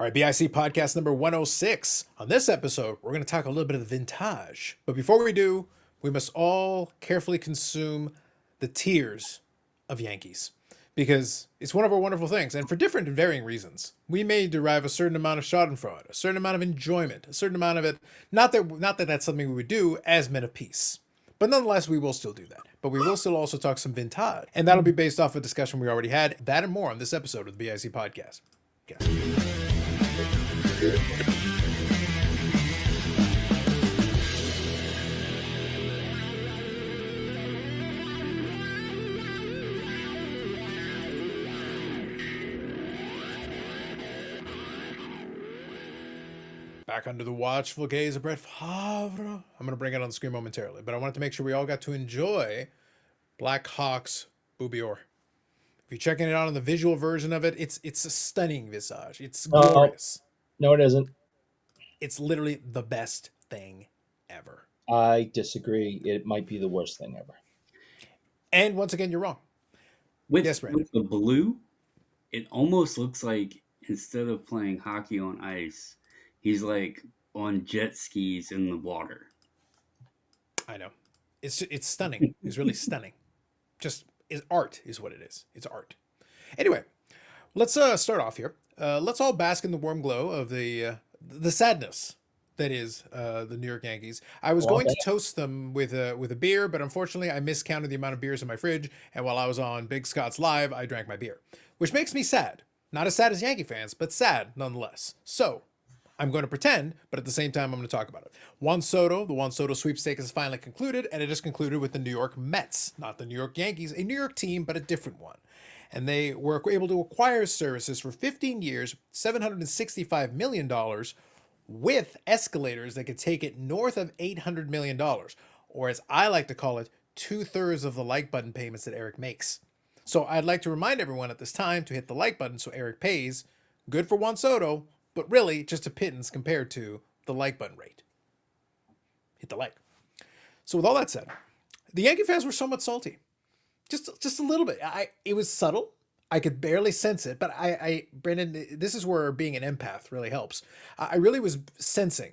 All right, BIC podcast number 106. On this episode, we're going to talk a little bit of the vintage. But before we do, we must all carefully consume the tears of Yankees because it's one of our wonderful things. And for different and varying reasons, we may derive a certain amount of schadenfreude, a certain amount of enjoyment, a certain amount of it. Not that that's something we would do as men of peace. But nonetheless, we will still do that. But we will still also talk some vintage. And that'll be based off a discussion we already had. That and more on this episode of the BIC podcast. Okay. Back under the watchful gaze of Brett Favre. I'm going to bring it on the screen momentarily, but I wanted to make sure we all got to enjoy Black Hawk's Booby Orr. If you're checking it out on the visual version of it, it's a stunning visage. It's glorious. No, it isn't. It's literally the best thing ever. I disagree. It might be the worst thing ever. And once again, you're wrong. With the blue, it almost looks like instead of playing hockey on ice, he's like on jet skis in the water. I know. It's stunning. It's really stunning. Just art is what it is. It's art. Anyway, let's start off here. Let's all bask in the warm glow of the sadness that is the New York Yankees. I was going to toast them with a beer, but unfortunately I miscounted the amount of beers in my fridge, and while I was on Big Scott's Live, I drank my beer, which makes me sad. Not as sad as Yankee fans, but sad nonetheless. So I'm going to pretend, but at the same time, I'm going to talk about it. Juan Soto, the Juan Soto sweepstakes is finally concluded, and it is concluded with the New York Mets, not the New York Yankees, a New York team, but a different one. And they were able to acquire services for 15 years, $765 million, with escalators that could take it north of $800 million, or as I like to call it, 2/3 of the like button payments that Eric makes. So I'd like to remind everyone at this time to hit the like button so Eric pays. Good for Juan Soto, but really just a pittance compared to the like button rate. Hit the like. So with all that said, the Yankee fans were somewhat salty. Just a little bit. It was subtle. I could barely sense it, but Brandon, this is where being an empath really helps. I really was sensing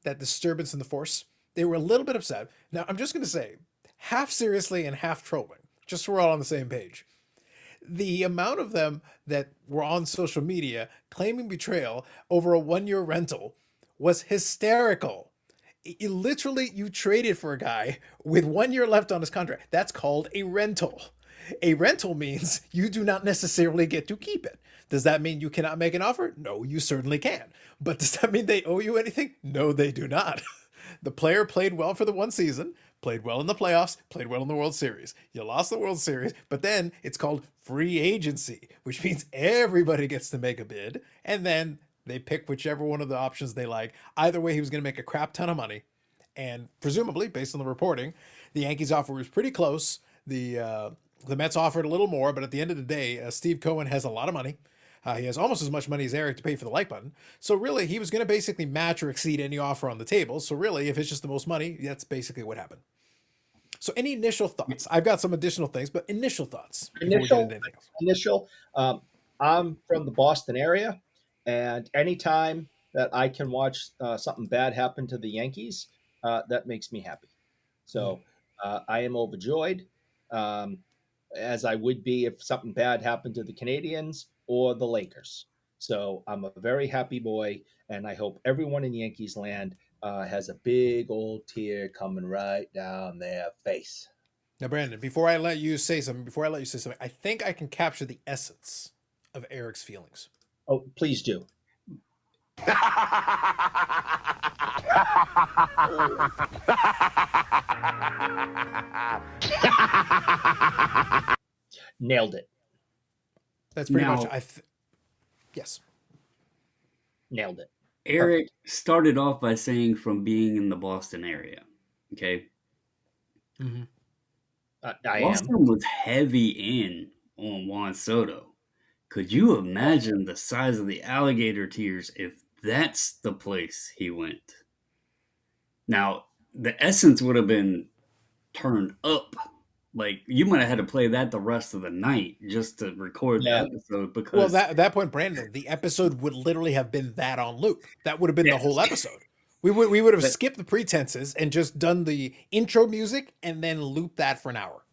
that disturbance in the force. They were a little bit upset. Now, I'm just going to say, half seriously and half trolling, just so we're all on the same page. The amount of them that were on social media claiming betrayal over a 1-year rental was hysterical. Literally, you traded for a guy with 1 year left on his contract. That's called a rental. A rental means you do not necessarily get to keep it. Does that mean you cannot make an offer? No, you certainly can. But does that mean they owe you anything? No, they do not. The player played well for the one season, played well in the playoffs, played well in the World Series. You lost the World Series, but then it's called free agency, which means everybody gets to make a bid, and then they pick whichever one of the options they like. Either way, he was going to make a crap ton of money, and presumably, based on the reporting, the Yankees' offer was pretty close. The Mets offered a little more, but at the end of the day, Steve Cohen has a lot of money. He has almost as much money as Eric to pay for the like button. So really, he was going to basically match or exceed any offer on the table. So really, if it's just the most money, that's basically what happened. So any initial thoughts? I've got some additional things, but initial thoughts. Initial. I'm from the Boston area, and anytime that I can watch something bad happen to the Yankees, that makes me happy. So I am overjoyed, as I would be if something bad happened to the Canadians or the Lakers. So I'm a very happy boy, and I hope everyone in Yankees land has a big old tear coming right down their face. Now, Brandon, before I let you say something, I think I can capture the essence of Eric's feelings. Oh, please do. Nailed it. That's pretty much. Yes. Nailed it. Eric started off by saying from being in the Boston area. Okay. Mm-hmm. Boston was heavy in on Juan Soto. Could you imagine the size of the alligator tears if that's the place he went? Now, the essence would have been turned up like you might have had to play that the rest of the night just to record the Yeah. episode Well, because that at that point, Brandon, the episode would literally have been that on loop. That would have been the yes, whole episode. We would have but skipped the pretenses and just done the intro music and then loop that for an hour.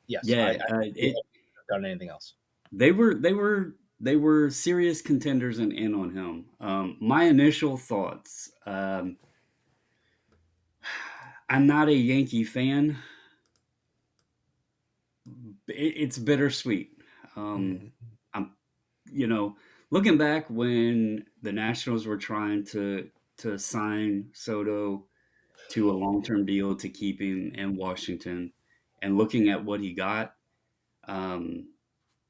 Yes, yeah, I it wouldn't have done anything else. they were serious contenders and in on him. My initial thoughts. I'm not a Yankee fan. It's bittersweet. Mm-hmm. I'm, you know, looking back when the Nationals were trying to sign Soto to a long term deal to keep him in Washington, and looking at what he got, um,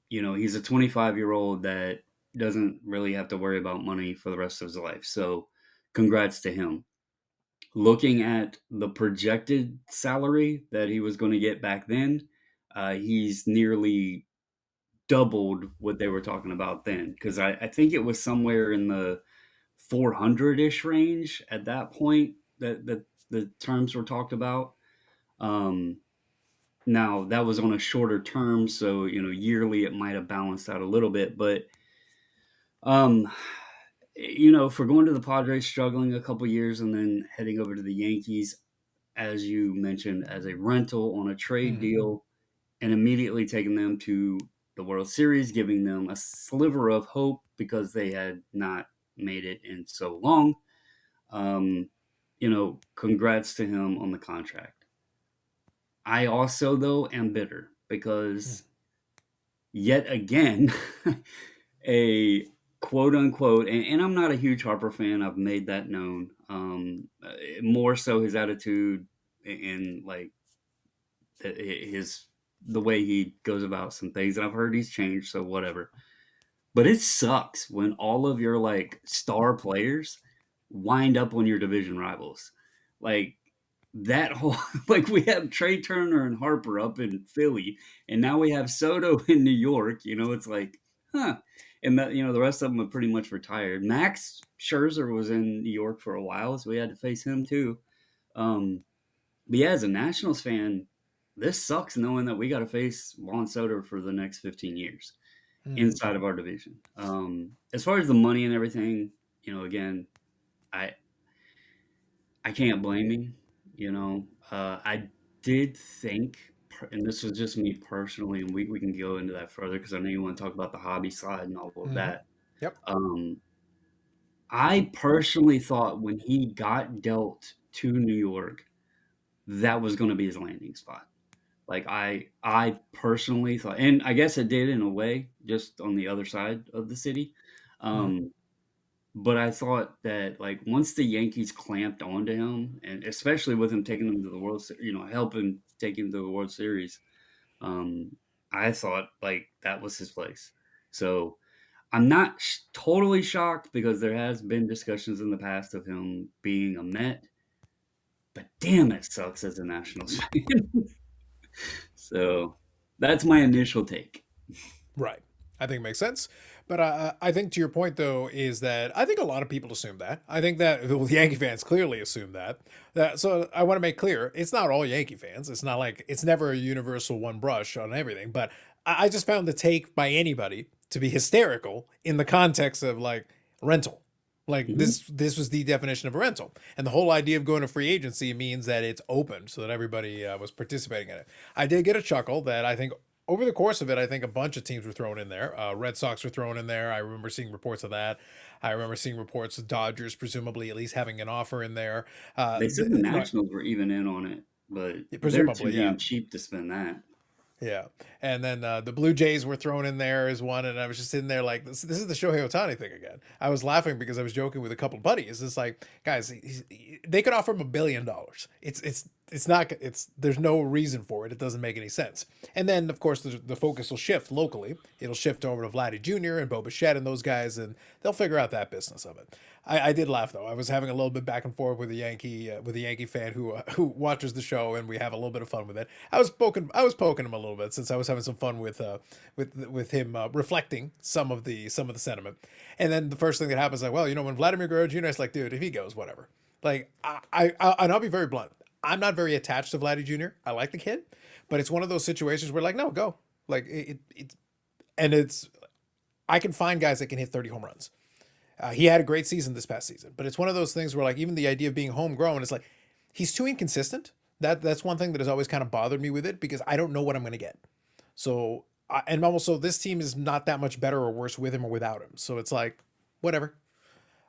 he's a 25-year-old that doesn't really have to worry about money for the rest of his life. So, congrats to him. Looking at the projected salary that he was going to get back then, he's nearly doubled what they were talking about then. Because I think it was somewhere in the 400-ish range at that point that the terms were talked about. Um, Now that was on a shorter term, so yearly it might have balanced out a little bit, but um, for going to the Padres, struggling a couple years, and then heading over to the Yankees, as you mentioned, as a rental on a trade Mm-hmm. deal, and immediately taking them to the World Series, giving them a sliver of hope because they had not made it in so long. Um, congrats to him on the contract. I also, though, am bitter because yet again, a quote unquote, and I'm not a huge Harper fan. I've made that known. More so his attitude and like his the way he goes about some things. And I've heard he's changed, so whatever. But it sucks when all of your like star players wind up on your division rivals. Like that whole like we have Trey Turner and Harper up in Philly, and now we have Soto in New York. It's like, huh. And that the rest of them are pretty much retired. Max Scherzer was in New York for a while, so we had to face him too. But yeah, as a Nationals fan, this sucks knowing that we got to face Juan Soto for the next 15 years Mm-hmm. inside of our division. As far as the money and everything, again, I I can't blame him. I did think, and this was just me personally, and we can go into that further because I know you want to talk about the hobby side and all of Mm-hmm. that. Yep. Um, I personally thought when he got dealt to New York, that was going to be his landing spot. Like I personally thought, and I guess it did in a way, just on the other side of the city. Mm-hmm. Um, but I thought that like once the Yankees clamped onto him, and especially with him taking them to the World Series, helping take him to the World Series, um, I thought like that was his place. So I'm not totally shocked because there has been discussions in the past of him being a Met, but damn, it sucks as a Nationals fan. So that's my initial take. Right. I think it makes sense. But I think to your point, though, is that I think a lot of people assume that. I think that well, the Yankee fans clearly assume that. So I want to make clear it's not all Yankee fans. It's not like it's never a universal one brush on everything. But I just found the take by anybody to be hysterical in the context of like rental. Like Mhm. this was the definition of a rental, and the whole idea of going to free agency means that it's open so that everybody was participating in it. I did get a chuckle that I think over the course of it, I think a bunch of teams were thrown in there. Red Sox were thrown in there. I remember seeing reports of that. I remember seeing reports of Dodgers presumably at least having an offer in there. They said the Nationals were even in on it, but they're too Presumably, yeah. damn cheap to spend that. Yeah, and then the Blue Jays were thrown in there as one, and I was just sitting there like, this is the Shohei Ohtani thing again. I was laughing because I was joking with a couple of buddies. It's like, guys, they could offer him $1 billion. It's not there's no reason for it. It doesn't make any sense. And then of course the focus will shift locally. It'll shift over to Vladdy Jr. and Bo Bichette and those guys, and they'll figure out that business of it. I did laugh though. I was having a little bit back and forth with a Yankee fan who watches the show, and we have a little bit of fun with it. I was poking him a little bit since I was having some fun with him reflecting some of the sentiment. And then the first thing that happens, like, well, when Vladimir Guerrero Jr. is like, dude, if he goes, whatever. Like, and I'll be very blunt. I'm not very attached to Vladdy Jr. I like the kid, But it's one of those situations where like, no, go. Like and it's I can find guys that can hit 30 home runs. He had a great season this past season, but it's one of those things where like even the idea of being homegrown is like he's too inconsistent. That's one thing that has always kind of bothered me with it because I don't know what I'm going to get. So and also this team is not that much better or worse with him or without him. So it's like whatever.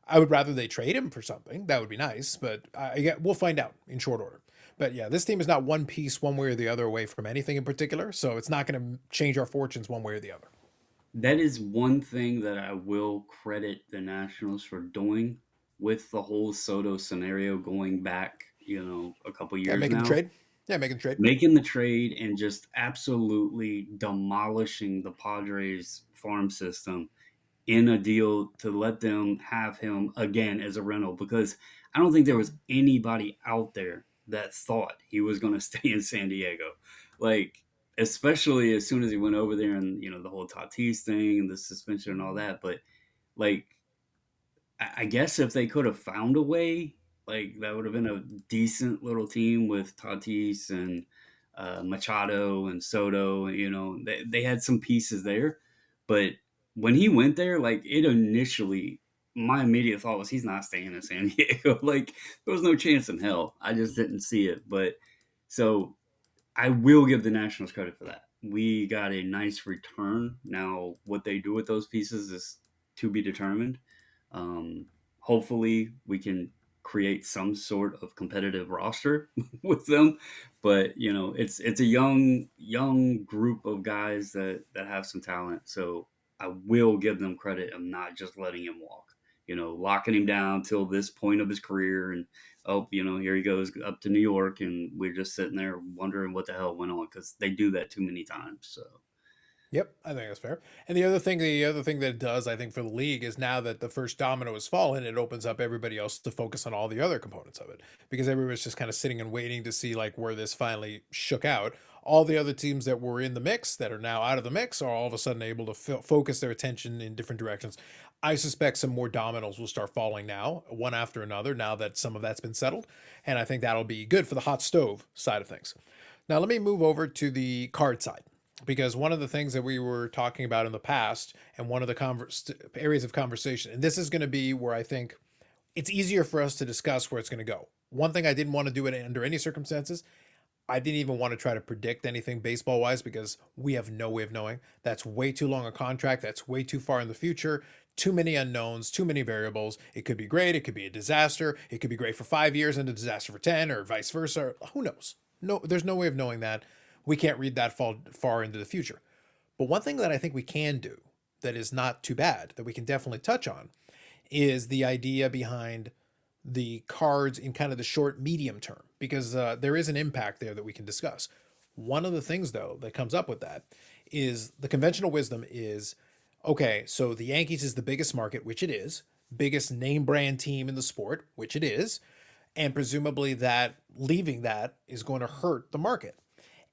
I would rather they trade him for something. That would be nice, but we'll find out in short order. But yeah, this team is not one piece one way or the other away from anything in particular, so it's not going to change our fortunes one way or the other. That is one thing that I will credit the Nationals for doing with the whole Soto scenario going back, a couple Yeah, years making the now. trade. Yeah, making the trade. Making the trade and just absolutely demolishing the Padres farm system in a deal to let them have him again as a rental because I don't think there was anybody out there that thought he was going to stay in San Diego. Like, especially as soon as he went over there and, the whole Tatis thing and the suspension and all that. But, like, I guess if they could have found a way, like that would have been a decent little team with Tatis and Machado and Soto. They had some pieces there, but when he went there, like it initially, my immediate thought was he's not staying in San Diego. Like there was no chance in hell. I just didn't see it. But so I will give the Nationals credit for that. We got a nice return. Now, what they do with those pieces is to be determined. Um, Hopefully, we can create some sort of competitive roster with them. But it's a young group of guys that have some talent. So I will give them credit of not just letting him walk. Locking him down till this point of his career, and here he goes up to New York, and we're just sitting there wondering what the hell went on because they do that too many times. So Yep, I think that's fair. And the other thing that it does, I think, for the league is now that the first domino has fallen, it opens up everybody else to focus on all the other components of it because everybody's just kind of sitting and waiting to see like where this finally shook out. All the other teams that were in the mix that are now out of the mix are all of a sudden able to focus their attention in different directions. I suspect some more dominoes will start falling now, one after another, now that some of that's been settled, and I think that'll be good for the hot stove side of things. Now let me move over to the card side because one of the things that we were talking about in the past and one of the areas of conversation, and this is going to be where I think it's easier for us to discuss where it's going to go. One thing I didn't want to do it under any circumstances, I didn't even want to try to predict anything baseball wise because we have no way of knowing. That's way too long a contract. That's way too far in the future. Too many unknowns, too many variables. It could be great. It could be a disaster. It could be great for 5 years and a disaster for 10 or vice versa. Who knows? No, there's no way of knowing that. We can't read that far into the future. But one thing that I think we can do that is not too bad, that we can definitely touch on, is the idea behind the cards in kind of the short, medium term, because there is an impact there that we can discuss. One of the things, though, that comes up with that is the conventional wisdom is okay, so the Yankees is the biggest market, which it is, biggest name brand team in the sport, which it is, and presumably that leaving that is going to hurt the market.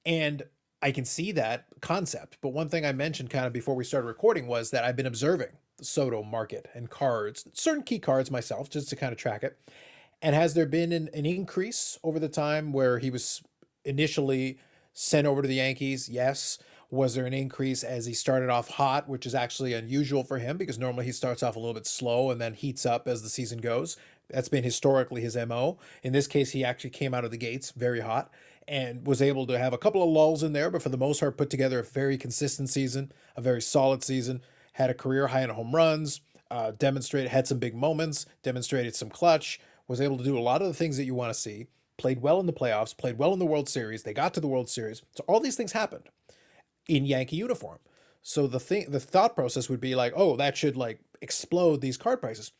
And I can see that concept. But one thing I mentioned kind of before we started recording was that I've been observing the Soto market and cards, certain key cards myself, just to kind of track it. And has there been an increase over the time where he was initially sent over to the Yankees? Yes. Was there an increase as he started off hot, which is actually unusual for him because normally he starts off a little bit slow and then heats up as the season goes? That's been historically his MO. In this case, he actually came out of the gates very hot and was able to have a couple of lulls in there, but for the most part, put together a very consistent season, a very solid season, had a career high in home runs, had some big moments, demonstrated some clutch, was able to do a lot of the things that you want to see, played well in the playoffs, played well in the World Series. They got to the World Series. So all these things happened in Yankee uniform. So the thought process would be like, oh, that should like explode these card prices.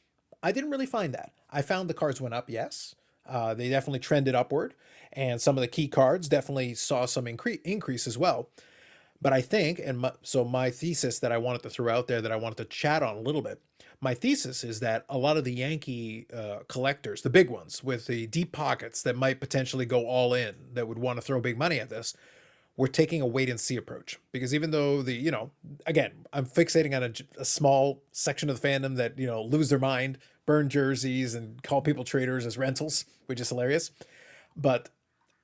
I didn't really find that. I found the cards went up, yes. They definitely trended upward, and some of the key cards definitely saw some increase as well. But I think, so my thesis that I wanted to throw out there that I wanted to chat on a little bit, my thesis is that a lot of the Yankee collectors, the big ones with the deep pockets that might potentially go all in, that would want to throw big money at this, we're taking a wait and see approach because even though again, I'm fixating on a small section of the fandom that, lose their mind, burn jerseys and call people traders as rentals, which is hilarious. But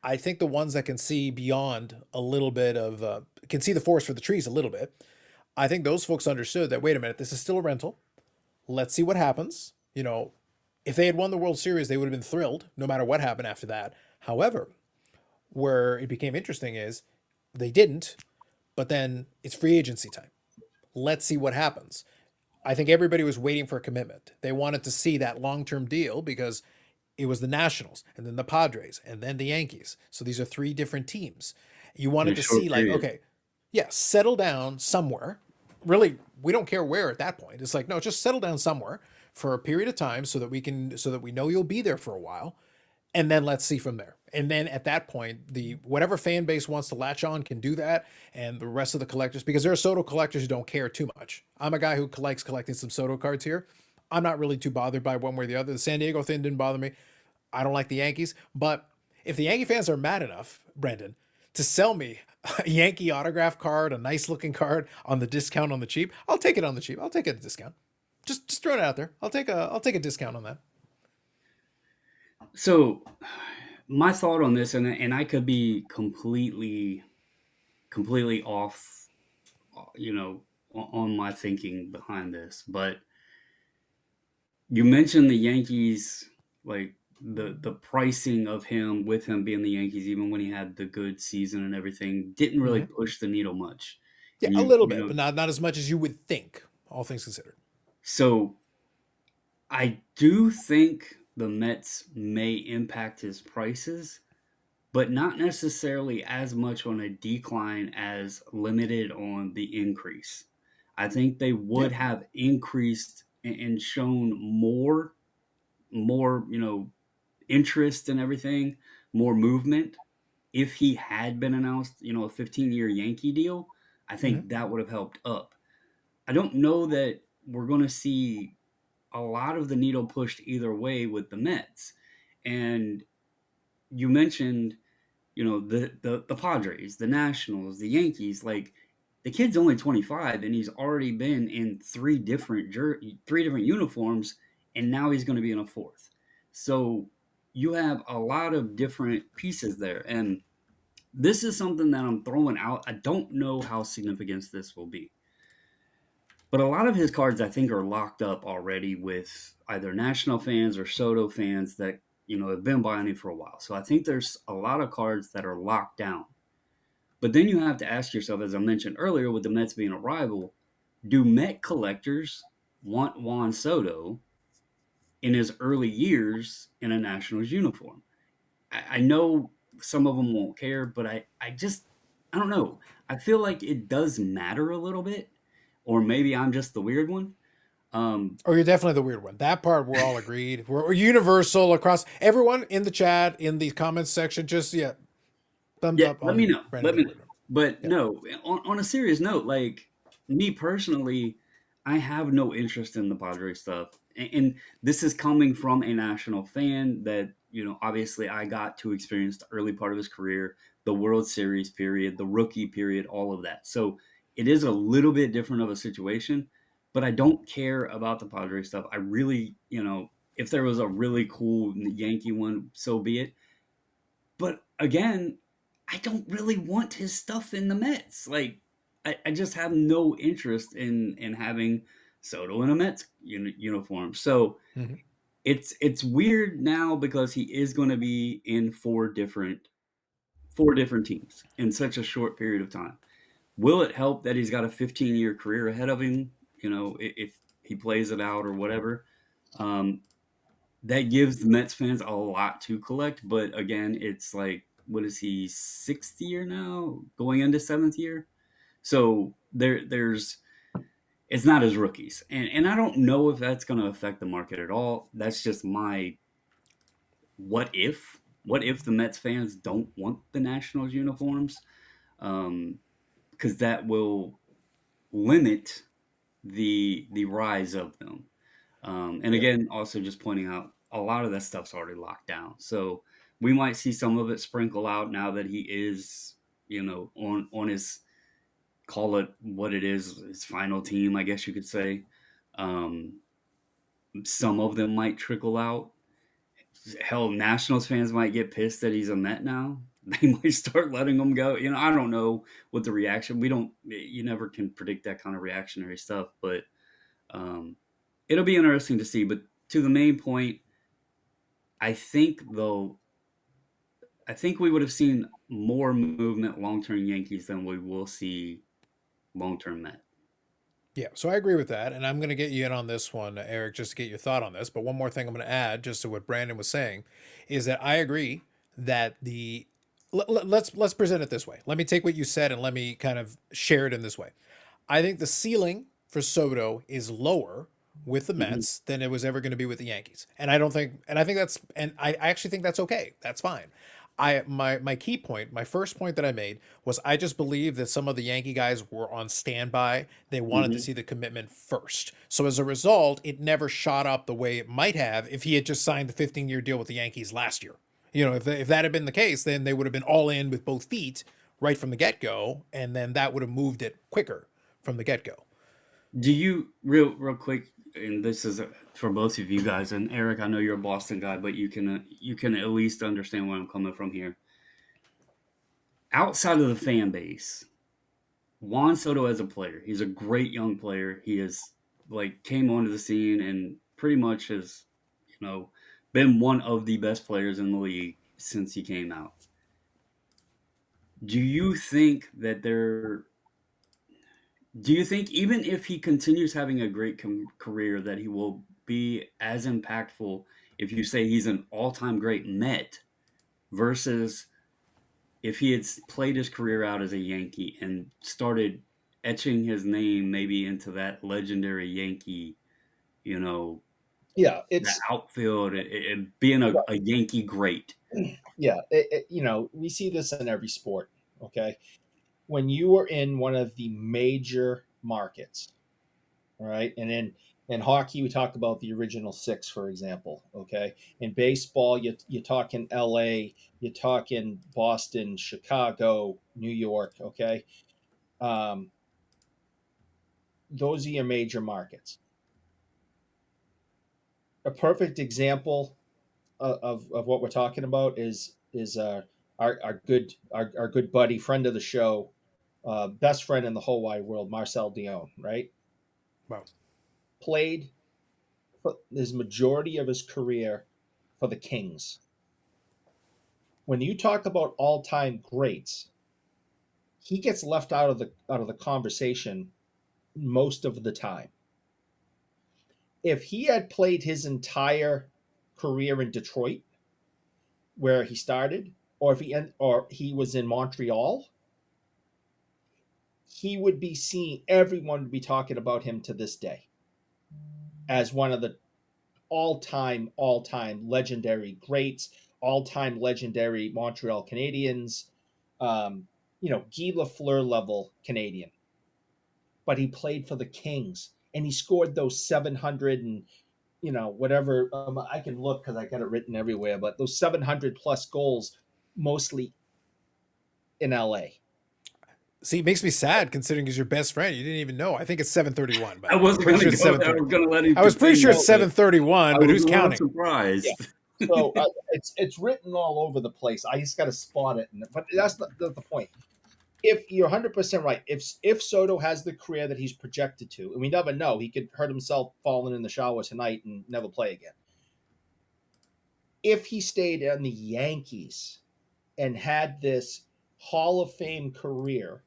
I think the ones that can see beyond a little bit of can see the forest for the trees a little bit. I think those folks understood that. Wait a minute, this is still a rental. Let's see what happens. If they had won the World Series, they would have been thrilled, no matter what happened after that. However, where it became interesting is they didn't, but then it's free agency time. Let's see what happens. I think everybody was waiting for a commitment. They wanted to see that long term deal because it was the Nationals and then the Padres and then the Yankees. So these are three different teams. You in wanted a to see, short like, period. okay, yeah, settle down somewhere. Really, we don't care where at that point. It's like, no, just settle down somewhere for a period of time so that we know you'll be there for a while, and then let's see from there. And then at that point, the whatever fan base wants to latch on can do that, and the rest of the collectors, because there are Soto collectors who don't care too much. I'm a guy who likes collecting some Soto cards here. I'm not really too bothered by one way or the other. The San Diego thing didn't bother me. I don't like the Yankees, but if the Yankee fans are mad enough, Brendan, to sell me a Yankee autograph card, a nice looking card on the discount on the cheap, I'll take it on the cheap. I'll take it at a discount. Just throw it out there. I'll take a discount on that. So, my thought on this, and I could be completely off, on my thinking behind this, but you mentioned the Yankees, like the pricing of him with him being the Yankees, even when he had the good season and everything, didn't really Mm-hmm. push the needle much. Yeah, And a you little you bit, know, but not as much as you would think, all things considered. so I do think the Mets may impact his prices, but not necessarily as much on a decline as limited on the increase. I think they Yeah. would have increased and shown more, interest and everything, more movement. If he had been announced, a 15-year Yankee deal, I Mm-hmm. think that would have helped up. I don't know that we're going to see a lot of the needle pushed either way with the Mets. And you mentioned, the Padres, the Nationals, the Yankees. Like, the kid's only 25 and he's already been in three different uniforms, and now he's going to be in a fourth. So you have a lot of different pieces there, and this is something that I'm throwing out. I don't know how significant this will be, but a lot of his cards I think are locked up already with either National fans or Soto fans that have been buying it for a while. So I think there's a lot of cards that are locked down. But then you have to ask yourself, as I mentioned earlier, with the Mets being a rival, do Met collectors want Juan Soto in his early years in a Nationals uniform? I know some of them won't care, but I don't know. I feel like it does matter a little bit, or maybe I'm just the weird one. Um, Oh, you're definitely the weird one. That part we're all agreed. We're universal across everyone in the chat, in the comments section. Just yeah, thumbs Yeah, up let me on know. Brandon Let being me the know. weird one. But Yeah. no, on a serious note, like me personally, I have no interest in the Padres stuff. And this is coming from a national fan that, obviously I got to experience the early part of his career, the World Series period, the rookie period, all of that. So it is a little bit different of a situation, but I don't care about the Padres stuff. I really, if there was a really cool Yankee one, so be it. But again, I don't really want his stuff in the Mets. Like, I just have no interest in having Soto in a Mets uniform. So Mm-hmm. it's weird now because he is going to be in four different teams in such a short period of time. Will it help that he's got a 15-year career ahead of him? If he plays it out or whatever. Um, that gives the Mets fans a lot to collect. But again, it's like, what is he, sixth year now, going into seventh year? So there's it's not as rookies, and I don't know if that's going to affect the market at all. That's just my what if the Mets fans don't want the Nationals uniforms, because that will limit the rise of them. And Yeah. again, also just pointing out a lot of that stuff's already locked down. So we might see some of it sprinkle out now that he is, on his, call it what it is, his final team, I guess you could say. Um, some of them might trickle out. Hell, Nationals fans might get pissed that he's a Met now. they might start letting them go. I don't know what the reaction. We don't. You never can predict that kind of reactionary stuff, but um, it'll be interesting to see. But to the main point, I think though, I think we would have seen more movement long term Yankees than we will see long term Met. Yeah, so I agree with that, and I'm going to get you in on this one, Eric, just to get your thought on this. But one more thing I'm going to add, just to what Brandon was saying, is that I agree that let's present it this way. Let me take what you said and let me kind of share it in this way. I think the ceiling for Soto is lower with the Mm-hmm. Mets than it was ever going to be with the Yankees. And I don't think, and I think that's, and I actually think that's okay. That's fine. My key point, my first point that I made was I just believe that some of the Yankee guys were on standby. They wanted to Mm-hmm. see the commitment first. So as a result, it never shot up the way it might have if he had just signed the 15-year deal with the Yankees last year. If that had been the case, then they would have been all in with both feet right from the get go, and then that would have moved it quicker from the get go. Do you real quick? And this is for both of you guys. And Eric, I know you're a Boston guy, but you can at least understand where I'm coming from here. Outside of the fan base, Juan Soto as a player, he's a great young player. He is like came onto the scene and pretty much has, you know, been one of the best players in the league since he came out. Do you think that there Do you think even if he continues having a great career, that he will be as impactful if you say he's an all-time great Met versus if he had played his career out as a Yankee and started etching his name maybe into that legendary Yankee, you know, Yeah, the it's outfield and being a Yankee great? yeah. We see this in every sport. Okay, when you are in one of the major markets, all right, and in hockey we talk about the original six, for example. Okay, in baseball you talk in L.A., you talk in Boston, Chicago, New York. Okay, um, those are your major markets. A perfect example of what we're talking about is our good buddy, friend of the show, best friend in the whole wide world, Marcel Dion, right? Wow. Played for his majority of his career for the Kings. When you talk about all-time greats, he gets left out of the conversation most of the time. If he had played his entire career in Detroit, where he started, or he was in Montreal, he would be seen. Everyone would be talking about him to this day as one of the all-time legendary greats, all-time legendary Montreal Canadiens. Guy Lafleur level Canadian, but he played for the Kings and he scored those 700 and whatever. I can look because I got it written everywhere, but those 700 plus goals, mostly in LA. See, it makes me sad considering he's your best friend. You didn't even know. I think it's 731, by I the way. I'm wasn't pretty going sure to it's go there. I 730. was going to let him I was pretty sure continue, it's but 731, I but was who's a little counting? Yeah. surprised. So it's written all over the place. I just got to spot it, but that's the point. If you're 100% right, if Soto has the career that he's projected to, and we never know, he could hurt himself falling in the shower tonight and never play again. If he stayed on the Yankees and had this Hall of Fame career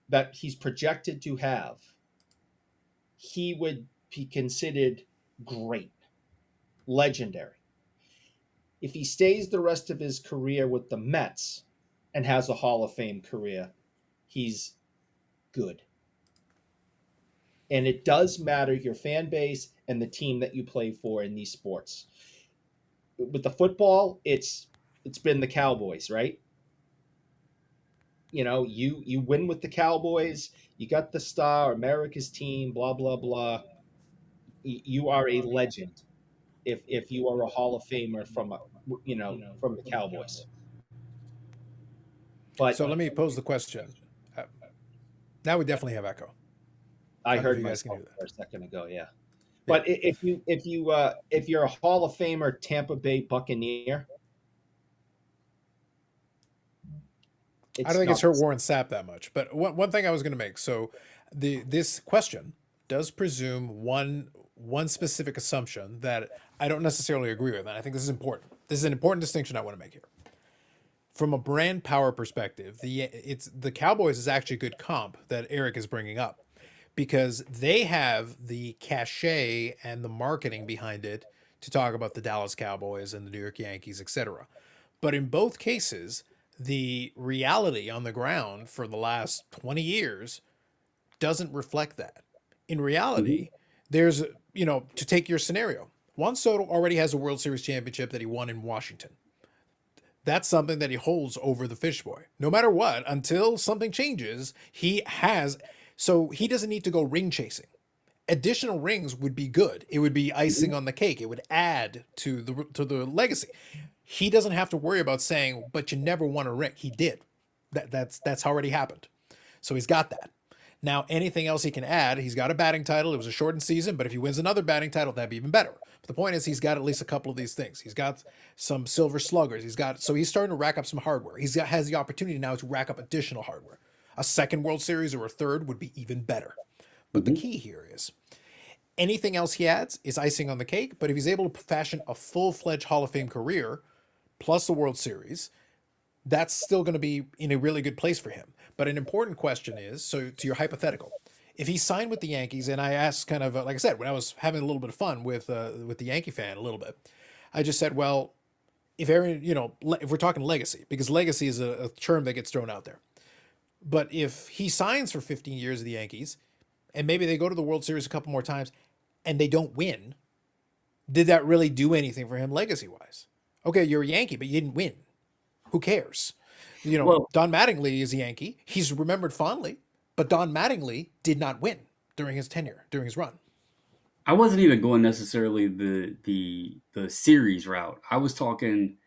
that he's projected to have, he would be considered great, legendary. If he stays the rest of his career with the Mets and has a Hall of Fame career, he's good. And it does matter your fan base and the team that you play for in these sports. With the football, it's been the Cowboys, right? You win with the Cowboys, you got the star, America's team, blah blah blah. You are a legend if you are a Hall of Famer from the Cowboys. But So let me pose the question. Uh, Now we definitely have echo. I I don't know if heard you guys can myself hear that. for a second ago, yeah. Yeah. But if you're a Hall of Famer Tampa Bay Buccaneer, I don't It's think it's not hurt the same. Warren Sapp that much. But one thing I was going to make. So this question does presume one specific assumption that I don't necessarily agree with, and I think this is important. This is an important distinction I want to make here. From a brand power perspective, the Cowboys is actually a good comp that Eric is bringing up because they have the cachet and the marketing behind it to talk about the Dallas Cowboys and the New York Yankees, etc. But in both cases, the reality on the ground for the last 20 years doesn't reflect that. In Mhm. reality, there's, to take your scenario, Juan Soto already has a World Series championship that he won in Washington. That's something that he holds over the fish boy. No matter what, until something changes, he has. So he doesn't need to go ring chasing. Additional rings would be good. It would be icing Mhm. on the cake. It would add to the legacy. He doesn't have to worry about saying, "But you never won a ring." He did. That's already happened. So he's got that. Now, anything else he can add, he's got a batting title. It was a shortened season, but if he wins another batting title, that'd be even better. But the point is, he's got at least a couple of these things. He's got some silver sluggers. So he's starting to rack up some hardware. Has the opportunity now to rack up additional hardware. A second World Series or a third would be even better. But the Mhm. key here is anything else he adds is icing on the cake. But if he's able to fashion a full fledged Hall of Fame career plus the World Series, that's still going to be in a really good place for him. But an important question is, so to your hypothetical, if he signed with the Yankees, and I asked kind of like I said when I was having a little bit of fun with the Yankee fan a little bit, I just said, well, if Aaron, if we're talking legacy, because legacy is a term that gets thrown out there, but if he signs for 15 years of the Yankees, and maybe they go to the World Series a couple more times, and they don't win, did that really do anything for him legacy wise? Okay, you're a Yankee, but you didn't win. Who cares? Well, Don Mattingly is a Yankee. He's remembered fondly, but Don Mattingly did not win during his tenure, during his run. I wasn't even going necessarily the series route. I was talking.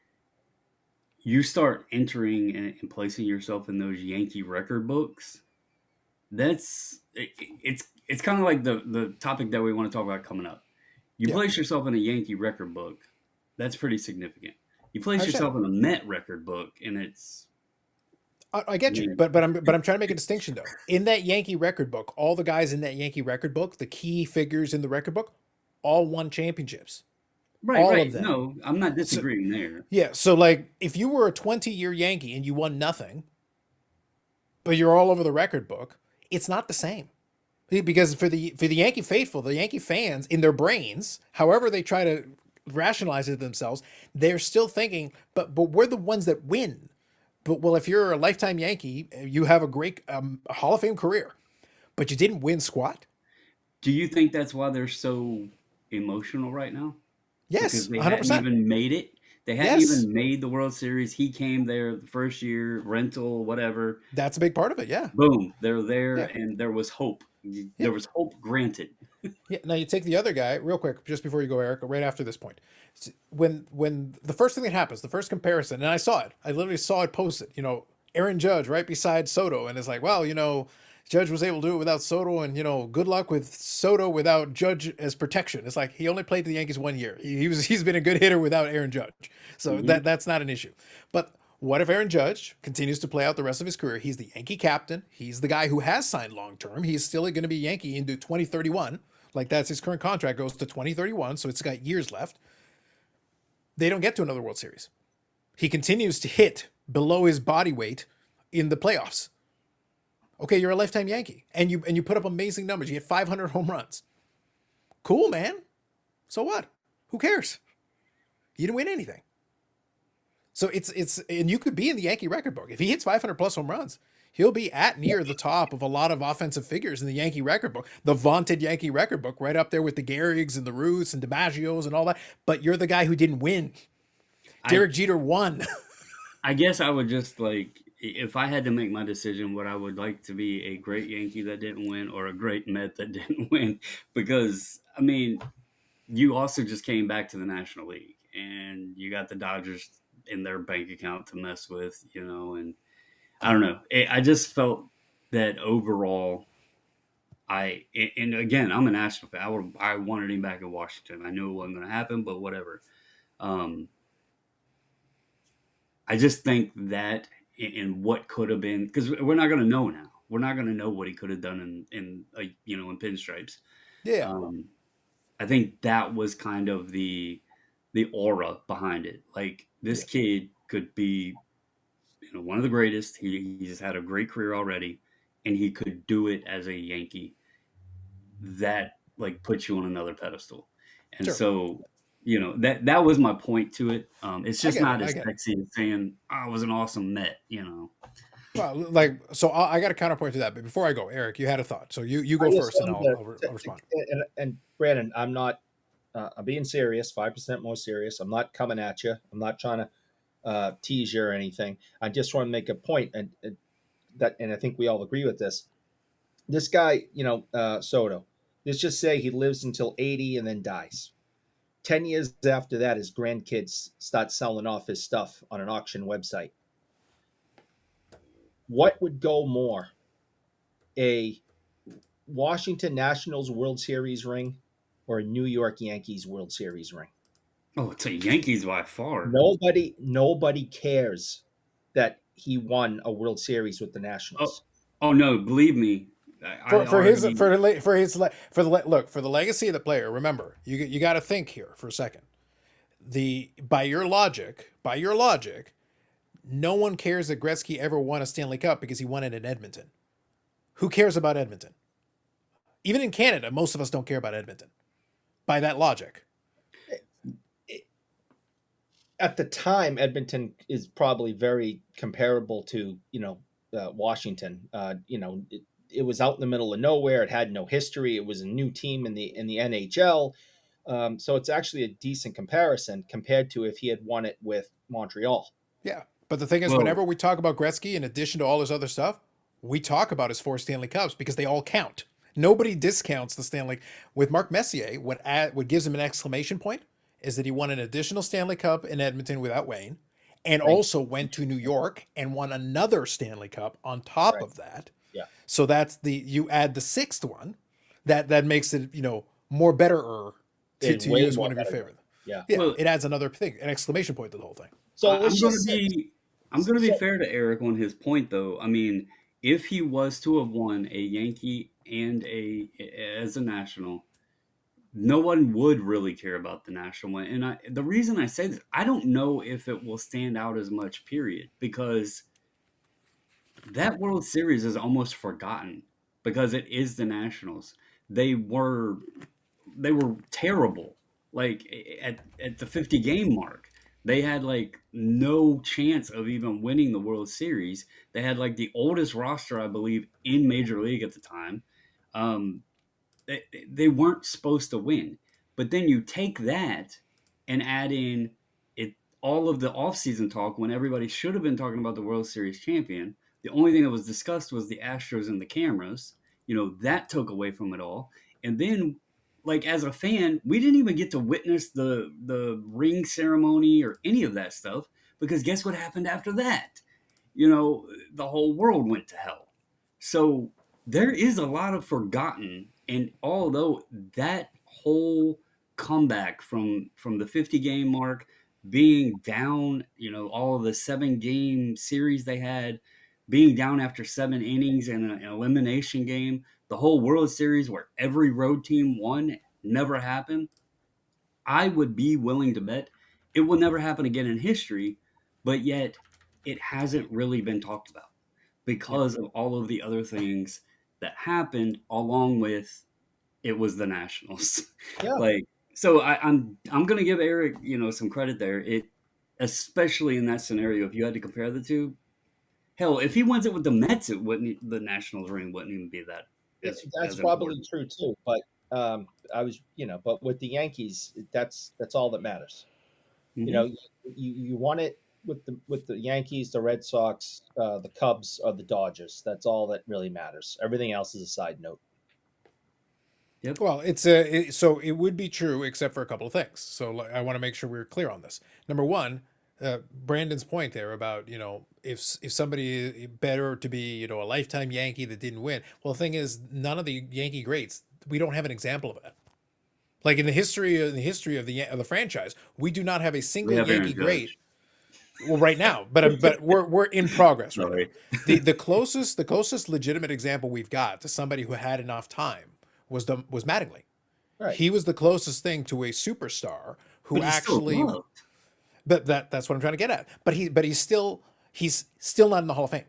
You start entering and placing yourself in those Yankee record books. It's kind of like the topic that we want to talk about coming up. You Yeah, place yourself in a Yankee record book, that's pretty significant. You I place understand. yourself in a Met record book, and it's, I I get you, mean, but I'm trying to make a distinction though. In that Yankee record book, all the guys in that Yankee record book, the key figures in the record book, all won championships, right, all right. of them. No, I'm not So disagreeing there. yeah, so like if you were a 20-year Yankee and you won nothing, but you're all over the record book, it's not the same. Because for the Yankee faithful, the Yankee fans in their brains, however they try to rationalize it to themselves, they're still thinking, but we're the ones that win. But well, if you're a lifetime Yankee, you have a great Hall of Fame career, but you didn't win squat. Do you think that's why they're so emotional right now? Because Yes, they hadn't 100%. even made it. They hadn't Yes, even made the World Series. He came there the first year, rental, whatever. that's a big part of it. Yeah, Boom, they're there, yeah, and there was hope. yeah. There was hope granted. Yeah. Now you take the other guy real quick, just before you go, Eric. Right after this point, when the first thing that happens, the first comparison, and I saw it. I literally saw it posted. Aaron Judge right beside Soto, and it's like, well, Judge was able to do it without Soto, and good luck with Soto without Judge as protection. It's like he only played the Yankees 1 year. He's been a good hitter without Aaron Judge, so Hmm. that's not an issue. But what if Aaron Judge continues to play out the rest of his career? He's the Yankee captain. He's the guy who has signed long term. He's still going to be Yankee into 2031. Like that's his current contract goes to 2031, so it's got years left. They don't get to another World Series. He continues to hit below his body weight in the playoffs. Okay, you're a lifetime Yankee, and you put up amazing numbers. You hit 500 home runs. Cool, man. So what? Who cares? You didn't win anything. So it's and you could be in the Yankee record book if he hits 500 plus home runs. He'll be at near the top of a lot of offensive figures in the Yankee record book, the vaunted Yankee record book, right up there with the Gehrigs and the Roots and DiMaggios and all that. But you're the guy who didn't win. I Derek Jeter won. I guess I would just like, if I had to make my decision, what I would like to be a great Yankee that didn't win or a great Met that didn't win, because I mean, you also just came back to the National League and you got the Dodgers in their bank account to mess with, and I don't know. I just felt that overall, and again, I'm a National fan. I wanted him back in Washington. I knew it wasn't going to happen, but whatever. Um, I just think that and what could have been, because we're not going to know now. We're not going to know what he could have done in pinstripes. Yeah, Um, I think that was kind of the aura behind it. Like this yeah, kid could be, one of the greatest. He's had a great career already, and he could do it as a Yankee. That like puts you on another pedestal. And sure. so, that was my point to it. It's I just get it. not I as get it. sexy as saying, "Oh, I was an awesome Met." Well, like, so I got a counterpoint to that. But before I go, Eric, you had a thought. So you I go just first, and wanted I'll respond. and Brandon, I'm not. I'm being serious. 5% more serious. I'm not coming at you. I'm not trying to tease you or anything. I just want to make a point, and I think we all agree with this. This guy, Soto. Let's just say he lives until 80 and then dies. 10 years after that, his grandkids start selling off his stuff on an auction website. What would go more? A Washington Nationals World Series ring or a New York Yankees World Series ring? Oh, it's a Yankees by far. Nobody cares that he won a World Series with the Oh, Nationals. oh no, believe me, I For his already. for the legacy of the player. Remember, you got to think here for a second. The by your logic, no one cares that Gretzky ever won a Stanley Cup because he won it in Edmonton. Who cares about Edmonton? Even in Canada, most of us don't care about Edmonton. By that logic, At the time, Edmonton is probably very comparable to Washington. It was out in the middle of nowhere. It had no history. It was a new team in the NHL. So it's actually a decent comparison compared to if he had won it with Montreal. yeah. But the thing is, Well, whenever we talk about Gretzky, in addition to all his other stuff, we talk about his 4 Stanley Cups because they all count. Nobody discounts the Stanley. With Mark Messier, what gives him an exclamation point is that he won an additional Stanley Cup in Edmonton without Wayne, and Thank also went to New York and won another Stanley Cup on top Right. of that. Yeah. So that's you add the sixth one, that makes it more better And to way use more one of your better. favorite. Yeah. Yeah, well, it adds another thing, an exclamation point to the whole thing. So let's I'm going to just say, be so fair to Eric on his point, though. I mean, if he was to have won a Yankee and a as a national, no one would really care about the national one. And the reason I say this, I don't know if it will stand out as much. Period, because that World Series is almost forgotten because it is the Nationals. They were terrible. Like at the 50 game mark, they had like no chance of even winning the World Series. They had like the oldest roster, I believe, in Major League at the time. Um, they weren't supposed to win. But then you take that and add in it all of the offseason talk when everybody should have been talking about the World Series champion. The only thing that was discussed was the Astros and the cameras. That took away from it all. And then like as a fan, we didn't even get to witness the ring ceremony or any of that stuff because guess what happened after that? The whole world went to hell. So there is a lot of forgotten, and although that whole comeback from the 50 game mark, being down, all of the 7 game series they had, being down after 7 innings in an elimination game, the whole World Series where every road team won never happened. I would be willing to bet it will never happen again in history, but yet it hasn't really been talked about yeah, because of all of the other things that happened along with it was the Nationals. yeah, Like so I'm gonna give Eric, some credit there. It especially in that scenario, if you had to compare the two, hell, if he wins it with the Mets, the Nationals ring wouldn't even be that that's as probably important. true too. But but with the Yankees, that's all that matters. You know, Hmm. you want it with the Yankees, the Red Sox, the Cubs, or the Dodgers. That's all that really matters. Everything else is a side note. Yep. Well, so it would be true except for a couple of things. So I want to make sure we're clear on this. Number one, Brandon's point there about if somebody better to be a lifetime Yankee that didn't win. Well, the thing is, none of the Yankee greats, we don't have an example of that. Like in the history of the franchise, we do not have a We single have Yankee Aaron great. Judge. Well, right now, but we're in progress right now. Sorry. The closest legitimate example we've got to somebody who had enough time was Mattingly. Right. He was the closest thing to a superstar who But he's still actually. loved. But that's what I'm trying to get at. But he's still not in the Hall of Fame.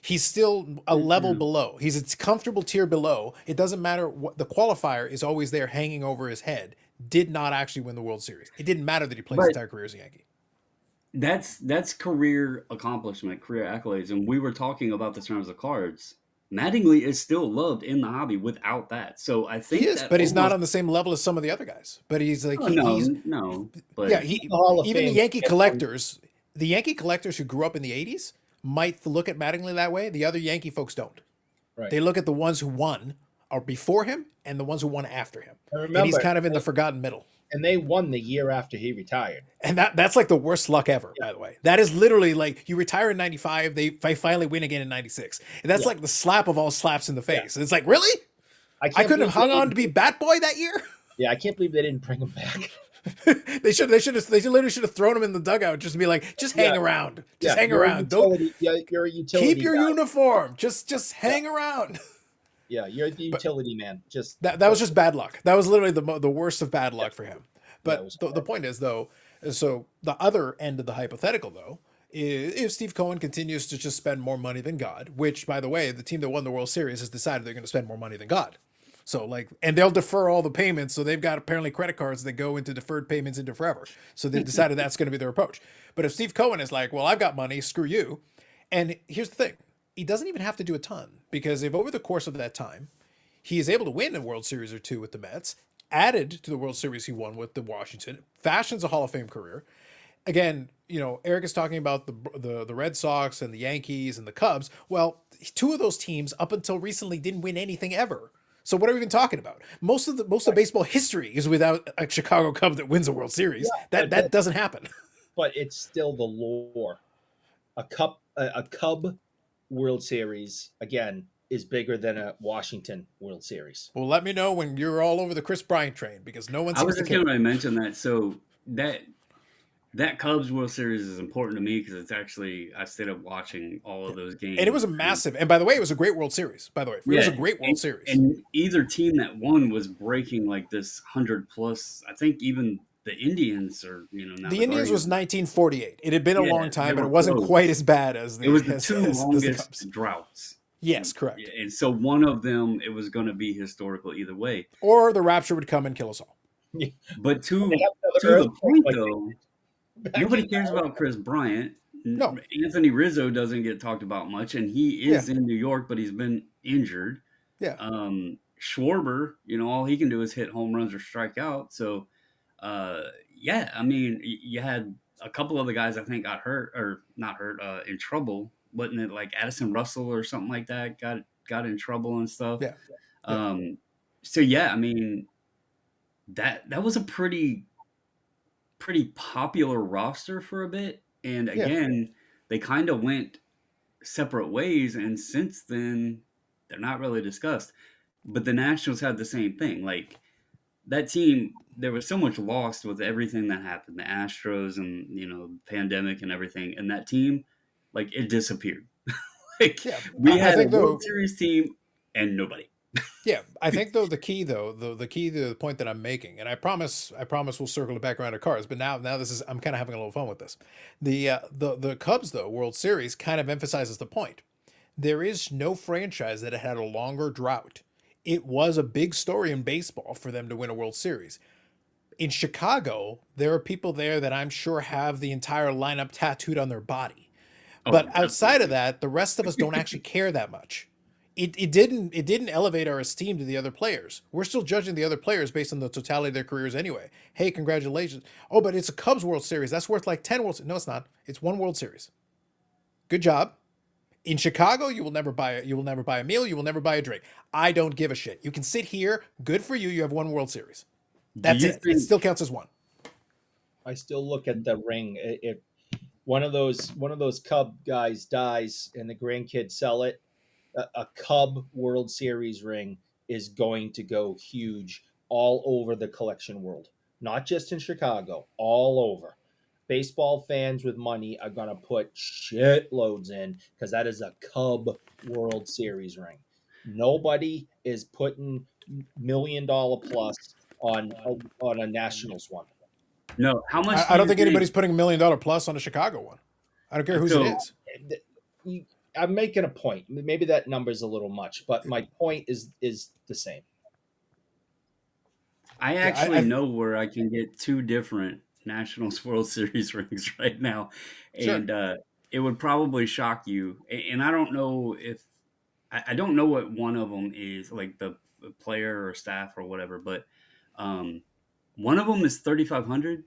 He's still a level Yeah. below. He's a comfortable tier below. It doesn't matter what the qualifier is always there hanging over his head. Did not actually win the World Series. It didn't matter that he played his But entire career as a Yankee. that's career accomplishment, career accolades, and we were talking about this in terms of cards. Mattingly is still loved in the hobby without that. So I He think is, that but he's not almost on the same level as some of the other guys. But he's like oh, he's no, yeah, but The Hall of even Fame. The Yankee collectors who grew up in the 80s might look at Mattingly that way. The other Yankee folks don't. Right. They look at the ones who won or before him and the ones who won after him. I And he's remember, kind of in the forgotten middle. and they won the year after he retired. And that's like the worst luck ever, by the way. That is literally like you retire in 95, they finally win again in 96. And that's Yeah. like the slap of all slaps in the face. It's like, really? I can't couldn't have believe hung on to be Bat Boy that year? Yeah, I can't believe they didn't bring him back. They literally should have thrown him in the dugout just to be like, just hang around. Just hang you're a around. Don't utility- yeah, you're a utility. keep your guy. uniform. Just hang around. Yeah, you're the utility man. Just That was just bad luck. That was literally the worst of bad luck for him. Yeah, it But was the point is, though, so the other end of the hypothetical, though, is if Steve Cohen continues to just spend more money than God, which, by the way, the team that won the World Series has decided they're going to spend more money than God. So, like, and they'll defer all the payments. So they've got apparently credit cards that go into deferred payments into forever. So they've decided that's going to be their approach. But if Steve Cohen is like, well, I've got money, screw you. And here's the thing. He doesn't even have to do a ton because if over the course of that time, he is able to win a World Series or two with the Mets, added to the World Series he won with the Washington, fashions a Hall of Fame career. Again, Eric is talking about the Red Sox and the Yankees and the Cubs. Well, two of those teams up until recently didn't win anything ever. So what are we even talking about? Most of baseball history is without a Chicago Cub that wins a World Series. Yeah, that doesn't happen. but it's still the lore. A Cub World Series again is bigger than a Washington World Series. Well, let me know when you're all over the Chris Bryant train because no one I was seems to just care. going to mention that. So that Cubs World Series is important to me because it's actually I stayed up watching all of those games, And it was a massive. And by the way, it was a great World Series. By the way, it was a great World Series. And either team that won was breaking like this 100+. I think even the Indians or now The Indians was 1948. It had been a Yeah, long time, they but it were wasn't close. quite as bad as the. It was the as- two as the longest Cubs. droughts. Yes, correct. And so one of them, it was going to be historical either way. Or the Rapture would come and kill us all. But to They have another the earthquake point, like though, back nobody in- cares about Chris Bryant. No. Anthony Rizzo doesn't get talked about much, and he is in New York, but he's been injured. Yeah. Schwarber, all he can do is hit home runs or strike out. So, I mean, you had a couple of the guys I think got hurt or not hurt, in trouble. Wasn't it like Addison Russell or something like that got in trouble and stuff? Yeah. So I mean, that was a pretty popular roster for a bit, and again, they kind of went separate ways, and since then, they're not really discussed. But the Nationals had the same thing. Like that team, there was so much lost with everything that happened, the Astros and pandemic and everything, and that team, like it disappeared. We had a World Series team and nobody. Yeah, I think though the key to the point that I'm making, and I promise we'll circle it back around to cards. But now this is I'm kind of having a little fun with this. The Cubs though World Series kind of emphasizes the point. There is no franchise that had a longer drought. It was a big story in baseball for them to win a World Series. In Chicago, there are people there that I'm sure have the entire lineup tattooed on their body. But outside of that, the rest of us don't actually care that much. It didn't elevate our esteem to the other players. We're still judging the other players based on the totality of their careers anyway. Hey, congratulations. Oh, but it's a Cubs World Series. That's worth like 10 World Series. No, it's not. It's one World Series. Good job. In Chicago, you will never buy a meal. You will never buy a drink. I don't give a shit. You can sit here. Good for you. You have one World Series. That's it. It still counts as one. I still look at the ring. If one of those Cub guys dies and the grandkids sell it, a Cub World Series ring is going to go huge all over the collection world, not just in Chicago, all over. baseball fans with money are going to put shitloads in because that is a Cub World Series ring. Nobody is putting $1 million plus on a Nationals one. No, how much do I don't you think think? anybody's putting $1 million plus on a Chicago one. I don't care whose it So is. I'm making a point. Maybe that number is a little much, but my point is the same. I Yeah, actually know where I can get two different Nationals World Series rings right now, sure. and it would probably shock you. And I don't know if I don't know what one of them is, like the player or staff or whatever, but um, one of them is 3,500,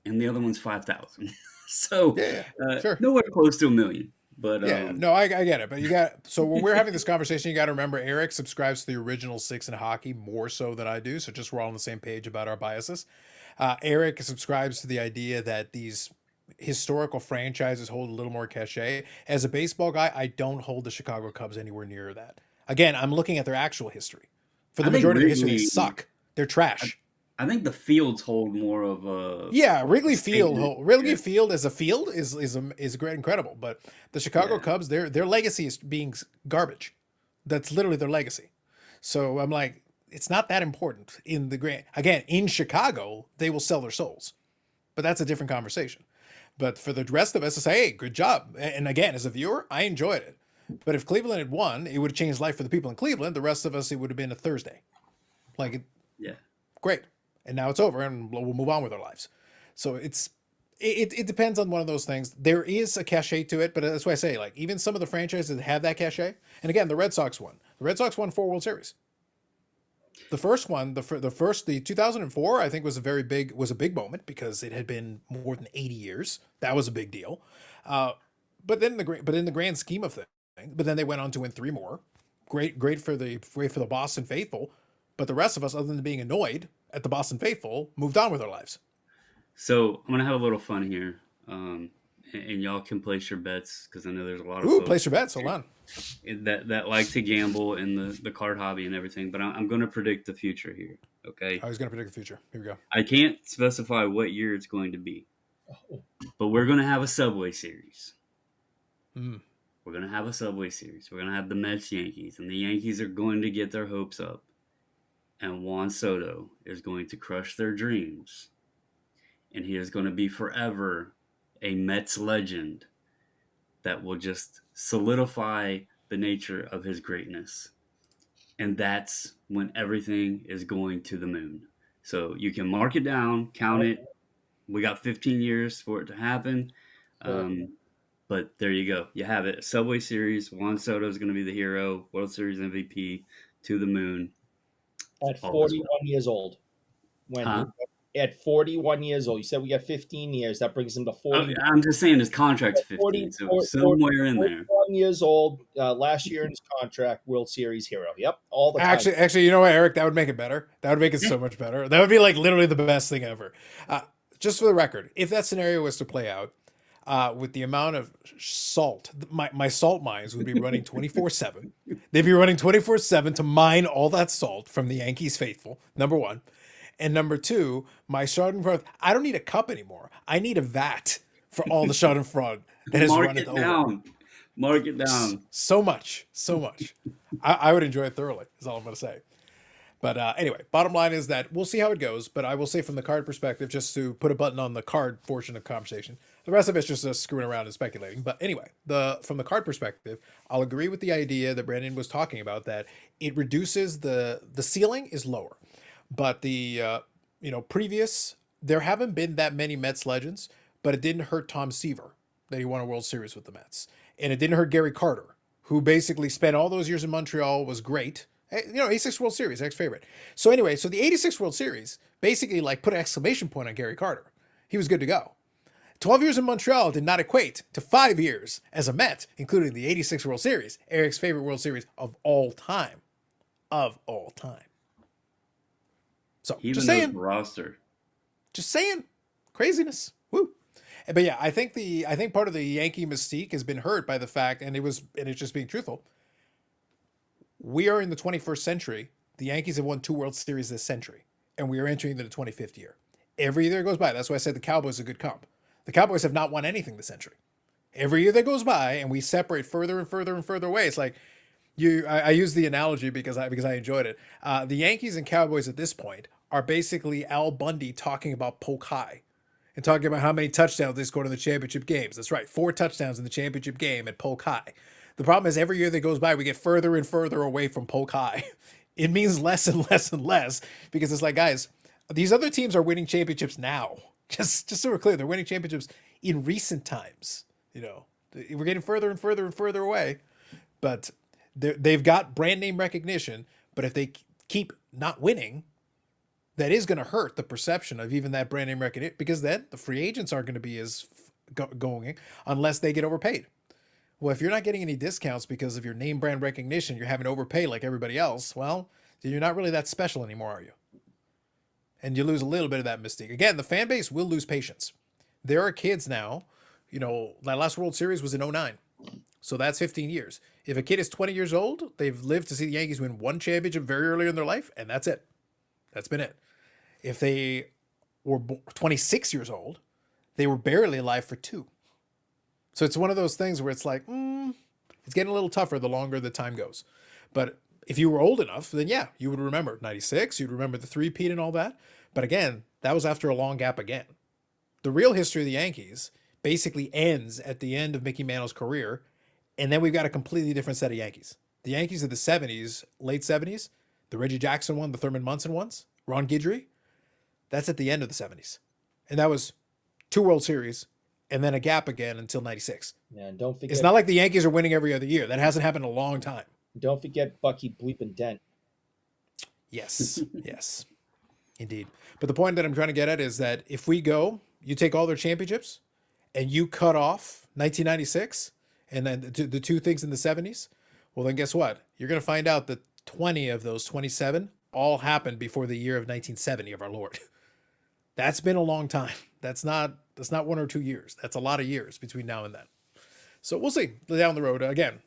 and the other one's 5,000. So Yeah, sure. nowhere close to a million. But Yeah, no, I get it. But you got, so when we're having this conversation, you got to remember Eric subscribes to the original six in hockey more so than I do. So just we're all on the same page about our biases. Eric subscribes to the idea that these historical franchises hold a little more cachet. As a baseball guy, I don't hold the Chicago Cubs anywhere near that. Again, I'm looking at their actual history. For the I think majority of their history, they Wrigley, suck. They're trash. I think the fields hold more of a Yeah, Wrigley statement. Field. Wrigley Yeah, Field as a field is great, incredible. But the Chicago yeah. Cubs, their legacy is being garbage. That's literally their legacy. So I'm like, it's not that important in the grand. Again, in Chicago, they will sell their souls, but that's a different conversation. But for the rest of us to say, hey, good job. And again, as a viewer, I enjoyed it. But if Cleveland had won, it would have changed life for the people in Cleveland. The rest of us, it would have been a Thursday. Like, Yeah. great. And now it's over and we'll move on with our lives. So it depends on one of those things. There is a cachet to it, but that's why I say, like, even some of the franchises that have that cachet, and again, the Red Sox won. The Red Sox won 4 World Series. The first one, the 2004, I think was a big moment because it had been more than 80 years. That was a big deal. But in the grand scheme of things, but then they went on to win 3 more. Great for the Boston faithful. But the rest of us, other than being annoyed at the Boston faithful, moved on with our lives. So I'm gonna have a little fun here, and y'all can place your bets because I know there's a lot of Ooh, folks place your bets. Hold on. that like to gamble in the card hobby and everything. But I'm going to predict the future here. Okay, I was going to predict the future. Here we go. I can't specify what year it's going to be, but we're going to have a Subway Series. Mm. We're going to have a Subway Series. We're going to have the Mets Yankees, and the Yankees are going to get their hopes up, and Juan Soto is going to crush their dreams, and he is going to be forever a Mets legend that will just solidify the nature of his greatness. And that's when everything is going to the moon. So you can mark it down, count it. We got 15 years for it to happen. But there you go. You have it. Subway Series. Juan Soto is going to be the hero. World Series MVP to the moon. At 41 years old. At 41 years old. You said we got 15 years. That brings him to 40. I'm just saying his contract's 15, so somewhere in there. 41 years old. Last year in his contract, World Series hero. Yep, all the time. Actually, you know what, Eric? That would make it better. That would make it so much better. That would be like literally the best thing ever. Just for the record, if that scenario was to play out, with the amount of salt, my salt mines would be running 24/7. They'd be running 24/7 to mine all that salt from the Yankees faithful, number one. And number two, my Schadenfreude, I don't need a cup anymore. I need a vat for all the Schadenfreude that has run it over. Mark it down. So much. I would enjoy it thoroughly, is all I'm going to say. But anyway, bottom line is that we'll see how it goes. But I will say from the card perspective, just to put a button on the card portion of conversation, the rest of it's just us screwing around and speculating. But anyway, from the card perspective, I'll agree with the idea that Brandon was talking about, that it reduces the ceiling is lower. But the previous, there haven't been that many Mets legends, but it didn't hurt Tom Seaver that he won a World Series with the Mets. And it didn't hurt Gary Carter, who basically spent all those years in Montreal, was great. 86 World Series, ex-favorite. So anyway, the 86 World Series basically like put an exclamation point on Gary Carter. He was good to go. 12 years in Montreal did not equate to 5 years as a Met, including the 86 World Series, Eric's favorite World Series of all time. Of all time. So Even just saying, roster. Just saying, craziness. Woo. But yeah, I think part of the Yankee mystique has been hurt by the fact, and it's just being truthful. We are in the 21st century. The Yankees have won 2 World Series this century, and we are entering the 25th year. Every year goes by. That's why I said the Cowboys are a good comp. The Cowboys have not won anything this century. Every year that goes by and we separate further and further and further away, it's like I use the analogy because I enjoyed it. The Yankees and Cowboys at this point are basically Al Bundy talking about Polk High and talking about how many touchdowns they scored in the championship games. That's right, 4 touchdowns in the championship game at Polk High. The problem is every year that goes by, we get further and further away from Polk High. It means less and less and less because it's like, guys, these other teams are winning championships now. Just so we're clear, they're winning championships in recent times. You know, we're getting further and further and further away, but they've got brand name recognition. But if they keep not winning, that is going to hurt the perception of even that brand name recognition, because then the free agents aren't going to be as going unless they get overpaid. Well, if you're not getting any discounts because of your name brand recognition, you're having to overpay like everybody else. Well, then you're not really that special anymore, are you? And you lose a little bit of that mystique. Again, the fan base will lose patience. There are kids now, you know, that last World Series was in 09. So that's 15 years. If a kid is 20 years old, they've lived to see the Yankees win 1 championship very early in their life, and that's it. That's been it. If they were 26 years old, they were barely alive for 2. So it's one of those things where it's like, it's getting a little tougher the longer the time goes. But if you were old enough, then yeah, you would remember 96, you'd remember the 3-peat and all that. But again, that was after a long gap again. The real history of the Yankees basically ends at the end of Mickey Mantle's career, and then we've got a completely different set of Yankees. The Yankees of the 70s, late 70s, the Reggie Jackson one, the Thurman Munson ones, Ron Guidry, that's at the end of the 70s. And that was 2 World Series and then a gap again until 96. Yeah, and don't forget, it's not like the Yankees are winning every other year. That hasn't happened in a long time. Don't forget Bucky Bleepin' Dent. Yes, yes, indeed. But the point that I'm trying to get at is that if we go, you take all their championships and you cut off 1996 and then the 2 things in the 70s, well, then guess what? You're going to find out that 20 of those 27 all happened before the year of 1970 of our Lord. That's been a long time. That's not 1 or 2 years. That's a lot of years between now and then. So we'll see down the road. Again,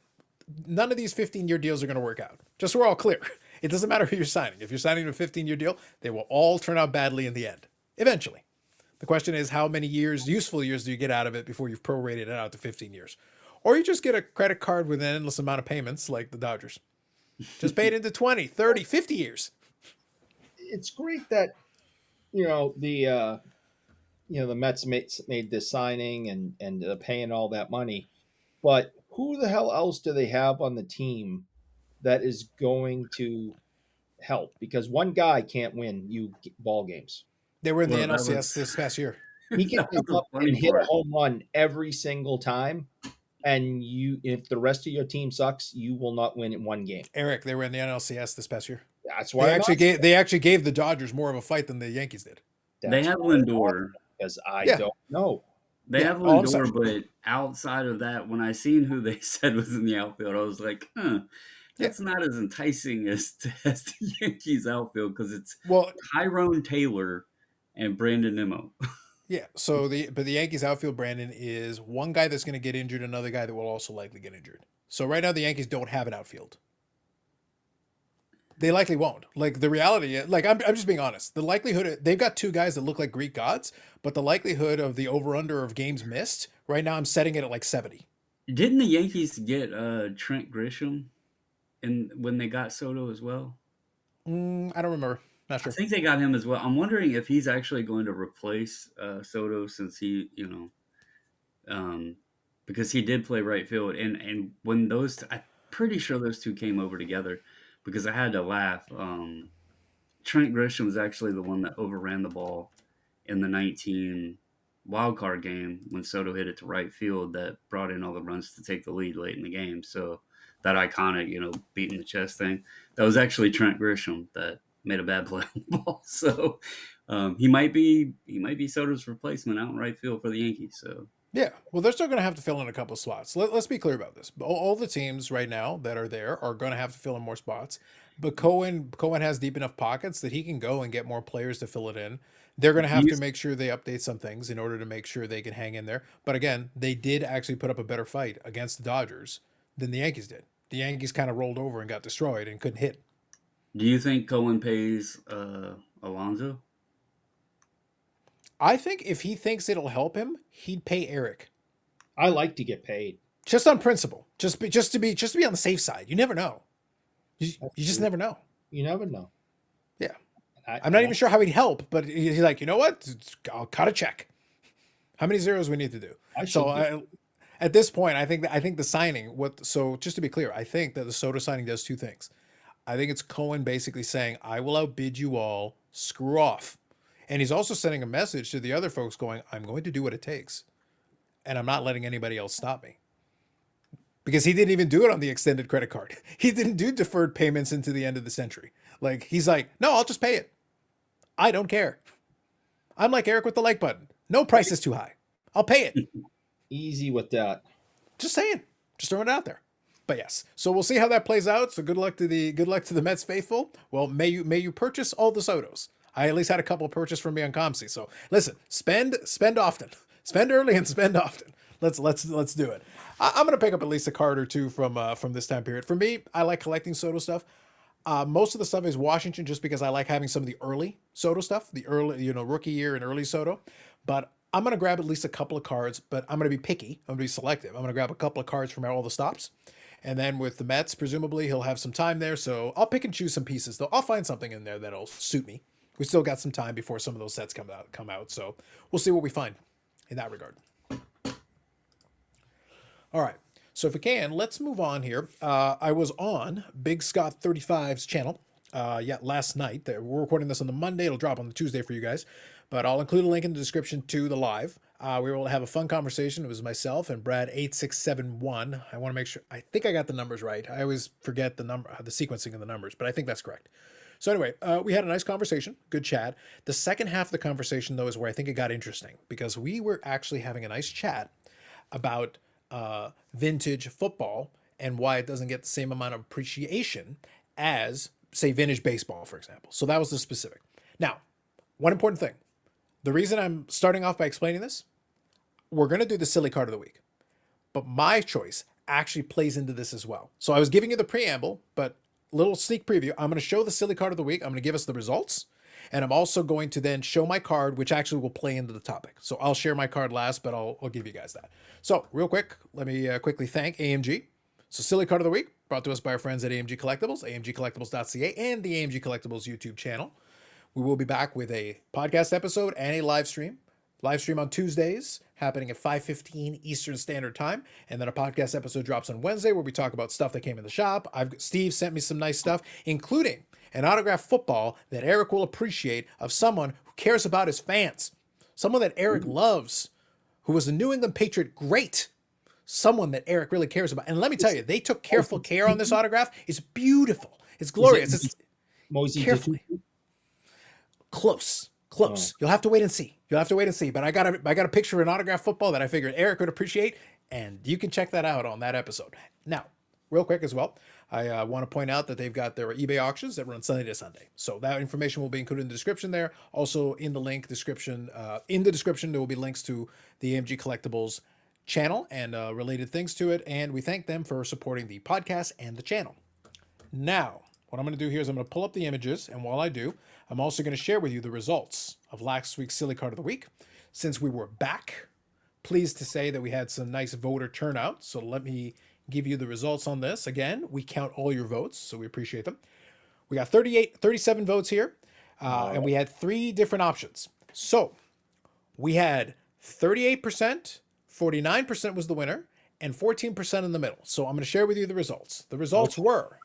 none of these 15-year deals are going to work out. Just so we're all clear. It doesn't matter who you're signing. If you're signing a 15-year deal, they will all turn out badly in the end, eventually. The question is, how many years, useful years, do you get out of it before you've prorated it out to 15 years? Or you just get a credit card with an endless amount of payments like the Dodgers. Just pay it into 20, 30, 50 years. It's great that, the Mets made this signing and paying all that money. But who the hell else do they have on the team that is going to help? Because one guy can't win you ball games. They were in the NLCS this past year. He can come up and hit a home run every single time. And if the rest of your team sucks, you will not win in one game. Eric, they were in the NLCS this past year. That's why they actually gave the Dodgers more of a fight than the Yankees did. They have Lindor. Because I don't know. They have Lindor, but outside of that, when I seen who they said was in the outfield, I was like, that's not as enticing as the Yankees outfield, because it's Tyrone Taylor and Brandon Nimmo. Yeah, so the Yankees outfield, Brandon, is one guy that's going to get injured, another guy that will also likely get injured. So right now the Yankees don't have an outfield. They likely won't. Like, the reality, like, I'm just being honest. The likelihood, they've got 2 guys that look like Greek gods, but the likelihood of the over-under of games missed, right now I'm setting it at like 70. Didn't the Yankees get Trent Grisham when they got Soto as well? I don't remember. Not sure. I think they got him as well. I'm wondering if he's actually going to replace Soto, since he, because he did play right field. And when I'm pretty sure those 2 came over together, because I had to laugh. Trent Grisham was actually the one that overran the ball in the 19 wild card game when Soto hit it to right field that brought in all the runs to take the lead late in the game. So that iconic, beating the chest thing, that was actually Trent Grisham that made a bad play on the ball. So he might be Soto's replacement out in right field for the Yankees. So yeah, well, they're still going to have to fill in a couple of spots. Let's be clear about this. All the teams right now that are there are going to have to fill in more spots. But Cohen has deep enough pockets that he can go and get more players to fill it in. They're going to have to make sure they update some things in order to make sure they can hang in there. But again, they did actually put up a better fight against the Dodgers than the Yankees did. The Yankees kind of rolled over and got destroyed and couldn't hit. Do you think Cohen pays Alonso? I think if he thinks it'll help him, he'd pay Eric. I like to get paid. Just on principle. Just to be on the safe side. You never know. You just true. never know. You never know. Yeah. I'm not even sure how he'd help, but he's like, you know what? I'll cut a check. How many zeros we need to do? At this point, I think the signing. So just to be clear, I think that the Soto signing does two things. I think it's Cohen basically saying, I will outbid you all. Screw off. And he's also sending a message to the other folks going, I'm going to do what it takes. And I'm not letting anybody else stop me. Because he didn't even do it on the extended credit card. He didn't do deferred payments into the end of the century. Like, he's like, no, I'll just pay it. I don't care. I'm like Eric with the like button. No price is too high. I'll pay it. Easy with that. Just saying. Just throwing it out there. But yes. So we'll see how that plays out. So good luck to the Mets faithful. Well, may you purchase all the Sotos. I at least had a couple purchased from me on Comsy. So listen, spend often. Spend early and spend often. Let's do it. I'm gonna pick up at least a card or two from this time period. For me, I like collecting Soto stuff. Most of the stuff is Washington just because I like having some of the early Soto stuff, the early, rookie year and early Soto. But I'm going to grab at least a couple of cards, but I'm going to be picky. I'm going to be selective. I'm going to grab a couple of cards from all the stops. And then with the Mets, presumably he'll have some time there. So I'll pick and choose some pieces, though. I'll find something in there that'll suit me. We still got some time before some of those sets come out. So we'll see what we find in that regard. All right. So if we can, let's move on here. I was on Big Scott 35's channel last night. We're recording this on the Monday. It'll drop on the Tuesday for you guys. But I'll include a link in the description to the live. We were able to have a fun conversation. It was myself and Brad8671. I want to make sure. I think I got the numbers right. I always forget the sequencing of the numbers, but I think that's correct. So anyway, we had a nice conversation. Good chat. The second half of the conversation, though, is where I think it got interesting because we were actually having a nice chat about vintage football and why it doesn't get the same amount of appreciation as, say, vintage baseball, for example. So that was the specific. Now, one important thing. The reason I'm starting off by explaining this, we're going to do the silly card of the week. But my choice actually plays into this as well. So I was giving you the preamble, but little sneak preview. I'm going to show the silly card of the week. I'm going to give us the results. And I'm also going to then show my card, which actually will play into the topic. So I'll share my card last, but I'll give you guys that. So real quick, let me quickly thank AMG. So silly card of the week brought to us by our friends at AMG Collectibles, amgcollectibles.ca, and the AMG Collectibles YouTube channel. We will be back with a podcast episode and a live stream. Live stream on Tuesdays, happening at 5:15 Eastern Standard Time. And then a podcast episode drops on Wednesday where we talk about stuff that came in the shop. Steve sent me some nice stuff, including an autographed football that Eric will appreciate of someone who cares about his fans. Someone that Eric loves, who was a New England Patriot great. Someone that Eric really cares about. And let me tell you, they took careful care on this autograph. It's beautiful. It's glorious. It's carefully. Close. Oh. You'll have to wait and see. But I got a picture of an autographed football that I figured Eric would appreciate, and you can check that out on that episode. Now, real quick as well, I want to point out that they've got their eBay auctions that run Sunday to Sunday. So that information will be included in the description there. Also in the description, there will be links to the AMG Collectibles channel and related things to it. And we thank them for supporting the podcast and the channel. Now, what I'm going to do here is I'm going to pull up the images. And while I do, I'm also going to share with you the results of last week's Silly Card of the Week. Since we were back, pleased to say that we had some nice voter turnout. So let me give you the results on this. Again, we count all your votes, so we appreciate them. We got 37 votes here, and we had 3 different options. So we had 38%, 49% was the winner, and 14% in the middle. So I'm going to share with you the results. The results were: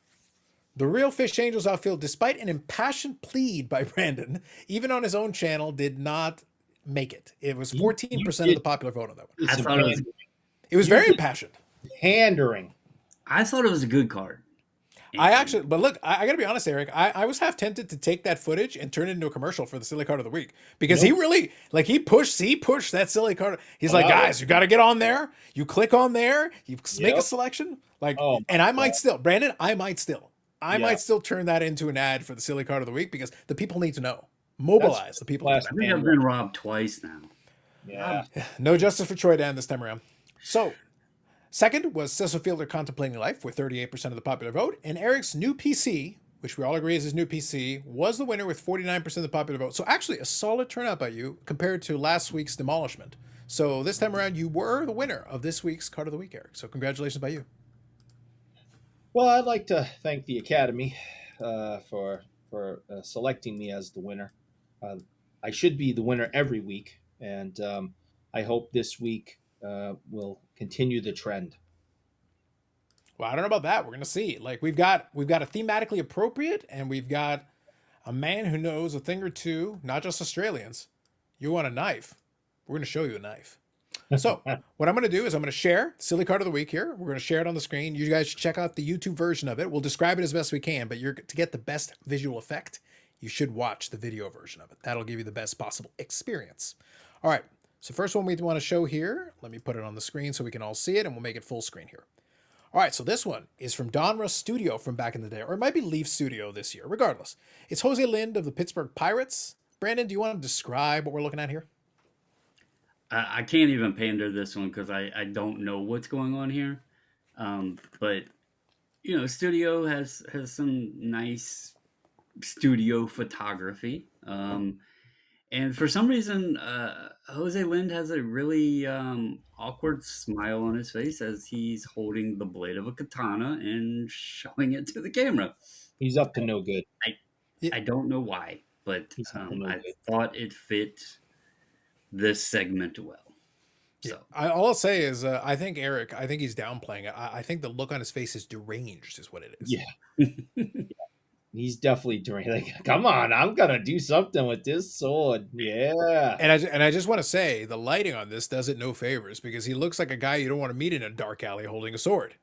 the Real Fish Angels outfield, despite an impassioned plead by Brandon, even on his own channel, did not make it. It was 14% of the popular vote on that one. I thought it was very impassioned. Pandering. I thought it was a good card. But look, I got to be honest, Eric. I was half tempted to take that footage and turn it into a commercial for the Silly Card of the Week because he really, he pushed that Silly Card. He's like, guys, you got to get on there. You click on there. You make a selection. And I might still turn that into an ad for the Silly Card of the Week because the people need to know. Mobilize the people. I think I've been robbed twice now. Yeah. No justice for Troy Dan this time around. So, second was Cecil Fielder Contemplating Life with 38% of the popular vote. And Eric's new PC which we all agree is his new PC, was the winner with 49% of the popular vote. So actually a solid turnout by you compared to last week's demolishment. So this time around, you were the winner of this week's Card of the Week, Eric. So congratulations by you. Well, I'd like to thank the Academy for selecting me as the winner. Uh, I should be the winner every week, and I hope this week will continue the trend. Well, I don't know about that. We're gonna see. Like we've got a thematically appropriate, and we've got a man who knows a thing or two, not just Australians. You want a knife? We're gonna show you a knife. So what I'm going to do is I'm going to share Silly Card of the Week here. We're going to share it on the screen. You guys should check out the YouTube version of it. We'll describe it as best we can, but to get the best visual effect, you should watch the video version of it. That'll give you the best possible experience. All right. So first one we want to show here. Let me put it on the screen so we can all see it, and we'll make it full screen here. All right, so this one is from Donruss Studio from back in the day, or it might be Leaf Studio this year. Regardless, it's Jose Lind of the Pittsburgh Pirates. Brandon, do you want to describe what we're looking at here? I can't even pander this one because I don't know what's going on here. But studio has some nice studio photography. And for some reason, Jose Lind has a really awkward smile on his face as he's holding the blade of a katana and showing it to the camera. He's up to no good. I don't know why, but I thought it fit this segment well. So all I'll say is I think he's downplaying it. I think the look on his face is deranged is what it is. Yeah. He's definitely doing like, come on, I'm gonna do something with this sword. Yeah. And I just want to say the lighting on this does it no favors because he looks like a guy you don't want to meet in a dark alley holding a sword.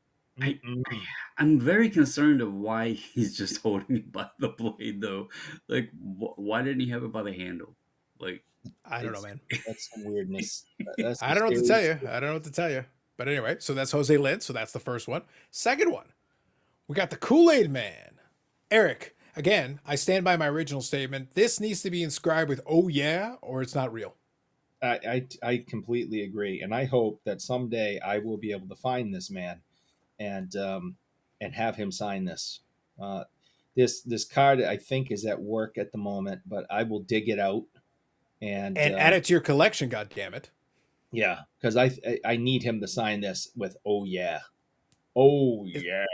I'm very concerned of why he's just holding it by the blade though. Like why didn't he have it by the handle? Like I don't know, man. That's some weirdness. I don't know what to tell you. I don't know what to tell you. But anyway, so that's Jose Lind. So that's the first one. Second one, we got the Kool-Aid Man. Eric, again, I stand by my original statement. This needs to be inscribed with "Oh yeah" or it's not real. I completely agree, and I hope that someday I will be able to find this man, and have him sign this. This card I think is at work at the moment, but I will dig it out and add it to your collection. God damn it! Yeah, because I need him to sign this with "Oh yeah, oh yeah."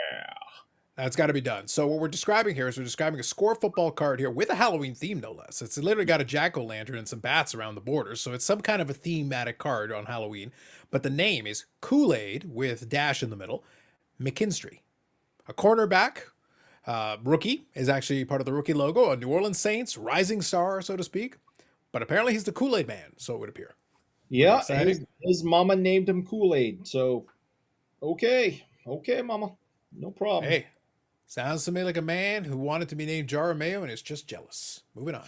That's got to be done. So what we're describing here is we're describing a score football card here with a Halloween theme, no less. It's literally got a jack-o'-lantern and some bats around the borders. So it's some kind of a thematic card on Halloween. But the name is Kool-Aid with dash in the middle, McKinstry. A cornerback, rookie, is actually part of the rookie logo. A New Orleans Saints rising star, so to speak. But apparently he's the Kool-Aid Man, so it would appear. Yeah, his mama named him Kool-Aid. So, okay, mama. No problem. Hey. Sounds to me like a man who wanted to be named Jar of Mayo and is just jealous. Moving on.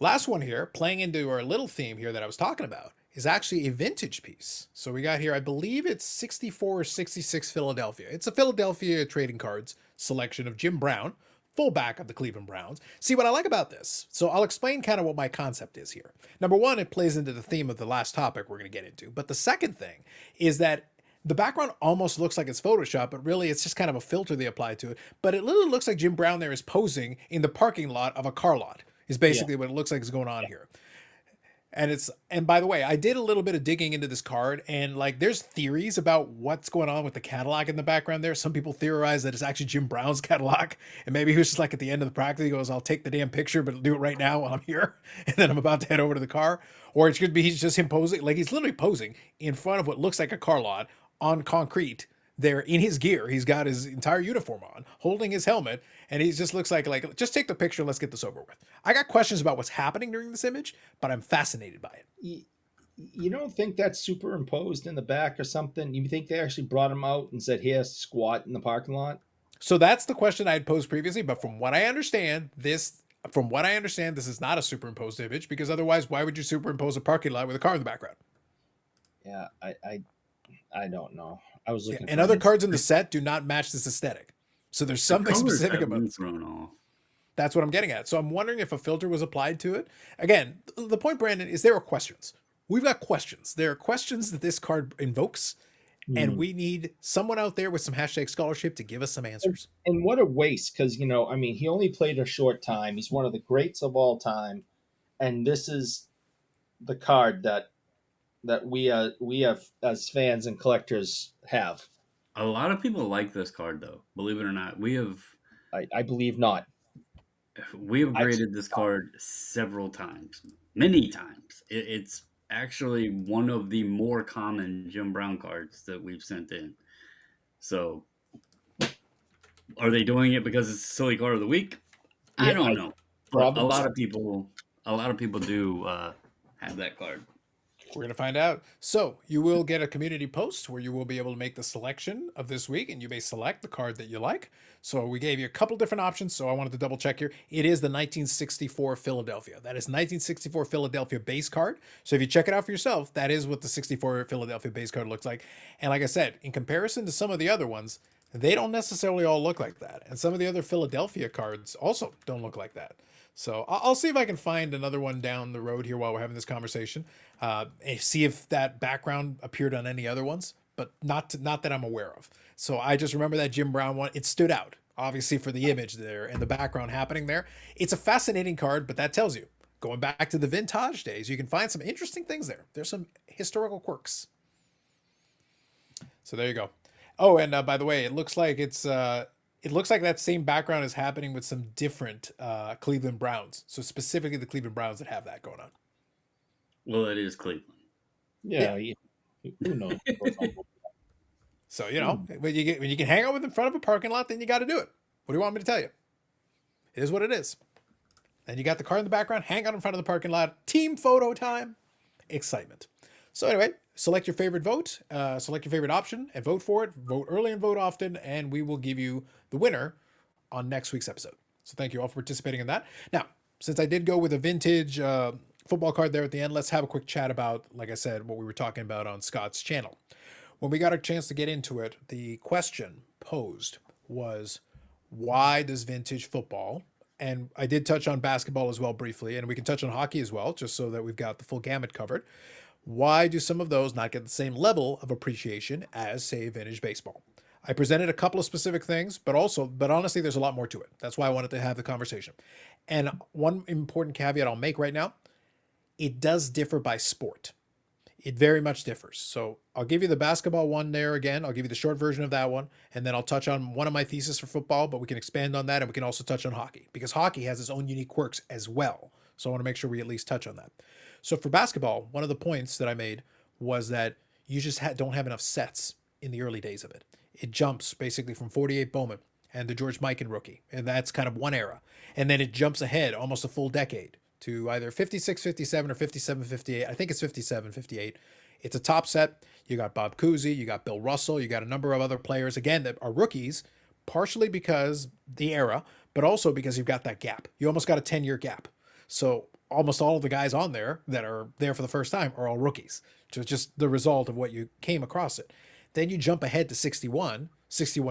Last one here, playing into our little theme here that I was talking about, is actually a vintage piece. So we got here, I believe it's 64 or 66 Philadelphia. It's a Philadelphia trading cards selection of Jim Brown, fullback of the Cleveland Browns. See what I like about this. So I'll explain kind of what my concept is here. Number one, it plays into the theme of the last topic we're going to get into. But the second thing is that the background almost looks like it's Photoshop, but really it's just kind of a filter they apply to it. But it literally looks like Jim Brown there is posing in the parking lot of a car lot, is basically what it looks like is going on here. And by the way, I did a little bit of digging into this card, and like there's theories about what's going on with the Cadillac in the background there. Some people theorize that it's actually Jim Brown's Cadillac, and maybe he was just like at the end of the practice, he goes, I'll take the damn picture, but do it right now while I'm here, and then I'm about to head over to the car. Or it could be he's just him posing, like he's literally posing in front of what looks like a car lot on concrete there in his gear. He's got his entire uniform on, holding his helmet, and he just looks like just take the picture, let's get this over with. I got questions about what's happening during this image, but I'm fascinated by it. You don't think that's superimposed in the back or something? You think they actually brought him out and said, here, squat in the parking lot? So that's the question I had posed previously, but from what I understand, this is not a superimposed image, because otherwise, why would you superimpose a parking lot with a car in the background? Yeah, I don't know. I was looking. And other cards in the set do not match this aesthetic. So there's something specific about it. Thrown off. That's what I'm getting at. So I'm wondering if a filter was applied to it. Again, the point, Brandon, is there are questions. We've got questions. There are questions that this card invokes, And Hmm. we need someone out there with some hashtag scholarship to give us some answers. And what a waste, because I mean, he only played a short time. He's one of the greats of all time, and this is the card that we have as fans and collectors have. A lot of people like this card, though. Believe it or not, I believe not. we have I graded this card several times, many times. It's actually one of the more common Jim Brown cards that we've sent in. So, are they doing it because it's a silly card of the week? I Yeah, don't know, but probably. a lot of people do have that card. We're going to find out. So, you will get a community post where you will be able to make the selection of this week and you may select the card that you like. So, we gave you a couple different options. So, I wanted to double check here. It is the 1964 Philadelphia. That is 1964 Philadelphia base card. So, if you check it out for yourself, that is what the 64 Philadelphia base card looks like. And like I said, in comparison to some of the other ones, they don't necessarily all look like that. And some of the other Philadelphia cards also don't look like that. So I'll see if I can find another one down the road here while we're having this conversation. And see if that background appeared on any other ones, but not that I'm aware of. So I just remember that Jim Brown one. It stood out, obviously, for the image there and the background happening there. It's a fascinating card, but that tells you, going back to the vintage days, you can find some interesting things there. There's some historical quirks. So there you go. Oh, and by the way, it looks like it looks like that same background is happening with some different Cleveland Browns. So specifically the Cleveland Browns that have that going on. Well, it is Cleveland. Yeah. Who knows? So when you can hang out with in front of a parking lot, then you got to do it. What do you want me to tell you? It is what it is. And you got the car in the background, hang out in front of the parking lot, team photo time, excitement. So anyway, select your favorite vote, select your favorite option, and vote for it. Vote early and vote often, and we will give you the winner on next week's episode. So thank you all for participating in that. Now, since I did go with a vintage football card there at the end, let's have a quick chat about, like I said, what we were talking about on Scott's channel. When we got a chance to get into it, the question posed was, why does vintage football, and I did touch on basketball as well briefly, and we can touch on hockey as well, just so that we've got the full gamut covered. Why do some of those not get the same level of appreciation as, say, vintage baseball? I presented a couple of specific things, but honestly, there's a lot more to it. That's why I wanted to have the conversation. And one important caveat I'll make right now, it does differ by sport. It very much differs. So I'll give you the basketball one there again. I'll give you the short version of that one. And then I'll touch on one of my theses for football, but we can expand on that. And we can also touch on hockey because hockey has its own unique quirks as well. So I want to make sure we at least touch on that. So for basketball, one of the points that I made was that you just don't have enough sets in the early days of it. It jumps basically from 48 Bowman and the George Mikan rookie. And that's kind of one era. And then it jumps ahead almost a full decade to either 56, 57 or 57, 58. I think it's 57, 58. It's a top set. You got Bob Cousy, you got Bill Russell, you got a number of other players, again, that are rookies, partially because the era, but also because you've got that gap. You almost got a 10-year gap. So almost all of the guys on there that are there for the first time are all rookies. Just the result of what you came across it. Then you jump ahead to 61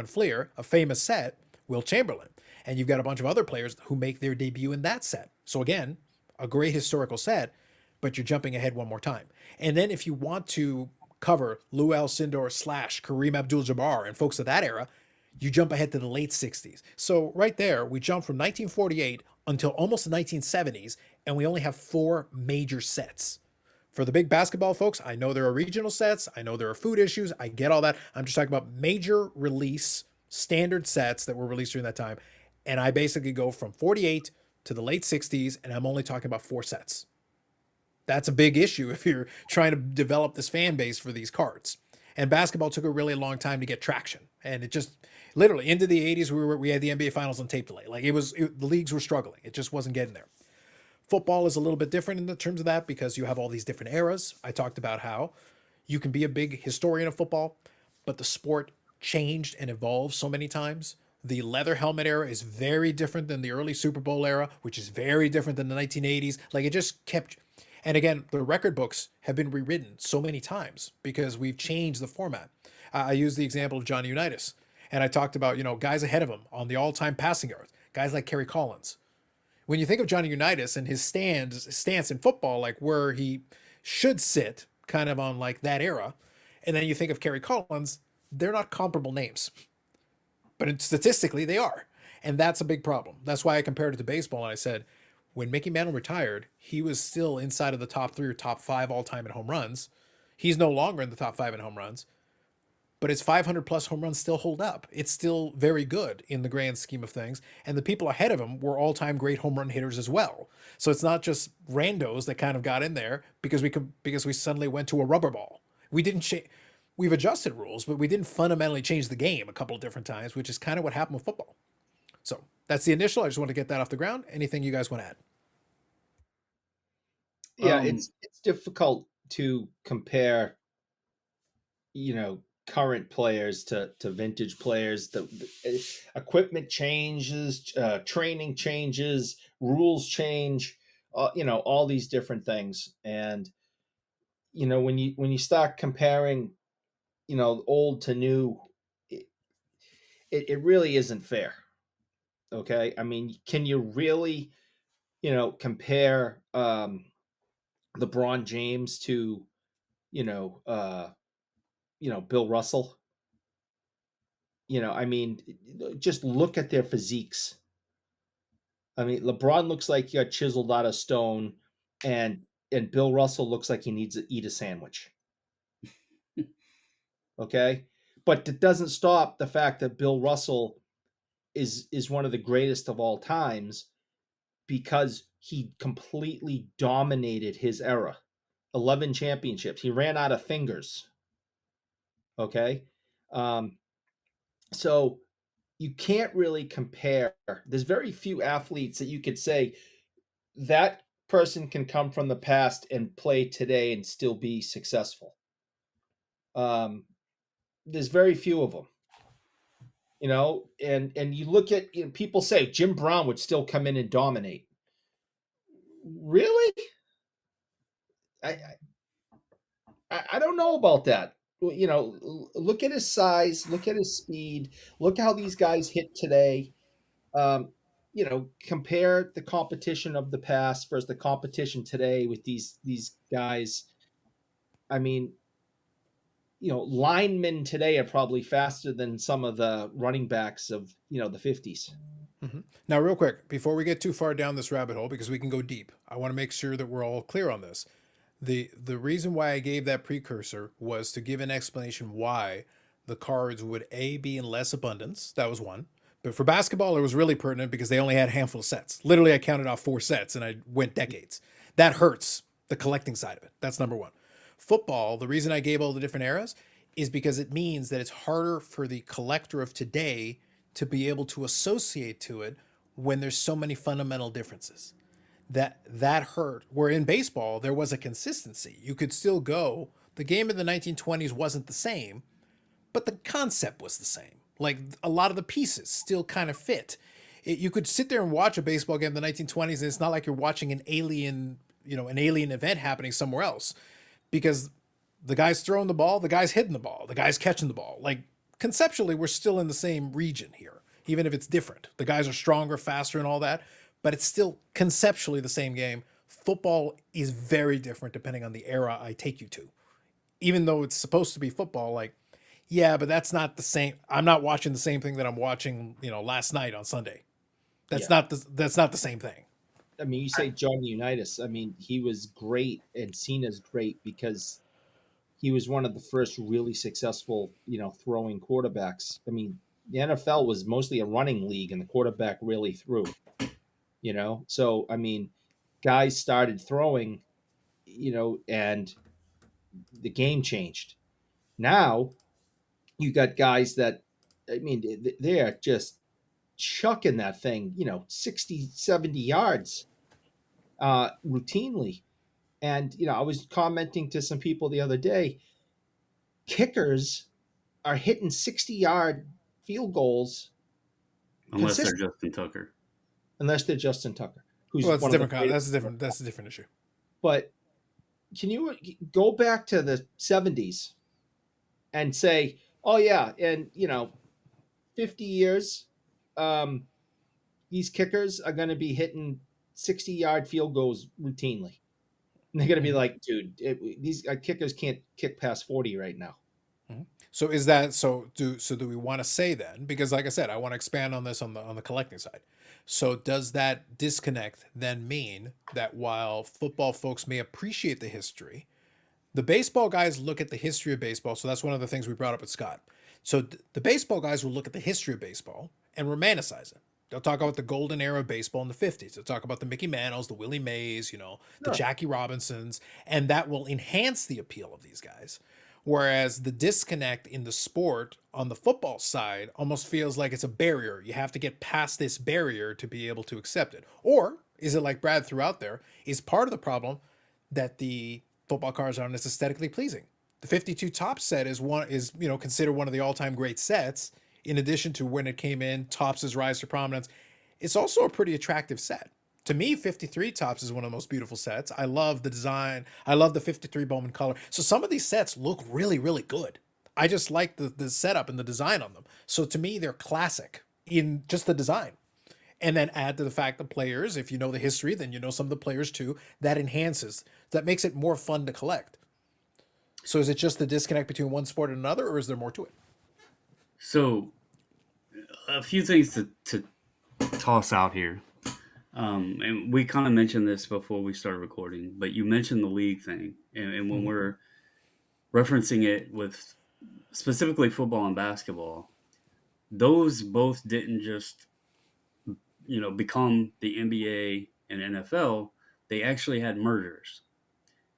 Fleer, a famous set, Will Chamberlain. And you've got a bunch of other players who make their debut in that set. So again, a great historical set, but you're jumping ahead one more time. And then if you want to cover Lou Alcindor / Kareem Abdul-Jabbar and folks of that era, you jump ahead to the late 60s. So right there, we jump from 1948 until almost the 1970s, and we only have 4 major sets. For the big basketball folks, I know there are regional sets. I know there are food issues. I get all that. I'm just talking about major release, standard sets that were released during that time. And I basically go from 48 to the late 60s, and I'm only talking about 4 sets. That's a big issue if you're trying to develop this fan base for these cards. And basketball took a really long time to get traction. And it just literally into the 80s, we had the NBA Finals on tape delay. Like the leagues were struggling. It just wasn't getting there. Football is a little bit different in the terms of that because you have all these different eras. I talked about how you can be a big historian of football, but the sport changed and evolved so many times. The leather helmet era is very different than the early Super Bowl era, which is very different than the 1980s. Like it just kept, and again, the record books have been rewritten so many times because we've changed the format. I used the example of Johnny Unitas, and I talked about, guys ahead of him on the all-time passing yards, guys like Kerry Collins. When you think of Johnny Unitas and his stance in football, like where he should sit kind of on like that era, And then you think of Kerry Collins, they're not comparable names, but statistically they are. And that's a big problem. That's why I compared it to baseball. And I said, when Mickey Mantle retired, he was still inside of the top 3 or top 5 all time in home runs. He's no longer in the top 5 in home runs, but his 500 plus home runs still hold up. It's still very good in the grand scheme of things. And the people ahead of him were all time great home run hitters as well. So it's not just randos that kind of got in there because we suddenly went to a rubber ball. We didn't change. We've adjusted rules, but we didn't fundamentally change the game a couple of different times, which is kind of what happened with football. So that's the initial. I just want to get that off the ground. Anything you guys want to add? Yeah, Um, it's difficult to compare, current players to vintage players. The equipment changes, training changes, rules change, all these different things. And when you start comparing, old to new, it, it really isn't fair. Okay, I mean, can you really, compare LeBron James to, you know, uh, Bill Russell? I mean, just look at their physiques. I mean, LeBron looks like he got chiseled out of stone, and Bill Russell looks like he needs to eat a sandwich. Okay, but it doesn't stop the fact that Bill Russell is one of the greatest of all times because he completely dominated his era. 11 championships. He ran out of fingers. Okay, um, so you can't really compare. There's very few athletes that you could say that person can come from the past and play today and still be successful. Um, there's very few of them, and you look at, people say Jim Brown would still come in and dominate. Really? I I don't know about that. Look at his size, look at his speed, look how these guys hit today. Compare the competition of the past versus the competition today with these guys. I mean, linemen today are probably faster than some of the running backs of the 50s. Mm-hmm. Now, real quick, before we get too far down this rabbit hole, because we can go deep, I want to make sure that we're all clear on this. The reason why I gave that precursor was to give an explanation why the cards would be in less abundance. That was one. But for basketball, it was really pertinent because they only had a handful of sets. Literally, I counted off 4 sets and I went decades. That hurts the collecting side of it. That's number one. Football, the reason I gave all the different eras is because it means that it's harder for the collector of today to be able to associate to it when there's so many fundamental differences. That hurt. Where in baseball there was a consistency. You could still go. The game of the 1920s wasn't the same, but the concept was the same. Like a lot of the pieces still kind of fit. You could sit there and watch a baseball game in the 1920s, and it's not like you're watching an alien event happening somewhere else, because the guy's throwing the ball, the guy's hitting the ball, the guy's catching the ball. Like conceptually, we're still in the same region here, even if it's different. The guys are stronger, faster, and all that, but it's still conceptually the same game. Football is very different depending on the era I take you to. Even though it's supposed to be football, like, yeah, but that's not the same. I'm not watching the same thing that I'm watching, last night on Sunday. Yeah. That's not the same thing. I mean, you say Johnny Unitas. I mean, he was great and seen as great because he was one of the first really successful, throwing quarterbacks. I mean, the NFL was mostly a running league, and the quarterback really threw. So I mean, guys started throwing, and the game changed. Now you got guys that, I mean, they are just chucking that thing, 60, 70 yards routinely. And, I was commenting to some people the other day, kickers are hitting 60-yard field goals unless they're consistently, Justin Tucker. unless they're Justin Tucker, who's Well, that's a one of the different. greatest. That's a different issue. But can you go back to the 70s and say, oh, yeah, and, 50 years, um, these kickers are going to be hitting 60-yard field goals routinely. And they're going to be Mm-hmm. like, dude, these kickers can't kick past 40 right now. Mhm. So is that do we want to say then, because like I said, I want to expand on this on the collecting side. So does that disconnect then mean that while football folks may appreciate the history, the baseball guys look at the history of baseball? So that's one of the things we brought up with Scott. So the baseball guys will look at the history of baseball and romanticize it. They'll talk about the golden era of baseball in the 50s. They'll talk about the Mickey Mantles, the Willie Mays, the Sure. Jackie Robinsons, and that will enhance the appeal of these guys. Whereas the disconnect in the sport on the football side almost feels like it's a barrier. You have to get past this barrier to be able to accept it. Or is it like Brad threw out there? Is part of the problem that the football cards aren't as aesthetically pleasing? The 52 top set is considered one of the all-time great sets. In addition to when it came in, Topps' rise to prominence, it's also a pretty attractive set. To me, 53 Tops is one of the most beautiful sets. I love the design. I love the 53 Bowman color. So some of these sets look really, really good. I just like the setup and the design on them. So to me, they're classic in just the design. And then add to the fact the players, if you know the history, then you know some of the players too. That enhances, that makes it more fun to collect. So is it just the disconnect between one sport and another, or is there more to it? So a few things to toss out here. And we kind of mentioned this before we started recording, but you mentioned the league thing. And when Mm-hmm. we're referencing it with specifically football and basketball, those both didn't just, become the NBA and NFL. They actually had mergers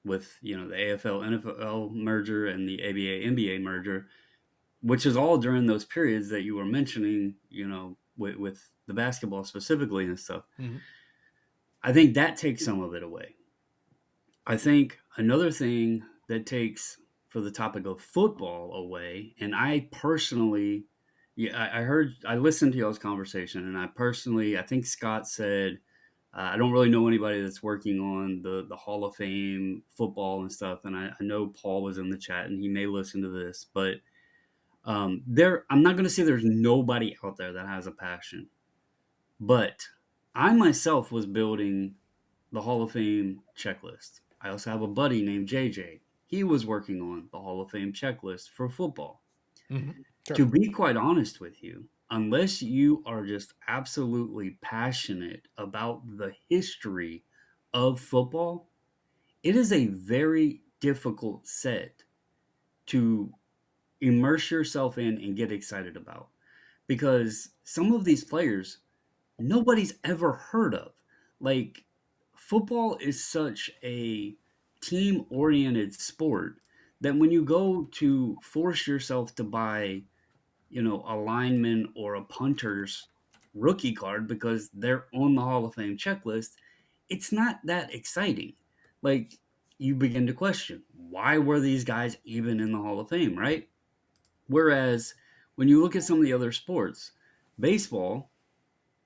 with, the AFL NFL merger and the ABA NBA merger, which is all during those periods that you were mentioning, with the basketball specifically and stuff. Mm-hmm. I think that takes some of it away. I think another thing that takes for the topic of football away, and I personally, yeah, I listened to y'all's conversation, and I think Scott said, I don't really know anybody that's working on the Hall of Fame football and stuff, and I know Paul was in the chat, and he may listen to this, but I'm not going to say there's nobody out there that has a passion, but I myself was building the Hall of Fame checklist. I also have a buddy named JJ. He was working on the Hall of Fame checklist for football. Mm-hmm. Sure. To be quite honest with you, unless you are just absolutely passionate about the history of football, it is a very difficult set to immerse yourself in and get excited about, because some of these players nobody's ever heard of. Like, football is such a team oriented sport that when you go to force yourself to buy, a lineman or a punter's rookie card because they're on the Hall of Fame checklist, it's not that exciting. Like, you begin to question, why were these guys even in the Hall of Fame, right? Whereas when you look at some of the other sports, baseball,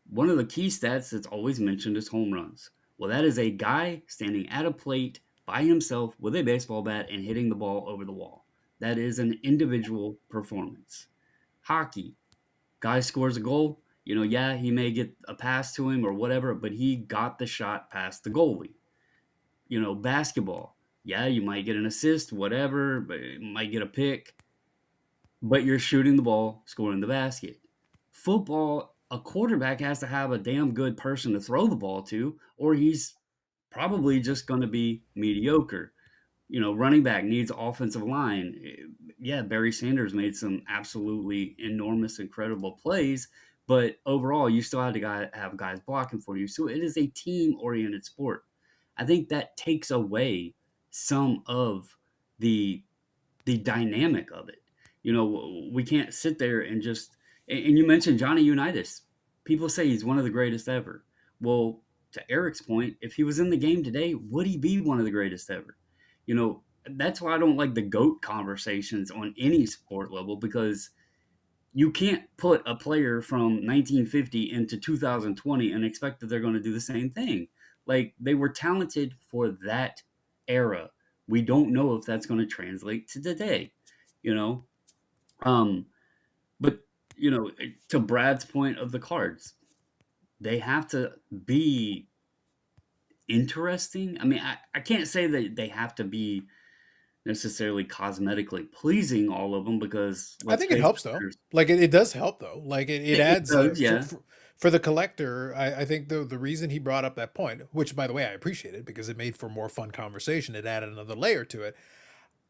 one of the key stats that's always mentioned is home runs. Well, that is a guy standing at a plate by himself with a baseball bat and hitting the ball over the wall. That is an individual performance. Hockey, guy scores a goal. Yeah, he may get a pass to him or whatever, but he got the shot past the goalie. Basketball, yeah, you might get an assist, whatever, but you might get a pick, but you're shooting the ball, scoring the basket. Football, a quarterback has to have a damn good person to throw the ball to, or he's probably just going to be mediocre. Running back needs offensive line. Yeah, Barry Sanders made some absolutely enormous, incredible plays, but overall, you still have to have guys blocking for you. So it is a team-oriented sport. I think that takes away some of the the dynamic of it. We can't sit there and just. And you mentioned Johnny Unitas. People say he's one of the greatest ever. Well, to Eric's point, if he was in the game today, would he be one of the greatest ever? That's why I don't like the GOAT conversations on any sport level, because you can't put a player from 1950 into 2020 and expect that they're going to do the same thing. Like, they were talented for that era. We don't know if that's going to translate to today, you know? Um, but, to Brad's point of the cards, they have to be interesting. I mean, I can't say that they have to be necessarily cosmetically pleasing all of them because I let's think it face it, helps though. Like it does help though. Like it it adds does, yeah. for the collector. I think the reason he brought up that point, which by the way I appreciated because it made for more fun conversation. It added another layer to it.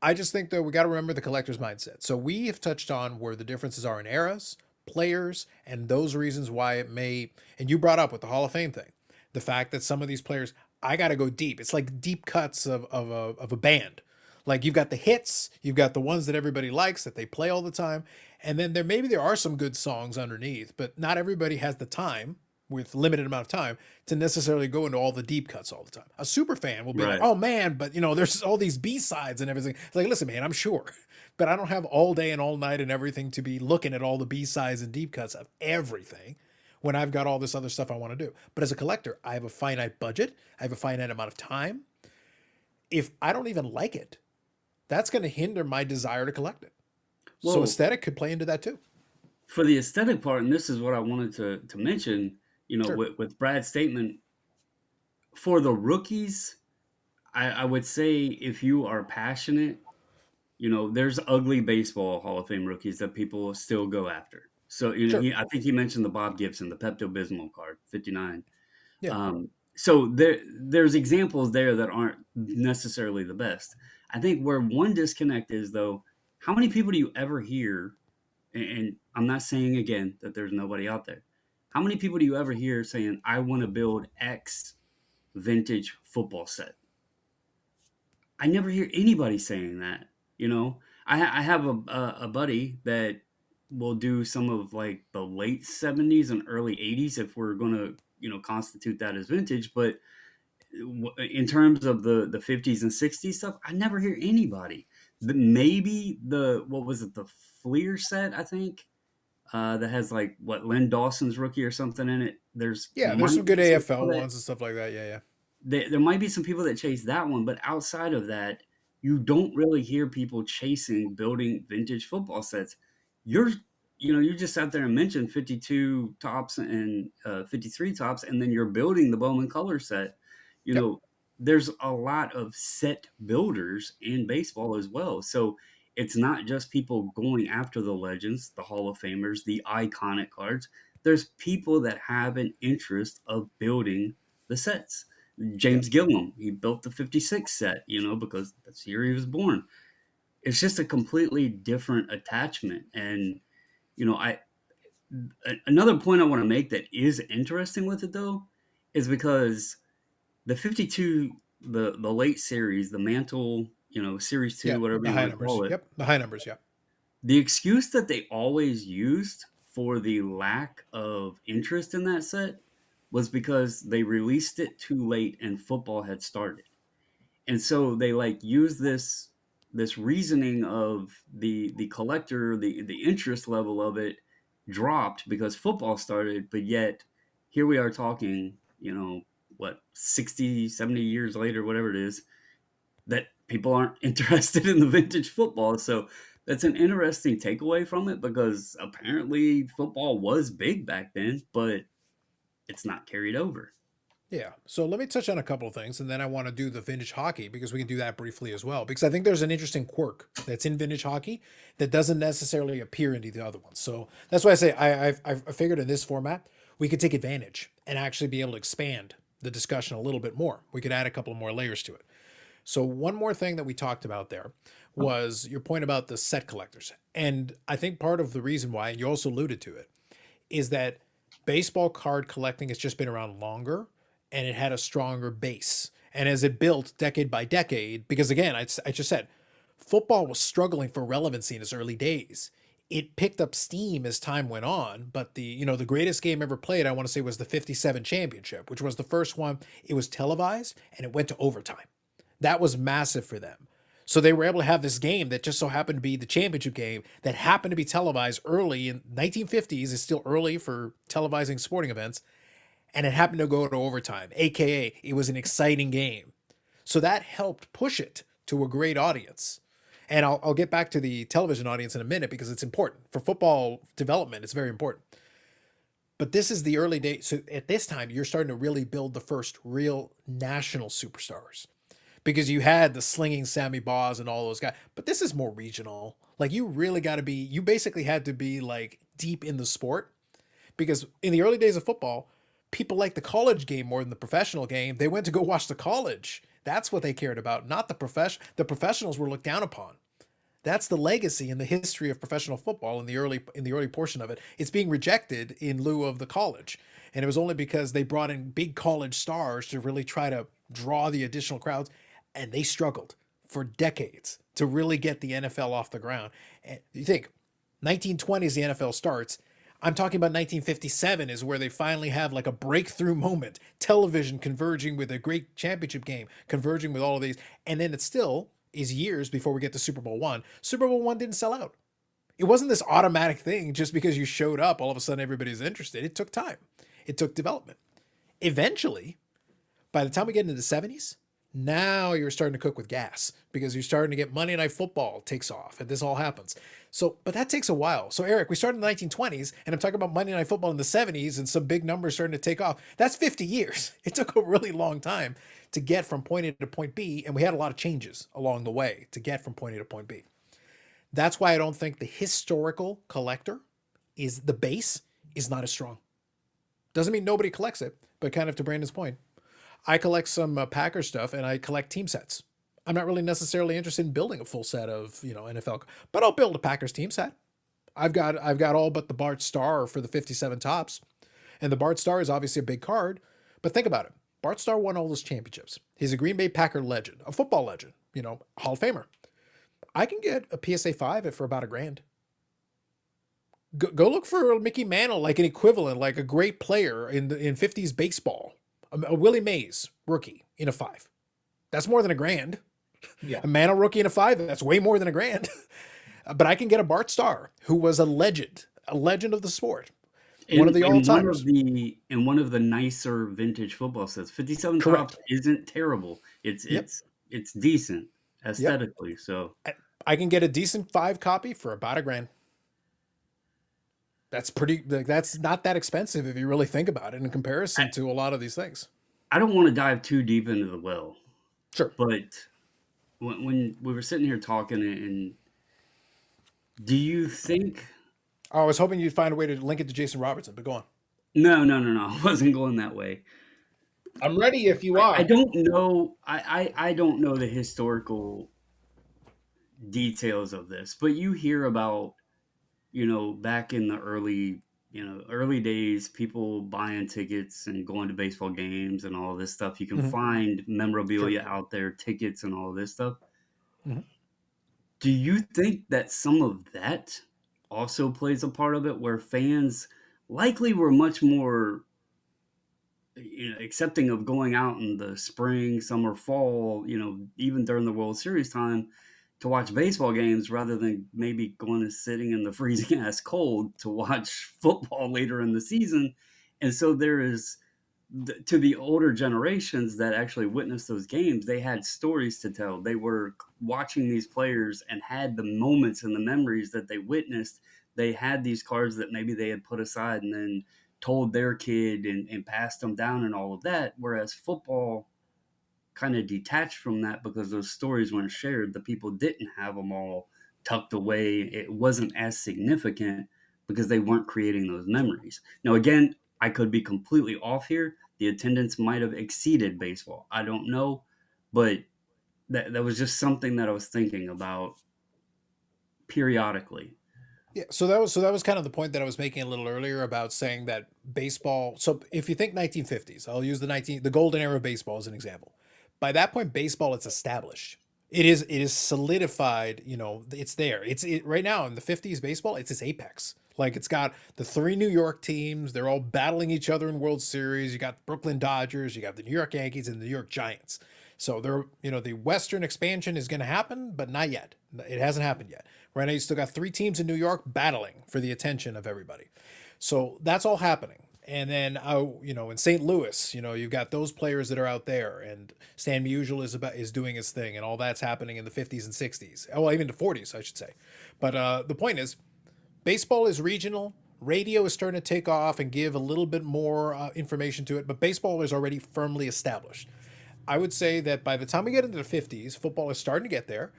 I just think though we got to remember the collector's mindset. So we have touched on where the differences are in eras, players, and those reasons why it may. And you brought up with the Hall of Fame thing, the fact that some of these players, I got to go deep. It's like deep cuts of a band. Like you've got the hits, you've got the ones that everybody likes that they play all the time, and then there are some good songs underneath, but not everybody has the time with limited amount of time to necessarily go into all the deep cuts all the time. A super fan will be like, Right. "Oh man, but there's all these B-sides and everything." It's like, "Listen, man, I'm sure, but I don't have all day and all night and everything to be looking at all the B-sides and deep cuts of everything when I've got all this other stuff I want to do." But as a collector, I have a finite budget, I have a finite amount of time. If I don't even like it, that's going to hinder my desire to collect it. So Well, aesthetic could play into that too. for the aesthetic part, and this is what I wanted to mention, Sure. with Brad's statement, for the rookies, I would say if you are passionate, there's ugly baseball Hall of Fame rookies that people still go after. So, Sure. I think he mentioned the Bob Gibson, the Pepto Bismol card, 59. Yeah. So there's examples there that aren't necessarily the best. I think where one disconnect is though, how many people do you ever hear? And I'm not saying again that there's nobody out there. How many people do you ever hear saying, "I want to build X vintage football set"? I never hear anybody saying that. I have a buddy that will do some of like the late '70s and early '80s if we're gonna constitute that as vintage. But in terms of the '50s and '60s stuff, I never hear anybody. Maybe the what was it, the Fleer set, I think, that has like what Len Dawson's rookie or something in it. There's Yeah, there's might some good be some AFL people that ones and stuff like that. Yeah, yeah. there might be some people that chase that one, but outside of that, you don't really hear people chasing building vintage football sets. You're you just sat there and mentioned 52 tops and 53 tops, and then you're building the Bowman color set. You Yep. know, there's a lot of set builders in baseball as well. So it's not just people going after the legends, the Hall of Famers, the iconic cards. There's people that have an interest of building the sets. Yep. James Gillum, he built the 56 set, because that's the year he was born. It's just a completely different attachment. And, I another point I want to make that is interesting with it though, is because the 52, the late series, the Mantle, series two, Yep. whatever The you high want to numbers. call it, Yep. The high numbers. Yep. the excuse that they always used for the lack of interest in that set was because they released it too late and football had started. And so they like use this reasoning of the collector, the interest level of it dropped because football started, but yet here we are talking, what, 60, 70 years later, whatever it is, that people aren't interested in the vintage football. So that's an interesting takeaway from it because apparently football was big back then, but it's not carried over. Yeah. So let me touch on a couple of things, and then I want to do the vintage hockey because we can do that briefly as well. Because I think there's an interesting quirk that's in vintage hockey that doesn't necessarily appear in the other ones. So that's why I say I figured in this format we could take advantage and actually be able to expand the discussion a little bit more. We could add a couple more layers to it. So one more thing that we talked about there was your point about the set collectors, and I think part of the reason why, and you also alluded to it, is that baseball card collecting has just been around longer and it had a stronger base. And as it built decade by decade, because again, I just said football was struggling for relevancy in its early days. It picked up steam as time went on, but the greatest game ever played, I want to say, was the 57 championship, which was the first one. It was televised and it went to overtime. That was massive for them. So they were able to have this game that just so happened to be the championship game that happened to be televised early in 1950s. Is still early for televising sporting events, and it happened to go to overtime, aka it was an exciting game. So that helped push it to a great audience. And I'll get back to the television audience in a minute because it's important for football development. It's very important. But this is the early days. So at this time, you're starting to really build the first real national superstars because you had the slinging Sammy Baws and all those guys. But this is more regional. Like you really got to be, you basically had to be like deep in the sport because in the early days of football, people liked the college game more than the professional game. They went to go watch the college. That's what they cared about, not the profession. The professionals were looked down upon. That's the legacy and the history of professional football in the early portion of it. It's being rejected in lieu of the college. And it was only because they brought in big college stars to really try to draw the additional crowds, and they struggled for decades to really get the NFL off the ground. And you think 1920s the NFL starts. I'm talking about 1957 is where they finally have like a breakthrough moment. Television converging with a great championship game, converging with all of these. And then it still is years before we get to Super Bowl one. Super Bowl one didn't sell out. It wasn't this automatic thing just because you showed up, all of a sudden everybody's interested. It took time. It took development. Eventually, by the time we get into the 70s, now you're starting to cook with gas because you're starting to get Monday Night Football takes off and this all happens. So, but that takes a while. So, Eric, we started in the 1920s and I'm talking about Monday Night Football in the 70s and some big numbers starting to take off. That's 50 years. It took a really long time to get from point A to point B, and we had a lot of changes along the way to get from point A to point B. That's why I don't think the historical collector is the base is not as strong. Doesn't mean nobody collects it, but kind of to Brandon's point, I collect some Packer stuff and I collect team sets. I'm not really necessarily interested in building a full set of, NFL, but I'll build a Packers team set. I've got all but the Bart Starr for the 57 tops. And the Bart Starr is obviously a big card, but think about it. Bart Starr won all those championships. He's a Green Bay Packer legend, a football legend, Hall of Famer. I can get a PSA 5 for about $1,000. Go look for Mickey Mantle, like an equivalent, like a great player in 50s baseball. A Willie Mays rookie in a 5. That's more than $1,000. Yeah. A Mantle rookie in a 5, that's way more than $1,000. But I can get a Bart Starr, who was a legend of the sport. One of the all-timers. In one of the nicer vintage football sets. 57 Correct. top isn't terrible. It's decent aesthetically. Yep. So I can get a decent 5 copy for about $1,000. That's not that expensive if you really think about it in comparison to a lot of these things. I don't want to dive too deep into the well. Sure. But when we were sitting here talking, and do you think... I was hoping you'd find a way to link it to Jason Robertson, but go on. No. I wasn't going that way. I'm ready if you are. I don't know. I don't know the historical details of this, but you hear about, back in the early days, people buying tickets and going to baseball games and all this stuff. You can find memorabilia out there, tickets and all this stuff. Mm-hmm. Do you think that some of that also plays a part of it, where fans likely were much more accepting of going out in the spring, summer, fall, even during the World Series time to watch baseball games rather than maybe going and sitting in the freezing ass cold to watch football later in the season? And so there is, to the older generations that actually witnessed those games, they had stories to tell. They were watching these players and had the moments and the memories that they witnessed. They had these cards that maybe they had put aside and then told their kid and passed them down and all of that. Whereas football kind of detached from that because those stories weren't shared. The people didn't have them all tucked away. It wasn't as significant because they weren't creating those memories. Now, again, I could be completely off here. The attendance might have exceeded baseball. I don't know, but that was just something that I was thinking about periodically. Yeah, so that was kind of the point that I was making a little earlier about saying that baseball. So if you think 1950s, I'll use the golden era of baseball as an example. By that point, baseball, it's established. It is solidified. It's there. It's right now in the 50s. Baseball, it's its apex. Like it's got the 3 New York teams. They're all battling each other in World Series. You got the Brooklyn Dodgers. You got the New York Yankees and the New York Giants. So the Western expansion is going to happen, but not yet. It hasn't happened yet. Right now, you still got 3 teams in New York battling for the attention of everybody. So that's all happening. And then, in St. Louis, you've got those players that are out there, and Stan Musial is doing his thing, and all that's happening in the 50s and 60s. Well, even the 40s, I should say. But the point is, baseball is regional. Radio is starting to take off and give a little bit more information to it, but baseball is already firmly established. I would say that by the time we get into the 50s, football is starting to get there.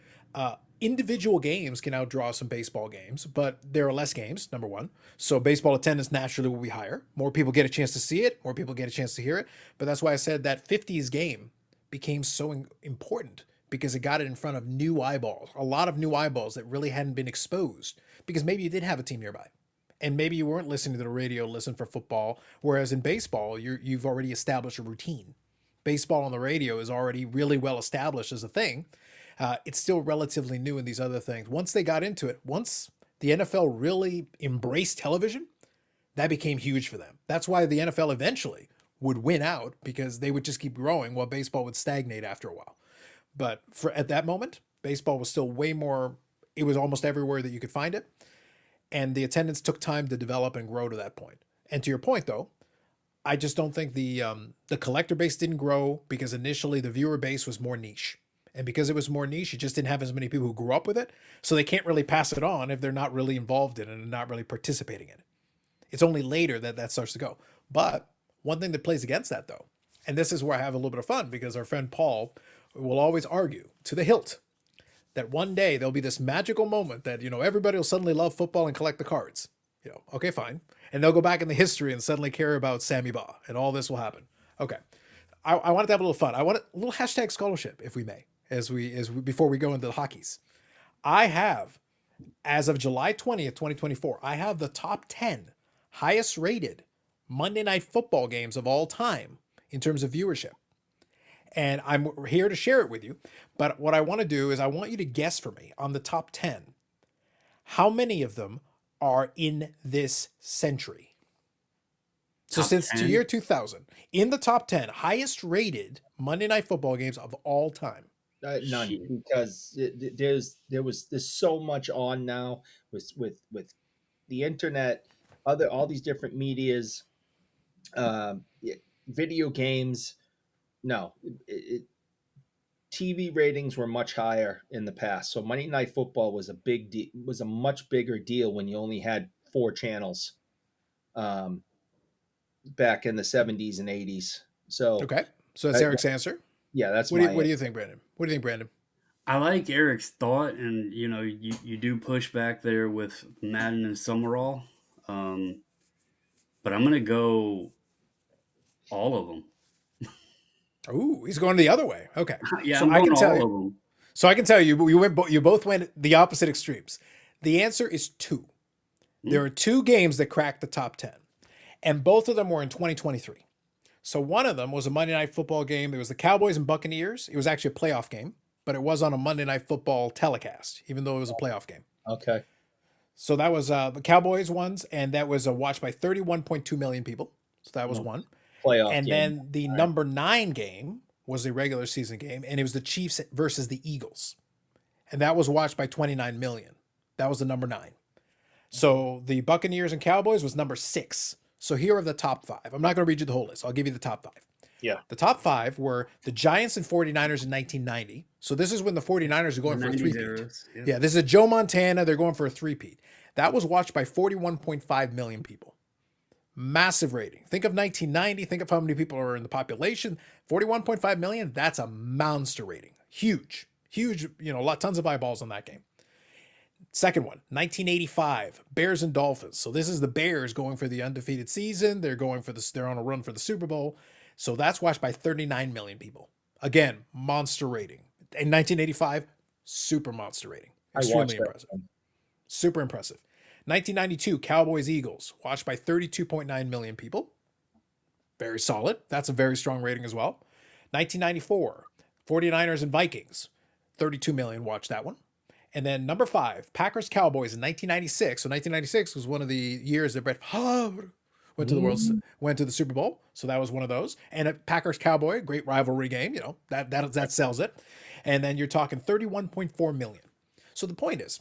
Individual games can outdraw some baseball games, but there are less games, number one. So baseball attendance naturally will be higher. More people get a chance to see it, more people get a chance to hear it. But that's why I said that 50s game became so important because it got it in front of new eyeballs, a lot of new eyeballs that really hadn't been exposed because maybe you did have a team nearby. And maybe you weren't listening to the radio, listen for football. Whereas in baseball, you've already established a routine. Baseball on the radio is already really well established as a thing. It's still relatively new in these other things. Once they got into it, once the NFL really embraced television, that became huge for them. That's why the NFL eventually would win out because they would just keep growing while baseball would stagnate after a while. But for at that moment, baseball was still way more, it was almost everywhere that you could find it. And the attendance took time to develop and grow to that point. And to your point, though, I just don't think the collector base didn't grow because initially the viewer base was more niche. And because it was more niche, you just didn't have as many people who grew up with it. So they can't really pass it on if they're not really involved in it and not really participating in it. It's only later that that starts to go. But one thing that plays against that, though, and this is where I have a little bit of fun because our friend Paul will always argue to the hilt that one day there'll be this magical moment that, everybody will suddenly love football and collect the cards. Okay, fine. And they'll go back in the history and suddenly care about Sammy Baugh and all this will happen. Okay. I wanted to have a little fun. I want a little hashtag scholarship, if we may, as we before we go into the hockeys. I have, as of July 20th, 2024, I have the top 10 highest rated Monday Night Football games of all time in terms of viewership. And I'm here to share it with you. But what I want to do is I want you to guess for me on the top 10, how many of them are in this century? So since the year 2000, in the top 10 highest rated Monday Night Football games of all time. None, because there's so much on now with the internet, all these different medias, video games. No, TV ratings were much higher in the past. So Monday Night Football was was a much bigger deal when you only had 4 channels, back in the 70s and 80s. So okay, so that's Eric's answer. Yeah, that's what do you think, Brandon? What do you think, Brandon? I like Eric's thought, and you do push back there with Madden and Summerall, but I'm gonna go all of them. Ooh, he's going the other way. Okay, Yeah, so I can tell you. So I can tell you, you both went the opposite extremes. The answer is 2. There are 2 games that cracked the top 10, and both of them were in 2023. So one of them was a Monday Night Football game. It was the Cowboys and Buccaneers. It was actually a playoff game, but it was on a Monday Night Football telecast, even though it was a playoff game. Okay. So that was the Cowboys ones, and that was watched by 31.2 million people. So that was one. Playoff and game. Then the number 9 game was the regular season game, and it was the Chiefs versus the Eagles. And that was watched by 29 million. That was the number 9. So the Buccaneers and Cowboys was number 6. So here are the top 5. I'm not going to read you the whole list. I'll give you the top 5. Yeah. The top 5 were the Giants and 49ers in 1990. So this is when the 49ers are going for a three-peat. Yeah, this is a Joe Montana. They're going for a three-peat. That was watched by 41.5 million people. Massive rating. Think of 1990. Think of how many people are in the population. 41.5 million. That's a monster rating. Huge. Tons of eyeballs on that game. Second one, 1985, Bears and Dolphins. So this is the Bears going for the undefeated season. They're on a run for the Super Bowl. So that's watched by 39 million people. Again, monster rating. In 1985, super monster rating. Extremely impressive. Super impressive. 1992, Cowboys Eagles, watched by 32.9 million people. Very solid. That's a very strong rating as well. 1994, 49ers and Vikings, 32 million watched that one. And then number 5, Packers Cowboys in 1996. So 1996 was one of the years that Brett Favre went to the Super Bowl. So that was one of those. And a Packers Cowboy, great rivalry game. That sells it. And then you're talking 31.4 million. So the point is,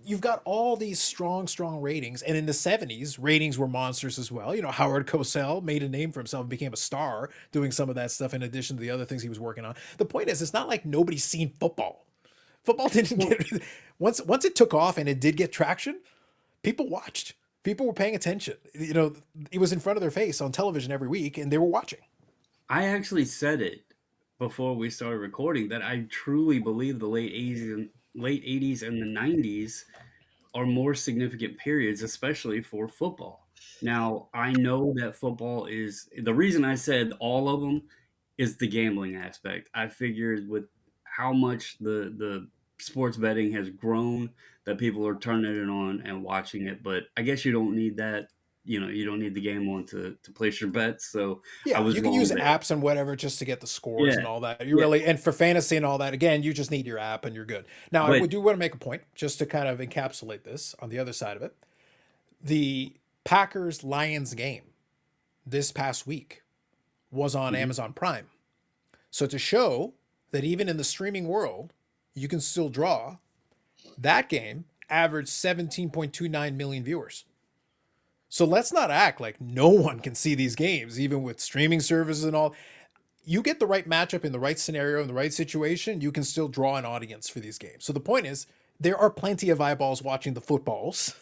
you've got all these strong ratings. And in the 70s, ratings were monsters as well. Howard Cosell made a name for himself and became a star doing some of that stuff in addition to the other things he was working on. The point is, it's not like nobody's seen football. Football didn't get once it took off and it did get traction, people watched. People were paying attention. It was in front of their face on television every week and they were watching. I actually said it before we started recording that I truly believe the late 80s and the 90s are more significant periods, especially for football. Now, I know that football is the reason I said all of them is the gambling aspect. I figured with how much the sports betting has grown that people are turning it on and watching it, but I guess you don't need that. You don't need the game on to place your bets. So I Yeah, was you can wrong use there. apps and whatever just to get the scores Yeah, and all that. You yeah, really, and for fantasy and all that, again, you just need your app and you're good. Now, I but do want to make a point just to kind of encapsulate this on the other side of it. The Packers Lions game this past week was on mhm. Amazon Prime. So to show that even in the streaming world, you can still draw, that game averaged 17.29 million viewers. So let's not act like no one can see these games, even with streaming services and all. You get the right matchup in the right scenario in the right situation, you can still draw an audience for these games. So the point is, there are plenty of eyeballs watching the footballs,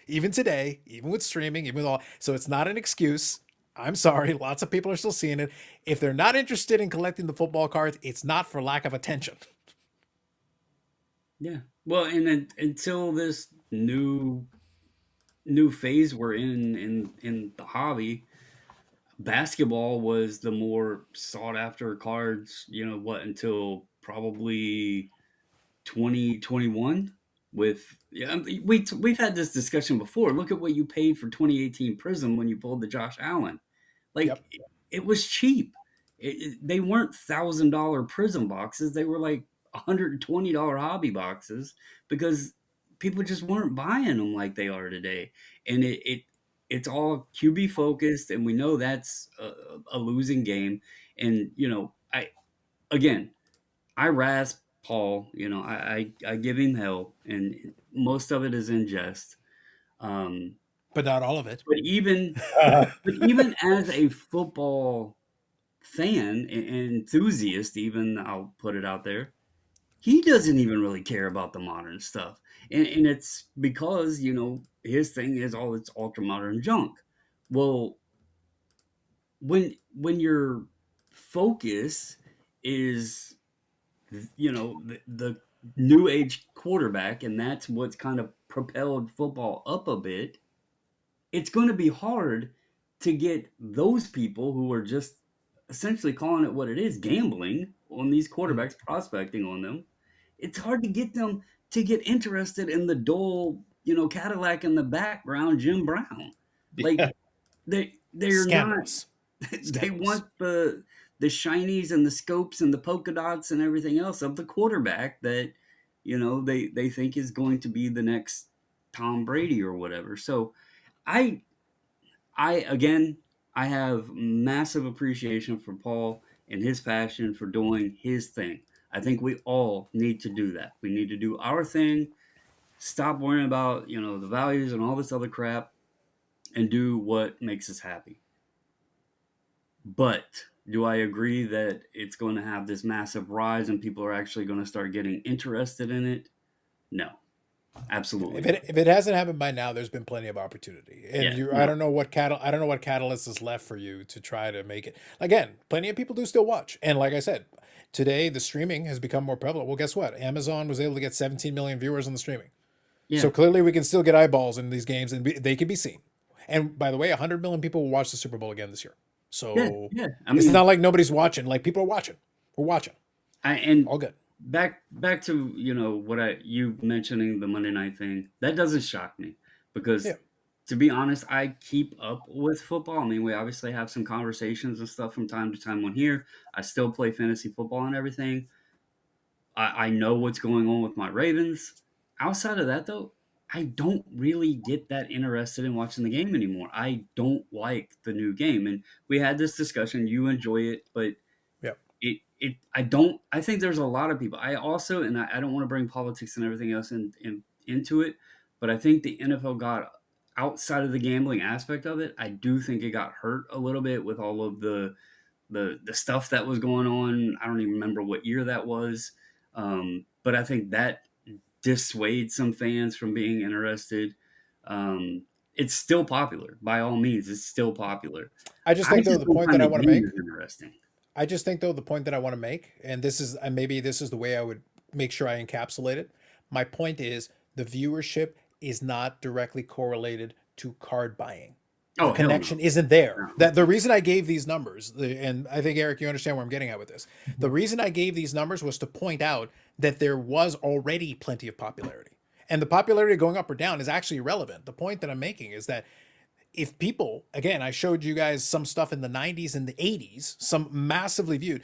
even today, even with streaming, even with all. So it's not an excuse. I'm sorry, lots of people are still seeing it. If they're not interested in collecting the football cards, it's not for lack of attention. Yeah. Well, and then until this new phase we're in the hobby, basketball was the more sought after cards, what, until probably 2021 with yeah, we've had this discussion before. Look at what you paid for 2018 Prism when you pulled the Josh Allen. Like Yep. it was cheap. They weren't $1,000 Prism boxes. They were like $120 hobby boxes because people just weren't buying them like they are today. And it's all QB focused, and we know that's a losing game. And again, I rasp Paul. I give him hell, and most of it is in jest. Um, But not all of it. but even but even as a football fan and enthusiast, even I'll put it out there, he doesn't even really care about the modern stuff, and it's because his thing is all this ultra modern junk. Well, when your focus is the new age quarterback, and that's what's kind of propelled football up a bit, it's going to be hard to get those people who are just essentially calling it what it is, gambling on these Mhm. quarterbacks, prospecting on them. It's hard to get them to get interested in the dull, Cadillac in the background, Jim Brown. Like Yeah. they're not. Scandalous. They Scandalous. want the shinies and the scopes and the polka dots and everything else of the quarterback that they think is going to be the next Tom Brady or whatever. So I I again I have massive appreciation for Paul and his passion for doing his thing. I think we all need to do that. We need to do our thing, stop worrying about, the values and all this other crap, and do what makes us happy. But do I agree that it's going to have this massive rise and people are actually going to start getting interested in it? No, absolutely If not. it hasn't happened by now, there's been plenty of opportunity, and Yeah, you no. I don't know what catalyst is left for you to try to make it. Again, plenty of people do still watch, and like I said, today the streaming has become more prevalent. Well, guess what? Amazon was able to get 17 million viewers on the streaming, so Yeah, clearly we can still get eyeballs in these games, and they can be seen. And by the way, 100 million people will watch the Super Bowl again this year, yeah, so yeah. I it's not mean, like nobody's watching. Like people are watching. We're watching. and All good. back to what you mentioning the Monday night thing. That doesn't shock me Yeah. because, to be honest, I keep up with football. I mean, we obviously have some conversations and stuff from time to time on here. I still play fantasy football and everything. I know what's going on with my Ravens. Outside of that, though, I don't really get that interested in watching the game anymore. I don't like the new game, and we had this discussion. You enjoy it, but Yeah. I don't. I think there's a lot of people. I also, and I don't want to bring politics and everything else into it, but I think the NFL got outside of the gambling aspect of it. I do think it got hurt a little bit with all of the stuff that was going on. I don't even remember what year that was, but I think that dissuade some fans from being interested. It's still popular by all means. It's still popular. I just I think though just the don't point find that I the want to game make as interesting. I just think though the point that I want to make, and this is maybe this is the way I would make sure I encapsulate it. My point is the viewership is not directly correlated to card buying. The Oh hell no, connection isn't there. no. That the reason I gave these numbers, and I think Eric, you understand where I'm getting at with this. The reason I gave these numbers was to point out that there was already plenty of popularity, and the popularity going up or down is actually irrelevant. The point that I'm making is that if people, again, I showed you guys some stuff in the 90s and the 80s, some massively viewed.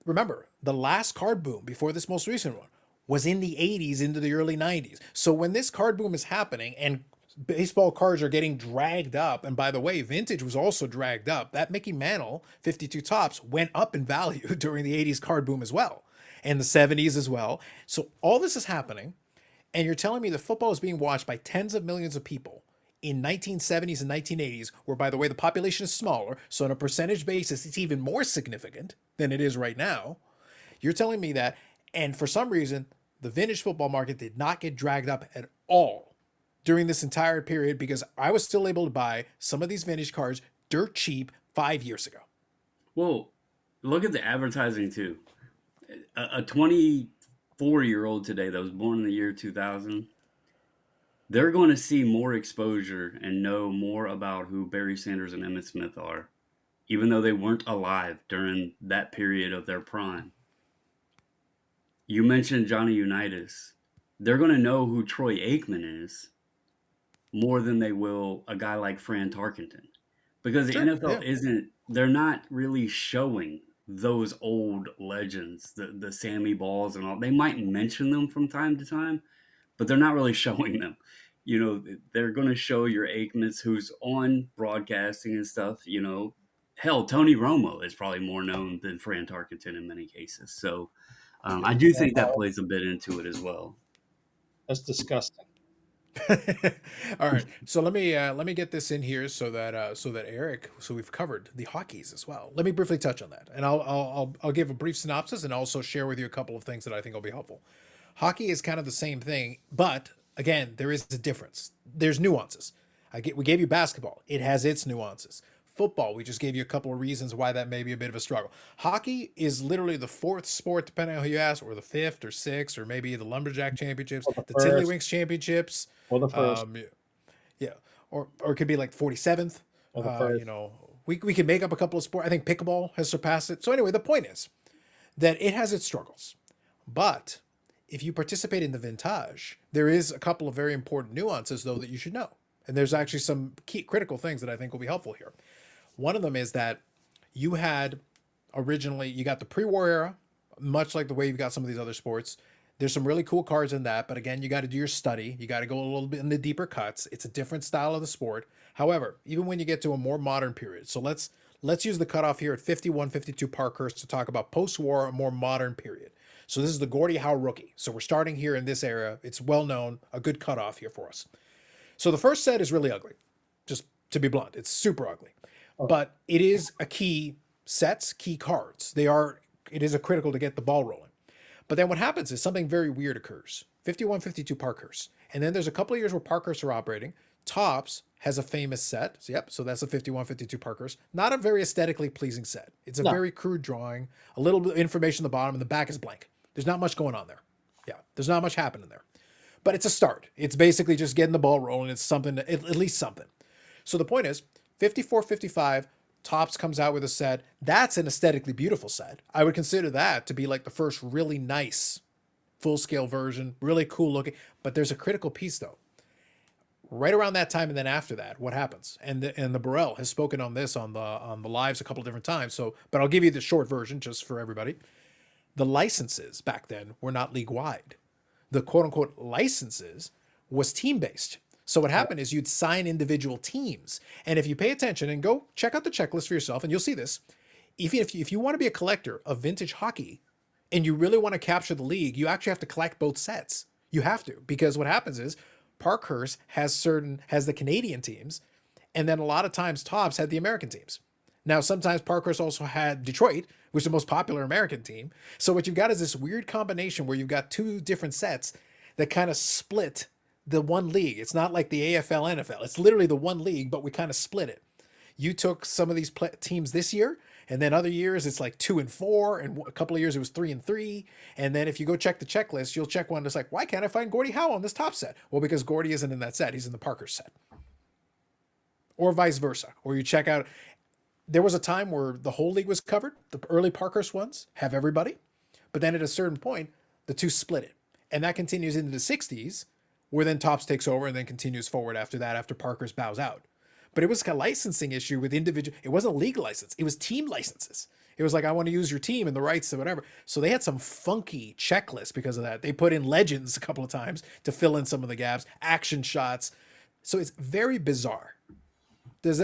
Remember, the last card boom before this most recent one was in the 80s into the early 90s. So when this card boom is happening and baseball cards are getting dragged up, and by the way, vintage was also dragged up. That Mickey Mantle 52 tops went up in value during the 80s card boom as well, and the 70s as well. So all this is happening, and you're telling me that football is being watched by tens of millions of people in 1970s and 1980s, where, by the way, the population is smaller, so on a percentage basis, it's even more significant than it is right now. You're telling me that, and for some reason, the vintage football market did not get dragged up at all during this entire period because I was still able to buy some of these vintage cards dirt cheap 5 years ago. Well, look at the advertising too. A 24-year-old today that was born in the year 2000, they're going to see more exposure and know more about who Barry Sanders and Emmitt Smith are, even though they weren't alive during that period of their prime. You mentioned Johnny Unitas. They're going to know who Troy Aikman is more than they will a guy like Fran Tarkenton. Because the Sure, NFL yeah. isn't, they're not really showing those old legends, the Sammy Balls and all. They might mention them from time to time, but they're not really showing them. You know, they're going to show your Aikmans who's on broadcasting and stuff. You know, hell, Tony Romo is probably more known than Fran Tarkenton in many cases. So I do think that plays a bit into it as well. That's disgusting. All right, so let me get this in here so that Eric, so we've covered the hockeys as well. Let me briefly touch on that, and I'll give a brief synopsis and also share with you a couple of things that I think will be helpful. Hockey is kind of the same thing, but again, there is a difference. There's nuances. We gave you basketball; it has its nuances. Football, we just gave you a couple of reasons why that may be a bit of a struggle. Hockey is literally the fourth sport, depending on who you ask, or the fifth or sixth, or maybe the Lumberjack Championships, Or the the first, Tiddlywinks Championships. or the first, Yeah, or it could be like 47th. or the You first. know, we can make up a couple of sports. I think pickleball has surpassed it. So anyway, the point is that it has its struggles, but if you participate in the vintage, there is a couple of very important nuances though that you should know, and there's actually some key critical things that I think will be helpful here. One of them is that you had originally you got the pre-war era, much like the way you've got some of these other sports. There's some really cool cards in that, but again, you got to do your study. You got to go a little bit in the deeper cuts. It's a different style of the sport. However, even when you get to a more modern period, so let's use the cutoff here at 51, 52 Parkhurst to talk about post-war, a more modern period. So this is the Gordie Howe rookie. So we're starting here in this era. It's well known, a good cutoff here for us. So the first set is really ugly, just to be blunt. It's super ugly, Oh, but it is a key sets, key cards. It is a critical to get the ball rolling. But then what happens is something very weird occurs. 51, 52 Parkhurst. And then there's a couple of years where Parkhurst are operating. Tops has a famous set. So, yep, so that's a 51, 52 Parkhurst. Not a very aesthetically pleasing set. It's a no, very crude drawing, a little bit of information on the bottom, and the back is blank. There's not much going on there. Yeah, there's not much happening there. But it's a start. It's basically just getting the ball rolling. It's something, at least something. So the point is, 54, 55, Tops comes out with a set. That's an aesthetically beautiful set. I would consider that to be like the first really nice full-scale version, really cool looking. But there's a critical piece though. Right around that time and then after that, what happens? And the Burrell has spoken on this on the lives a couple of different times. So, but I'll give you the short version just for everybody. The licenses back then were not league wide. The quote unquote licenses was team based. So what happened is you'd sign individual teams. And if you pay attention and go check out the checklist for yourself, and you'll see this, if you want to be a collector of vintage hockey and you really want to capture the league, you actually have to collect both sets. You have to, because what happens is Parkhurst has the Canadian teams, and then a lot of times Tops had the American teams. Now, sometimes Parkhurst also had Detroit, which is the most popular American team. So what you've got is this weird combination where you've got two different sets that kind of split the one league. It's not like the AFL, NFL. It's literally the one league, but we kind of split it. You took some of these teams this year, And then other years it's like 2 and 4, and a couple of years it was 3 and 3. And then if you go check the checklist, you'll check one that's like, why can't I find Gordie Howe on this top set? Well, because Gordie isn't in that set; he's in the Parker set, or vice versa. Or you check out. There was a time where the whole league was covered. The early Parkhurst ones have everybody, but then at a certain point, the two split it, and that continues into the '60s, where then Topps takes over and then continues forward after that. After Parkhurst bows out. But it was a licensing issue with individual. It wasn't a league license. It was team licenses. It was like, I want to use your team and the rights to whatever. So they had some funky checklists because of that. They put in legends a couple of times to fill in some of the gaps, action shots. So it's very bizarre.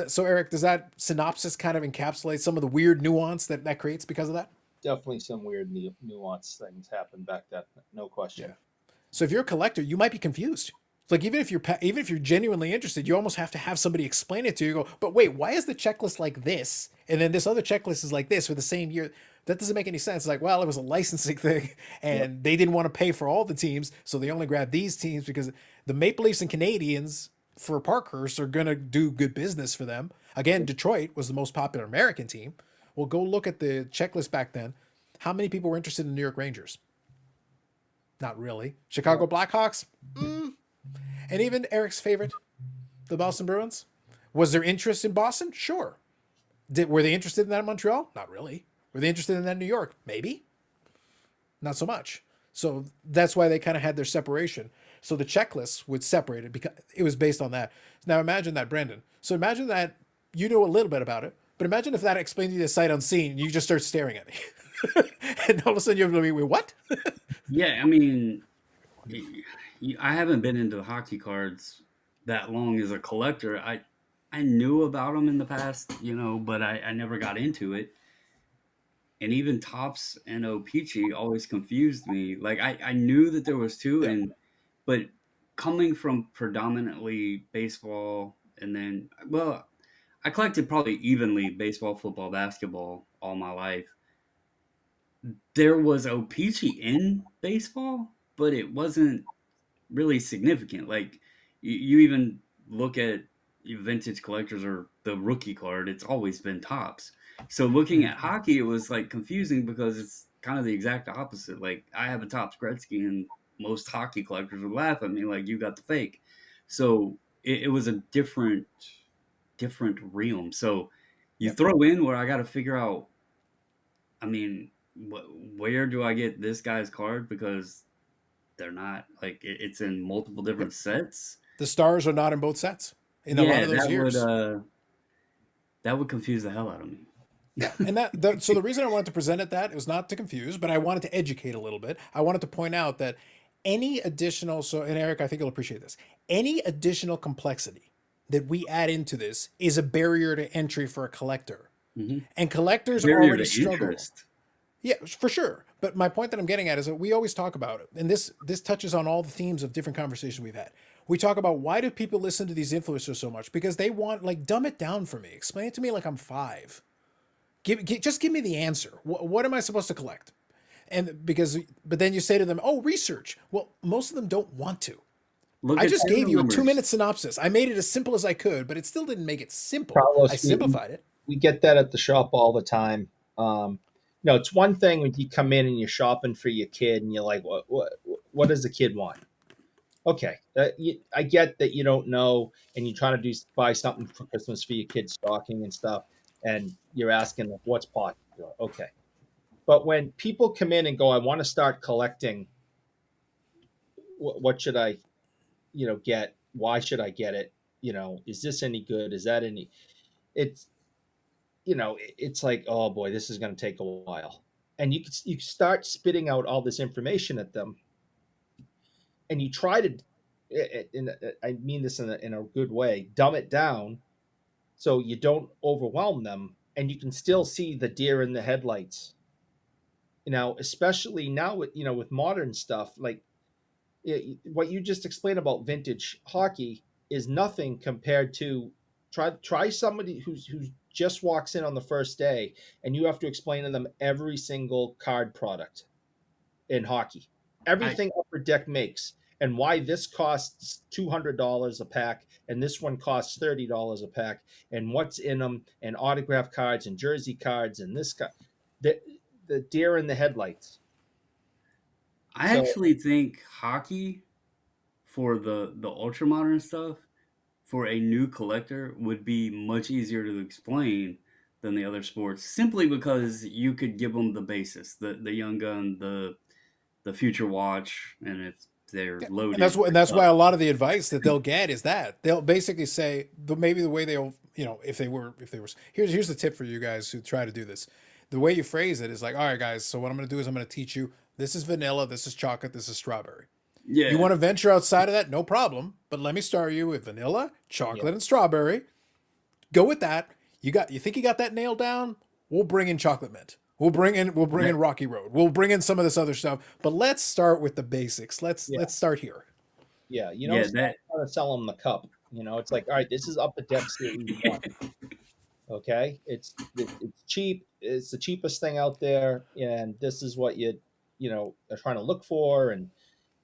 So Eric, does that synopsis kind of encapsulate some of the weird nuance that creates because of that? Definitely some weird nuance things happened back then. No question. Yeah. So if you're a collector, you might be confused. Like even if you're genuinely interested, you almost have to have somebody explain it to you. You go, but wait, why is the checklist like this, and then this other checklist is like this for the same year? That doesn't make any sense. It's like, well, it was a licensing thing, and they didn't want to pay for all the teams, so they only grabbed these teams because the Maple Leafs and Canadians for Parkhurst are gonna do good business for them. Again, Detroit was the most popular American team. Well, go look at the checklist back then. How many people were interested in New York Rangers? Not really. Chicago Blackhawks? And even Eric's favorite, the Boston Bruins. Was there interest in Boston? Sure. Were they interested in that in Montreal? Not really. Were they interested in that in New York? Maybe. Not so much. So that's why they kind of had their separation. So the checklists would separate it because it was based on that. Now imagine that, Brendan. So imagine that you know a little bit about it, but imagine if that explained to you the sight unseen, you just start staring at me. And all of a sudden you have to be, wait, what? Yeah, I mean, I haven't been into hockey cards that long as a collector. I knew about them in the past, but I never got into it. And even Topps and O-Pee-Chee always confused me. Like I knew that there was two, but coming from predominantly baseball, and then, well, I collected probably evenly baseball, football, basketball all my life. There was O-Pee-Chee in baseball, but it wasn't really significant. Like you even look at vintage collectors or the rookie card, it's always been Topps. So looking at hockey, it was like confusing because it's kind of the exact opposite. Like I have a Topps Gretzky, and most hockey collectors would laugh at me like, you got the fake. So it was a different realm. So you throw in where I got to figure out, I mean, where do I get this guy's card? Because they're not like it's in multiple different sets. The stars are not in both sets in a lot of those years. That would confuse the hell out of me. Yeah, and so the reason I wanted to present it was not to confuse, but I wanted to educate a little bit. I wanted to point out that any additional, and Eric, I think you'll appreciate this, any additional complexity that we add into this is a barrier to entry for a collector. Mm-hmm. And collectors already struggle. Interest. Yeah, for sure. But my point that I'm getting at is that we always talk about it, and this touches on all the themes of different conversations we've had. We talk about, why do people listen to these influencers so much? Because they want, like, dumb it down for me. Explain it to me like I'm 5. Just give me the answer. What am I supposed to collect? But then you say to them, oh, research. Well, most of them don't want to. I just gave you a 2-minute synopsis. I made it as simple as I could, but it still didn't make it simple. Carlos, I simplified it. We get that at the shop all the time. It's one thing when you come in and you're shopping for your kid and you're like, what does the kid want? Okay. I get that you don't know, and you're trying to buy something for Christmas for your kid's stocking and stuff, and you're asking, what's popular? Okay. But when people come in and go, I want to start collecting, what should I, get? Why should I get it? Is this any good? Is that any? It's like, oh boy, this is going to take a while. And you start spitting out all this information at them, and you try to, I mean this in a good way, dumb it down so you don't overwhelm them, and you can still see the deer in the headlights. Especially now with modern stuff, like what you just explained about vintage hockey is nothing compared to try somebody who's just walks in on the first day, and you have to explain to them every single card product in hockey, everything Upper Deck makes, and why this costs $200 a pack and this one costs $30 a pack, and what's in them, and autograph cards and jersey cards and this guy, the, the deer in the headlights. I So actually think hockey for the ultra modern stuff for a new collector would be much easier to explain than the other sports, simply because you could give them the basis, the young gun, the future watch, and if they're Yeah. loaded. And that's why a lot of the advice that they'll get is that they'll basically say maybe the way they'll, if they were here's the tip for you guys who try to do this. The way you phrase it is like, all right, guys. So what I'm going to do is I'm going to teach you. This is vanilla. This is chocolate. This is strawberry. You Yeah, want to venture outside of that? No problem. But let me start you with vanilla, yeah, chocolate, and strawberry. Go with that. You think you got that nailed down? We'll bring in chocolate mint. We'll bring in Rocky Road. We'll bring in some of this other stuff. But let's start with the basics. Let's yeah, let's start here. yeah. You don't yeah, start that trying to sell them the cup. It's like, all right, this is Upper Deck Series 1. Okay, it's cheap. It's the cheapest thing out there, and this is what are trying to look for, and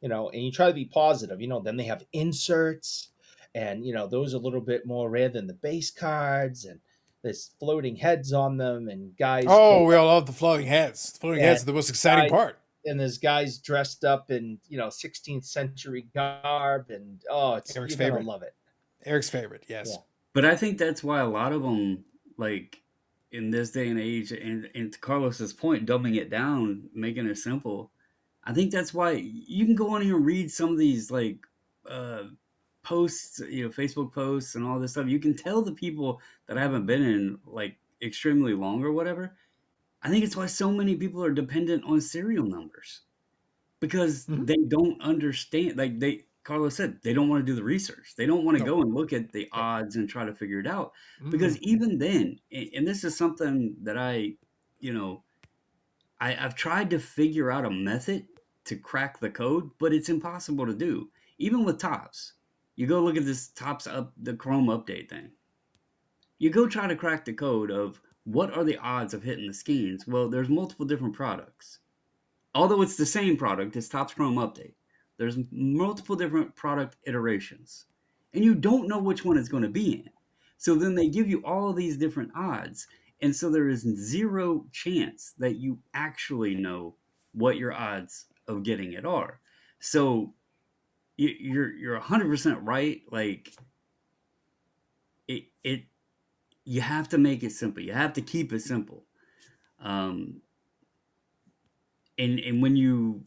and you try to be positive. Then they have inserts, and those are a little bit more rare than the base cards, and there's floating heads on them, and guys Oh, we all love the floating heads. The floating and heads are the most exciting guys part. and there's guys dressed up in 16th century garb, and oh, Eric's you're gonna favorite. love it. Eric's favorite. Yeah, Yes. but I think that's why a lot of them, like in this day and age, and to Carlos's point, dumbing it down, making it simple. I think that's why you can go on here and read some of these like uh, posts, Facebook posts and all this stuff. You can tell the people that haven't been in like extremely long or whatever. I think it's why so many people are dependent on serial numbers, because Hmm. they don't understand. Like Carlos said, they don't want to do the research. They don't want to No. go and look at the No. odds and try to figure it out. Because Mm-mm. even then, and this is something that you know, I've tried to figure out a method to crack the code, but it's impossible to do. Even with tops, you go look at this tops up the Chrome update thing. You go try to crack the code of what are the odds of hitting the skeins. Well, there's multiple different products. Although it's the same product, it's Topps Chrome Update. There's multiple different product iterations, and you don't know which one it's going to be in. So then they give you all of these different odds, and so there is zero chance that you actually know what your odds of getting it are. So you're 100% right. Like it you have to make it simple. You have to keep it simple. Um, and when you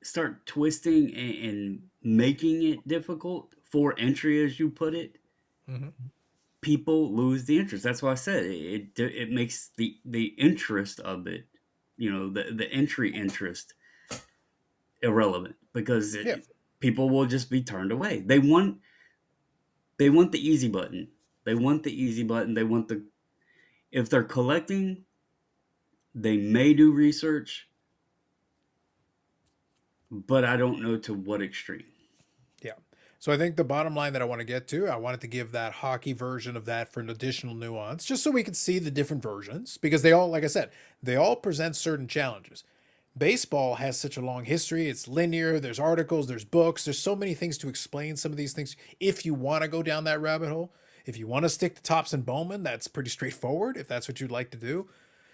start twisting and making it difficult for entry, as you put it, Mm-hmm. people lose the interest. That's why I said it makes the interest of it, the entry interest irrelevant, because Yeah. people will just be turned away. They want the easy button. They want the easy button. They want the if they're collecting, they may do research, but I don't know to what extreme. Yeah. So I think the bottom line that I want to get to, I wanted to give that hockey version of that for an additional nuance, just so we could see the different versions, because they all, like I said, they all present certain challenges. Baseball has such a long history. It's linear. There's articles, there's books, there's so many things to explain some of these things. If you want to go down that rabbit hole, if you want to stick to Tops and Bowman, that's pretty straightforward if that's what you'd like to do.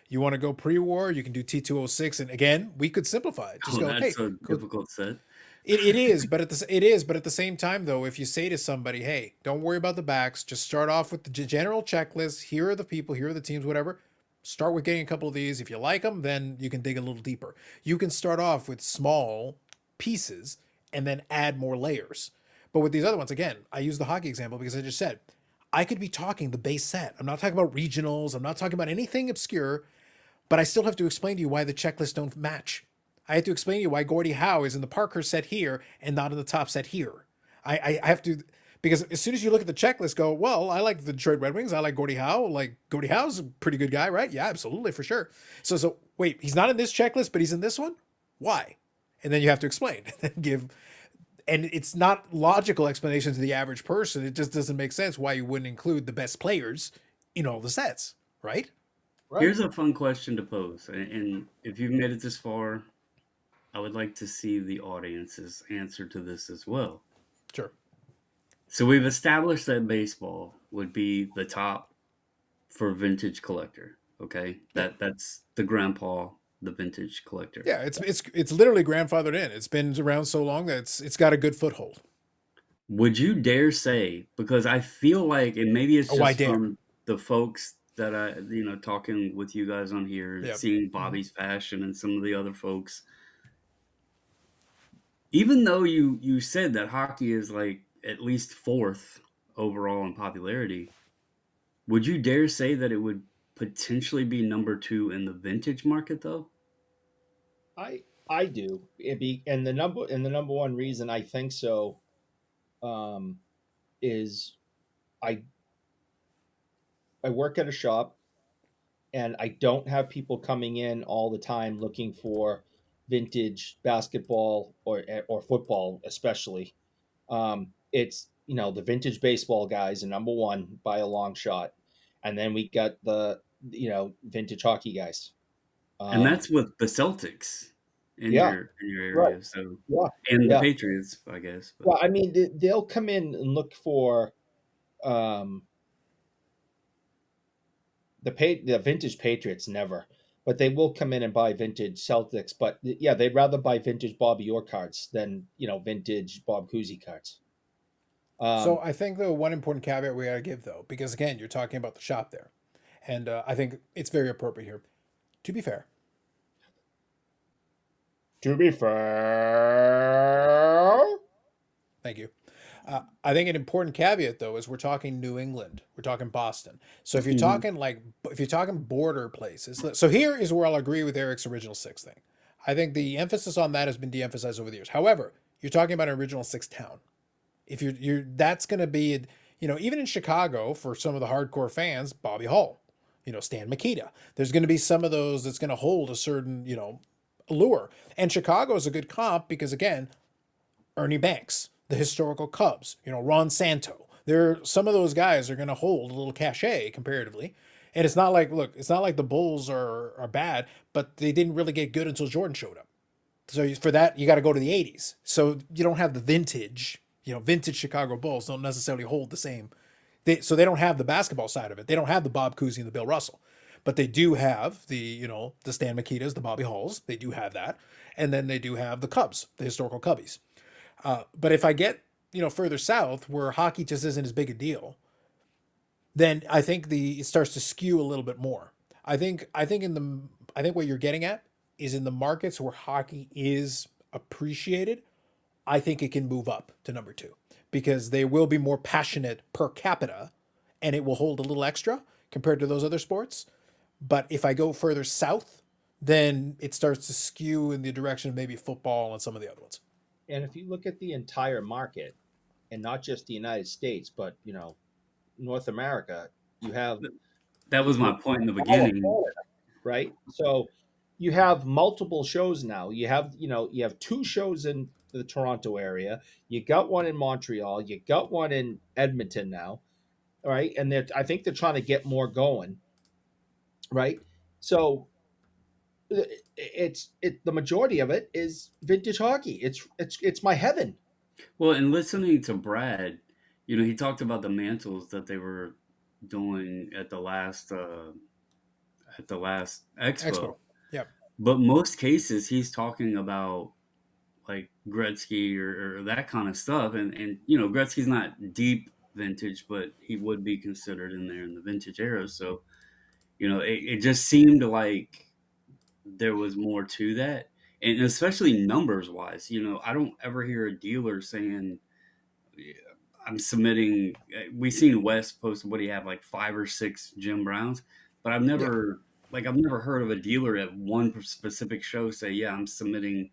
You want to go pre-war, you can do T206, and again, we could simplify it. Just Oh, go, hey, that's a go. difficult set. It is, but at the same time though, if you say to somebody, "Hey, don't worry about the backs. Just start off with the general checklist. Here are the people. Here are the teams. Whatever. Start with getting a couple of these. If you like them, then you can dig a little deeper. You can start off with small pieces and then add more layers. But with these other ones, again, I use the hockey example because I just said I could be talking the base set. I'm not talking about regionals. I'm not talking about anything obscure. But I still have to explain to you why the checklists don't match. I have to explain to you why Gordie Howe is in the Parker set here and not in the top set here. I have to, because as soon as you look at the checklist, go, well, I like the Detroit Red Wings. I like Gordie Howe. Like Gordie Howe's a pretty good guy, right? Yeah, absolutely, for sure. So wait, he's not in this checklist, but he's in this one? Why? And then you have to explain and give, and it's not logical explanation to the average person. It just doesn't make sense why you wouldn't include the best players in all the sets, right? right. Here's a fun question to pose, and if you've made it this far, I would like to see the audience's answer to this as well. Sure. So we've established that baseball would be the top for vintage collector. Okay, Yeah. that's the grandpa, the vintage collector. Yeah, it's literally grandfathered in. It's been around so long that it's got a good foothold. Would you dare say, because I feel like, and maybe it's Oh, I just dare. from the folks that I, talking with you guys on here, Yeah. seeing Hmm. Bobby's fashion and some of the other folks, even though you said that hockey is like at least fourth overall in popularity, would you dare say that it would potentially be number two in the vintage market though? I do. And the number one reason I think so, um, is I I work at a shop, and I don't have people coming in all the time looking for vintage basketball or football, especially. It's the vintage baseball guys are number one by a long shot, and then we got the vintage hockey guys. And Um, that's with the Celtics in yeah, your right, area, so yeah, and the yeah. Patriots, I guess. But Well, I mean, they'll come in and look for um, the vintage Patriots never, but they will come in and buy vintage Celtics. But yeah, they'd rather buy vintage Bobby Orr cards than vintage Bob Cousy cards. So Um, I think the one important caveat we gotta give though, because again, you're talking about the shop there, and I think it's very appropriate here. To be fair, to be fair, thank you. I think an important caveat though is we're talking New England, we're talking Boston. So mhm. if you're talking border places, so here is where I'll agree with Eric's original six thing. I think the emphasis on that has been de-emphasized over the years. However, you're talking about an original six town. If you're that's going to be, even in Chicago for some of the hardcore fans, Bobby Hall, Stan Mikita. There's going to be some of those that's going to hold a certain allure. And Chicago is a good comp because again, Ernie Banks, the historical Cubs, Ron Santo. There, some of those guys are going to hold a little cachet comparatively. And it's not like, look, it's not like the Bulls are bad, but they didn't really get good until Jordan showed up. So for that, you got to go to the 80s. So you don't have the vintage, vintage Chicago Bulls don't necessarily hold the same. So they don't have the basketball side of it. They don't have the Bob Cousy and the Bill Russell, but they do have the Stan Mikitas, the Bobby Halls. They do have that, and then they do have the Cubs, the historical Cubbies. But if I get further south where hockey just isn't as big a deal, then I think it starts to skew a little bit more. I think what you're getting at is in the markets where hockey is appreciated. I think it can move up to number two because they will be more passionate per capita, and it will hold a little extra compared to those other sports. But if I go further south, then it starts to skew in the direction of maybe football and some of the other ones. and if you look at the entire market, and not just the United States, but North America, you have That was my you point in the all of beginning. Florida, right? So you have multiple shows now. You have two shows in the Toronto area. You got one in Montreal. You got one in Edmonton now, right? And I think they're trying to get more going, right? So the majority of it is vintage hockey. It's my heaven. Well, and listening to Brad, he talked about the mantles that they were doing at the last expo. Expo. Yep. But most cases, he's talking about like Gretzky or that kind of stuff, and Gretzky's not deep vintage, but he would be considered in there in the vintage era. So it just seemed like there was more to that, and especially numbers wise. I don't ever hear a dealer saying, "Yeah, I'm submitting." We seen West post what he have like 5 or 6 Jim Browns, but Yeah. I've never heard of a dealer at one specific show say, "Yeah, I'm submitting."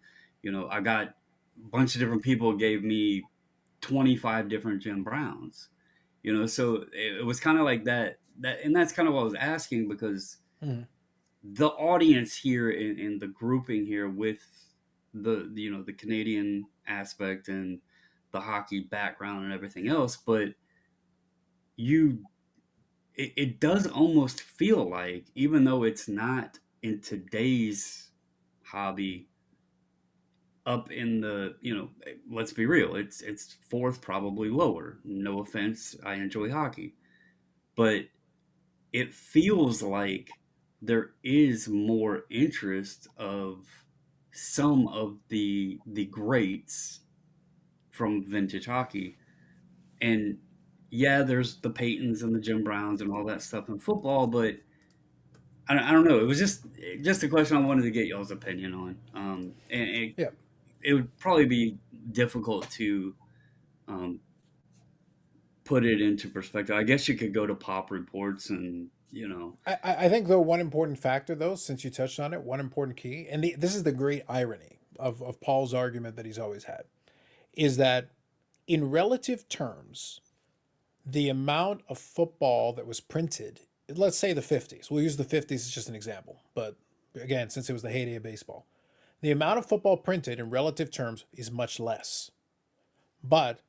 I got a bunch of different people gave me 25 different Jim Browns. So it was kind of like that. And that's kind of what I was asking because Mm-hmm. the audience here in the grouping here with the Canadian aspect and the hockey background and everything else, but you it does almost feel like even though it's not in today's hobby, up in the, let's be real, it's fourth, probably lower. No offense, I enjoy hockey, but it feels like there is more interest of some of the greats from vintage hockey. And yeah, there's the Peytons and the Jim Browns and all that stuff in football, but I don't know. It was just a question I wanted to get y'all's opinion on. And Yeah. it would probably be difficult to um, put it into perspective. I guess you could go to pop reports and I think though one important factor though, since you touched on it, one important key, and this is the great irony of Paul's argument that he's always had, is that in relative terms, the amount of football that was printed, let's say the 50s, we'll use the 50s as just an example, but again, since it was the heyday of baseball, the amount of football printed in relative terms is much less. But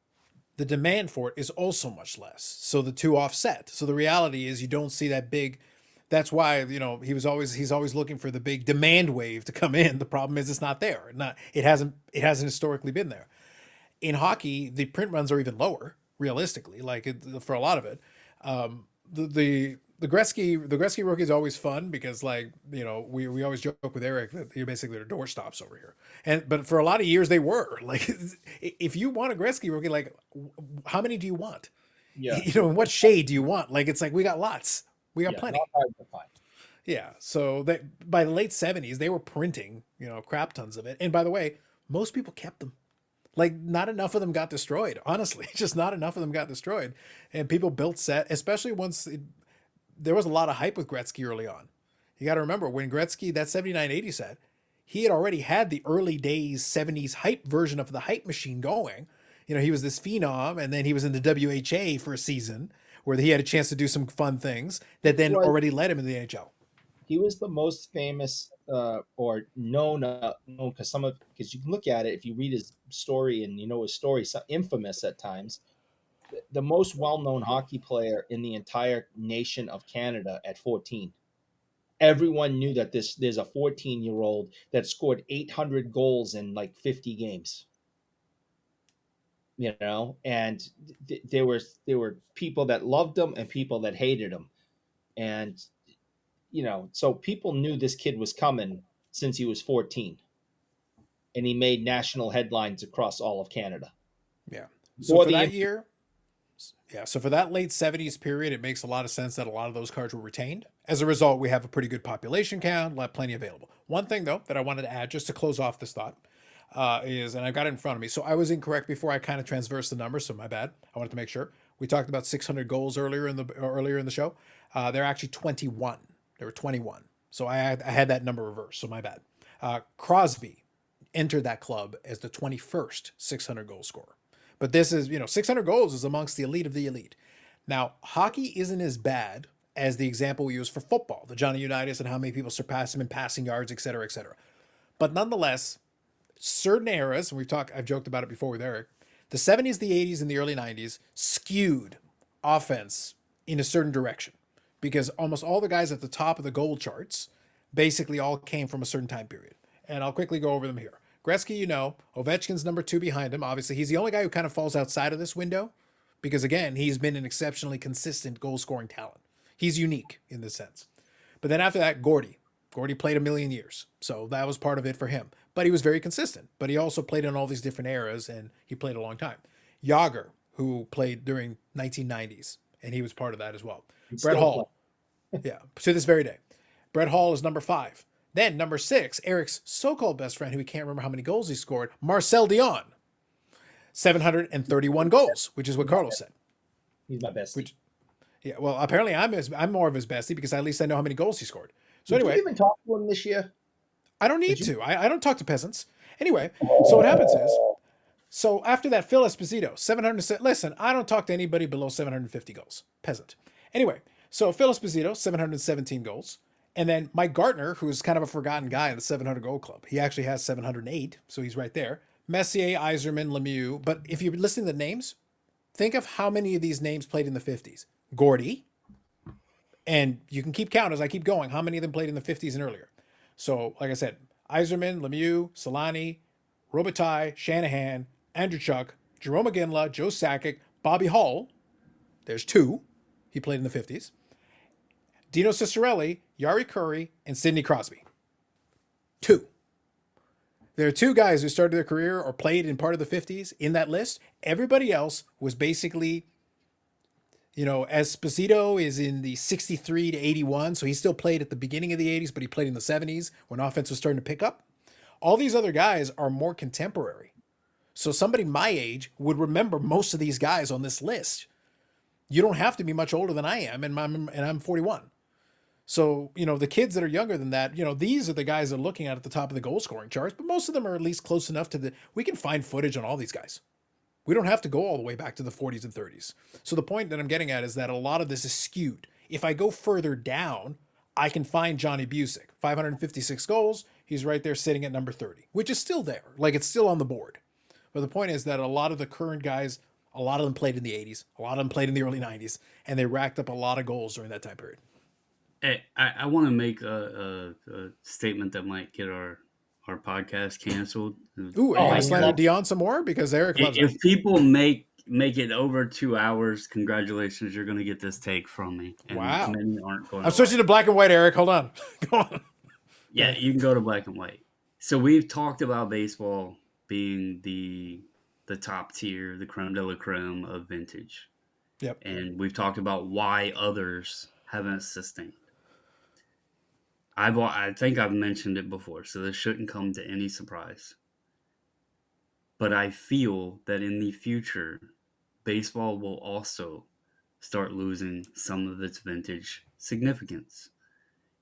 the demand for it is also much less. So the two offset. So the reality is you don't see that big. That's why he's always looking for the big demand wave to come in. The problem is it's not there. Not it hasn't historically been there. In hockey, the print runs are even lower realistically. For a lot of it, the Gretzky rookie is always fun because we always joke with Eric that you're basically their doorstops over here. But for a lot of years they were like, if you want a Gretzky rookie, like how many do you want? Yeah. What shade do you want? Like it's like we got lots, we got Yeah, plenty. not hard to find. Yeah. So that by the late 70s they were printing crap tons of it. And by the way, most people kept them. Like not enough of them got destroyed. Honestly, just not enough of them got destroyed, and people built set, especially there was a lot of hype with Gretzky early on. You got to remember when Gretzky, that 79-80 set, he had already had the early days 70s hype version of the hype machine going. He was this phenom, and then he was in the WHA for a season where he had a chance to do some fun things that then already led him in the NHL. He was the most famous or known because you can look at it if you read his story and his story, so infamous at times. The most well-known hockey player in the entire nation of Canada at 14. Everyone knew that there's a 14-year-old that scored 800 goals in like 50 games. And there were people that loved him and people that hated him, and so people knew this kid was coming since he was 14, and he made national headlines across all of Canada. Yeah. So for that year, so for that late 70s period, it makes a lot of sense that a lot of those cards were retained. As a result, we have a pretty good population count, plenty available. One thing, though, that I wanted to add just to close off this thought is, and I've got it in front of me. So I was incorrect before I kind of transversed the numbers, so my bad. I wanted to make sure. We talked about 600 goals earlier in the show. They're actually 21. There were 21. So I had that number reversed, so my bad. Crosby entered that club as the 21st 600 goal scorer. But this is, 600 goals is amongst the elite of the elite. Now, hockey isn't as bad as the example we use for football, the Johnny Unitas and how many people surpass him in passing yards, et cetera, et cetera. But nonetheless, certain eras, and I've joked about it before with Eric, the 70s, the 80s, and the early 90s skewed offense in a certain direction because almost all the guys at the top of the goal charts basically all came from a certain time period. And I'll quickly go over them here. Gretzky, Ovechkin's number 2 behind him. Obviously, he's the only guy who kind of falls outside of this window because, again, he's been an exceptionally consistent goal-scoring talent. He's unique in this sense. But then after that, Gordy. Gordy played a million years, so that was part of it for him. But he was very consistent. But he also played in all these different eras, and he played a long time. Yager, who played during 1990s, and he was part of that as well. Brett Hall. Yeah, to this very day. Brett Hall is number 5. Then number 6, Eric's so-called best friend, who we can't remember how many goals he scored, Marcel Dion. 731 goals, which is what Carlos said. He's my bestie. Yeah, well, apparently I'm more of his bestie because at least I know how many goals he scored. So Did anyway, you even talk to him this year? I don't need to. I don't talk to peasants. Anyway, so what happens is, so after that, Phil Esposito, 700. Listen, I don't talk to anybody below 750 goals. Peasant. Anyway, so Phil Esposito, 717 goals. And then Mike Gartner, who's kind of a forgotten guy in the 700 goal club. He actually has 708, so he's right there. Messier, Yzerman, Lemieux. But if you're listening to the names, think of how many of these names played in the 50s. Gordy. And you can keep count as I keep going. How many of them played in the 50s and earlier? So, like I said, Yzerman, Lemieux, Solani, Robitaille, Shanahan, Andrew Chuck, Jerome McGinley, Joe Sakic, Bobby Hall. There's two. He played in the 50s. Dino Ciccarelli, Yari Curry, and Sidney Crosby. Two. There are two guys who started their career or played in part of the 50s in that list. Everybody else was basically, Esposito is in the 63 to 81, so he still played at the beginning of the 80s, but he played in the 70s when offense was starting to pick up. All these other guys are more contemporary. So somebody my age would remember most of these guys on this list. You don't have to be much older than I am, and I'm 41. So, the kids that are younger than that, these are the guys that are looking at the top of the goal scoring charts, but most of them are at least close enough we can find footage on all these guys. We don't have to go all the way back to the 40s and 30s. So the point that I'm getting at is that a lot of this is skewed. If I go further down, I can find Johnny Busick, 556 goals. He's right there sitting at number 30, which is still there. Like, it's still on the board. But the point is that a lot of the current guys, a lot of them played in the 80s, a lot of them played in the early 90s, and they racked up a lot of goals during that time period. Hey, I want to make a statement that might get our podcast canceled. Ooh, are you going to slander Dion some more? Because Eric loves it. If people make it over 2 hours, congratulations, you're going to get this take from me. And wow. Many aren't going I'm switching to black and white, Eric. Hold on. Go on. Yeah, you can go to black and white. So we've talked about baseball being the top tier, the creme de la creme of vintage. Yep. And we've talked about why others haven't sustained. I think I've mentioned it before, so this shouldn't come to any surprise. But I feel that in the future, baseball will also start losing some of its vintage significance.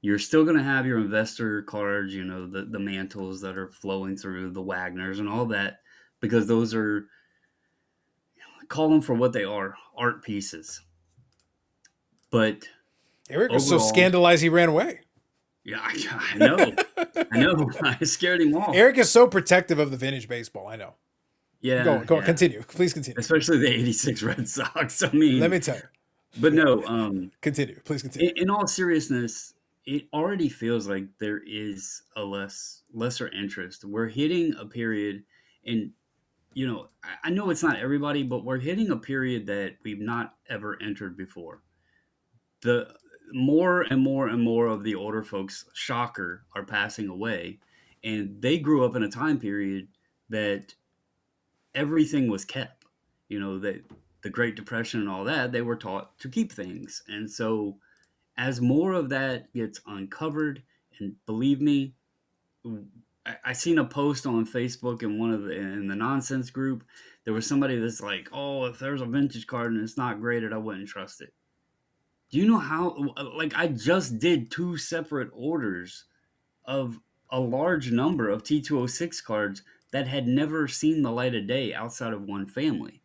You're still going to have your investor cards, the mantles that are flowing through, the Wagners and all that, because those are, call them for what they are, art pieces. But Eric was so scandalized he ran away. Yeah, I know. I scared him off. Eric is so protective of the vintage baseball. I know. Yeah. Go on. Continue. Please continue. Especially the 86 Red Sox. I mean. Let me tell you. But no. Continue. Please continue. In all seriousness, it already feels like there is a lesser interest. We're hitting a period, and, I know it's not everybody, but we're hitting a period that we've not ever entered before. The more and more and more of the older folks, shocker, are passing away. And they grew up in a time period that everything was kept. That the Great Depression and all that, they were taught to keep things. And so as more of that gets uncovered, and believe me, I seen a post on Facebook in the nonsense group. There was somebody that's like, oh, if there's a vintage card and it's not graded, I wouldn't trust it. Do you know how, I just did 2 separate orders of a large number of T206 cards that had never seen the light of day outside of one family.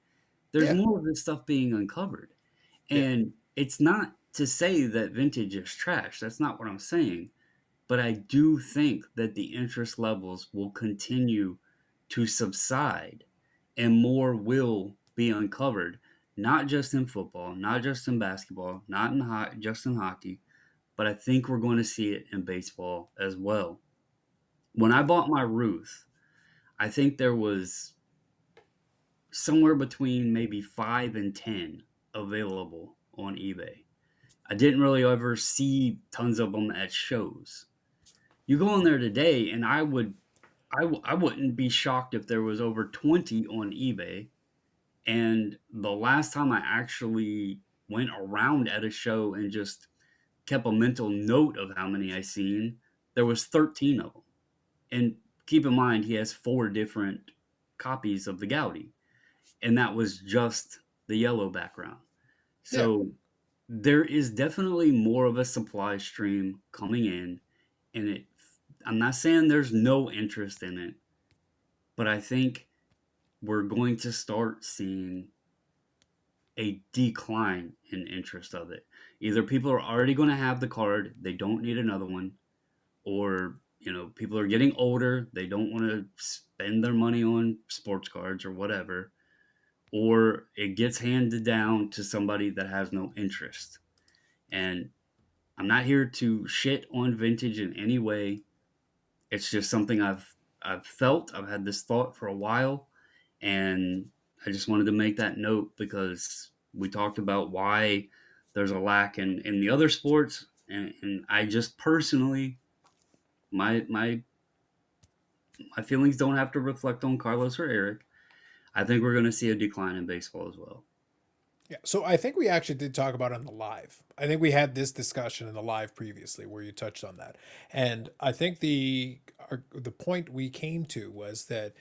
There's more of this stuff being uncovered. And it's not to say that vintage is trash. That's not what I'm saying. But I do think that the interest levels will continue to subside and more will be uncovered. Not just in football, not just in basketball, not in just in hockey, but I think we're going to see it in baseball as well. When I bought my Ruth, I think there was somewhere between maybe 5 and 10 available on eBay. I didn't really ever see tons of them at shows. You go in there today, and I wouldn't be shocked if there was over 20 on eBay. And the last time I actually went around at a show and just kept a mental note of how many I seen, there was 13 of them. And keep in mind, he has 4 different copies of the Gaudi. And that was just the yellow background. So there is definitely more of a supply stream coming in. And I'm not saying there's no interest in it, but I think we're going to start seeing a decline in interest of it. Either people are already going to have the card, they don't need another one, or people are getting older, they don't want to spend their money on sports cards or whatever, or it gets handed down to somebody that has no interest. And I'm not here to shit on vintage in any way. It's just something I've I've had this thought for a while, and I just wanted to make that note because we talked about why there's a lack in the other sports, and I just personally, my my feelings don't have to reflect on Carlos or Eric. I think we're going to see a decline in baseball as well. Yeah, so I think we actually did talk about it on the live. I think we had this discussion in the live previously where you touched on that, and I think the point we came to was that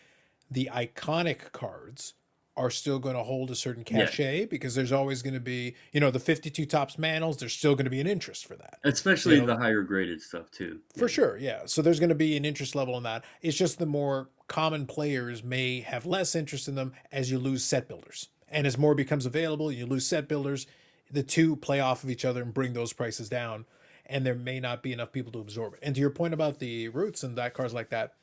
the iconic cards are still going to hold a certain Yeah, cachet because there's always going to be, the 52 tops manels. There's still going to be an interest for that, you especially know, the higher graded stuff too. for Yeah. sure. Yeah, so there's going to be an interest level in that. It's just the more common players may have less interest in them as you lose set builders, and as more becomes available, you lose set builders. The two play off of each other and bring those prices down, and there may not be enough people to absorb it. And to your point about the roots and that cars like that,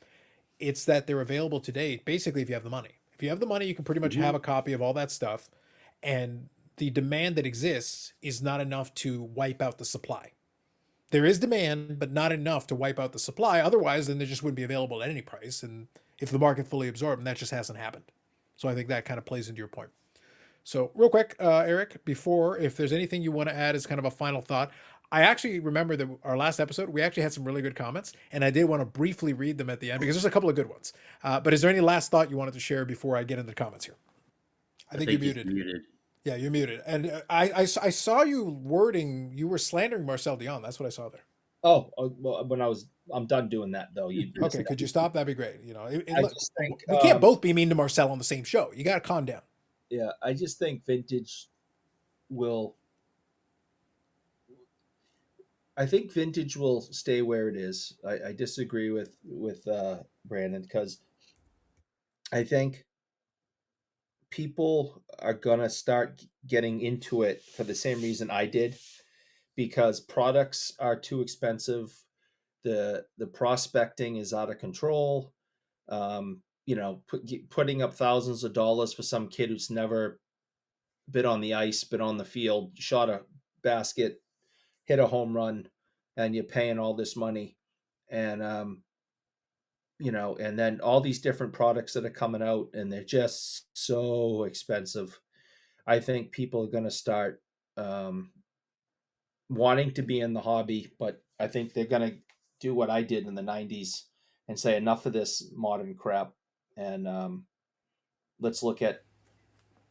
it's that they're available today. Basically, if you have the money, you can pretty much Hmm. have a copy of all that stuff, and the demand that exists is not enough to wipe out the supply. There is demand, but not enough to wipe out the supply. Otherwise, then they just wouldn't be available at any price. And if the market fully absorbed, and that just hasn't happened. So I think that kind of plays into your point. So, real quick, Eric, before, if there's anything you want to add as kind of a final thought, I actually remember that our last episode, we actually had some really good comments, and I did want to briefly read them at the end because there's a couple of good ones. But is there any last thought you wanted to share before I get into the comments here? I I think you're think he's muted. muted. Yeah, you're muted. And I saw you wording, you were slandering Marcel Dion. That's what I saw there. Oh, well, I'm done doing that though. You Okay, could you stop? That'd be great. I just think, We can't both be mean to Marcel on the same show. You got to calm down. yeah, I just think vintage will. I think vintage will stay where it is. I disagree with Brandon because I think people are gonna start getting into it for the same reason I did, because products are too expensive. The prospecting is out of control. Putting up thousands of dollars for some kid who's never been on the ice, been on the field, shot a basket, hit a home run, and you're paying all this money, and and then all these different products that are coming out, and they're just so expensive. I think people are going to start um, wanting to be in the hobby, but I think they're going to do what I did in the '90s and say enough of this modern crap, and let's look at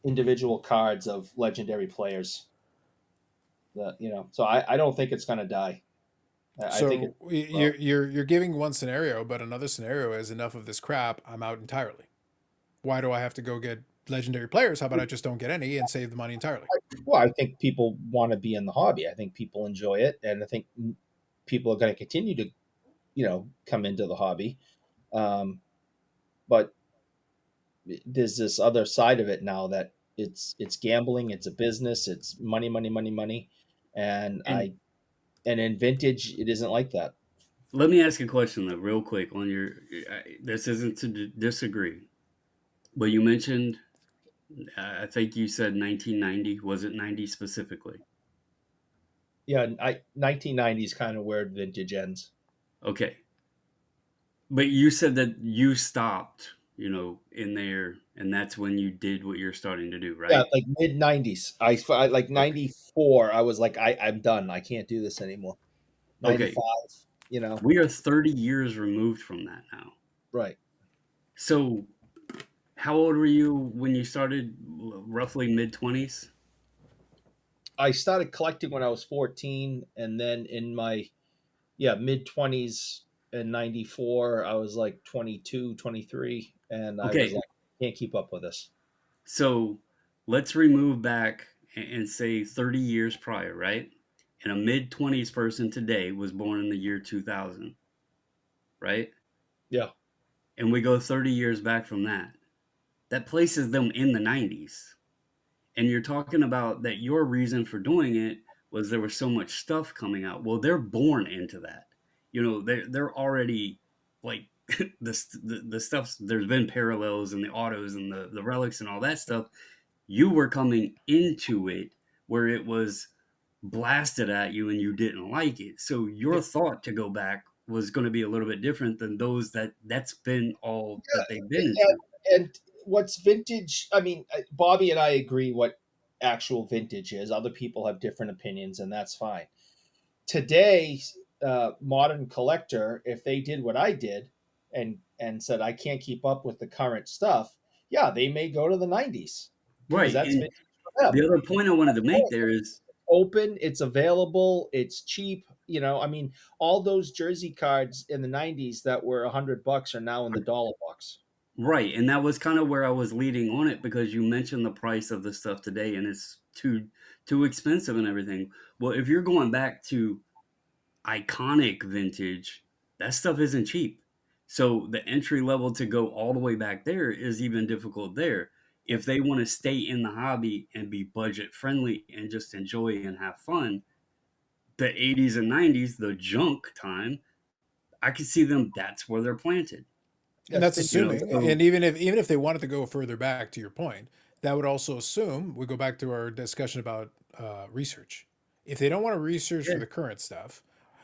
individual cards of legendary players. So I don't think it's going to die. I think it So well. you're giving one scenario, but another scenario is enough of this crap. I'm out entirely. Why do I have to go get legendary players? How about I just don't get any and save the money entirely? Well, I think people want to be in the hobby. I think people enjoy it, and I think people are going to continue to, come into the hobby. Um, but there's this other side of it now that it's gambling, it's a business, it's money, money, money, money, and And and in vintage it isn't like that. let me ask a question though, real quick. On your, this isn't to disagree, but you mentioned, I think you said 1990. Was it 90 specifically? Yeah, 1990 is kind of where vintage ends. Okay, but you said that you stopped, in there, and that's when you did what you're starting to do, Yeah, right? like mid '90s. I like Okay. '94. I was like, I'm done. I can't do this anymore. Okay. '95. We are 30 years removed from that now. Right. So, how old were you when you started? Roughly mid 20s? I started collecting when I was 14, and then in my mid 20s in '94, I was like 22, 23, and I was Okay. like, can't keep up with this. So, let's remove back and say 30 years prior, right? And a mid 20s person today was born in the year 2000, right? Yeah. And we go 30 years back from that. That places them in the 90s. And you're talking about that your reason for doing it was there was so much stuff coming out. Well, they're born into that. They're already like the stuff. There's been parallels and the autos and the relics and all that stuff. You were coming into it where it was blasted at you and you didn't like it. So your Yep. thought to go back was going to be a little bit different than those that's been all that they've been and, into. and what's vintage? I mean, Bobby and I agree what actual vintage is. Other people have different opinions, and that's fine. Today's modern collector, if they did what I did and said I can't keep up with the current stuff, yeah, they may go to the '90s because Right. that's And vintage for them. the other point I wanted to make there is Open, it's available, it's cheap. I mean, all those jersey cards in the '90s that were $100 are now in the dollar box. right, and that was kind of where I was leading on it because you mentioned the price of the stuff today and it's too expensive and everything. Well, if you're going back to iconic vintage, that stuff isn't cheap. So the entry level to go all the way back there is even difficult there. If they want to stay in the hobby and be budget friendly and just enjoy and have fun, the 80s and 90s, the junk time, I could see them that's where they're planted. And That's that's vintage. assuming, So and even if they wanted to go further back, to your point, that would also assume we go back to our discussion about research. If they don't want to research yeah, for the current stuff,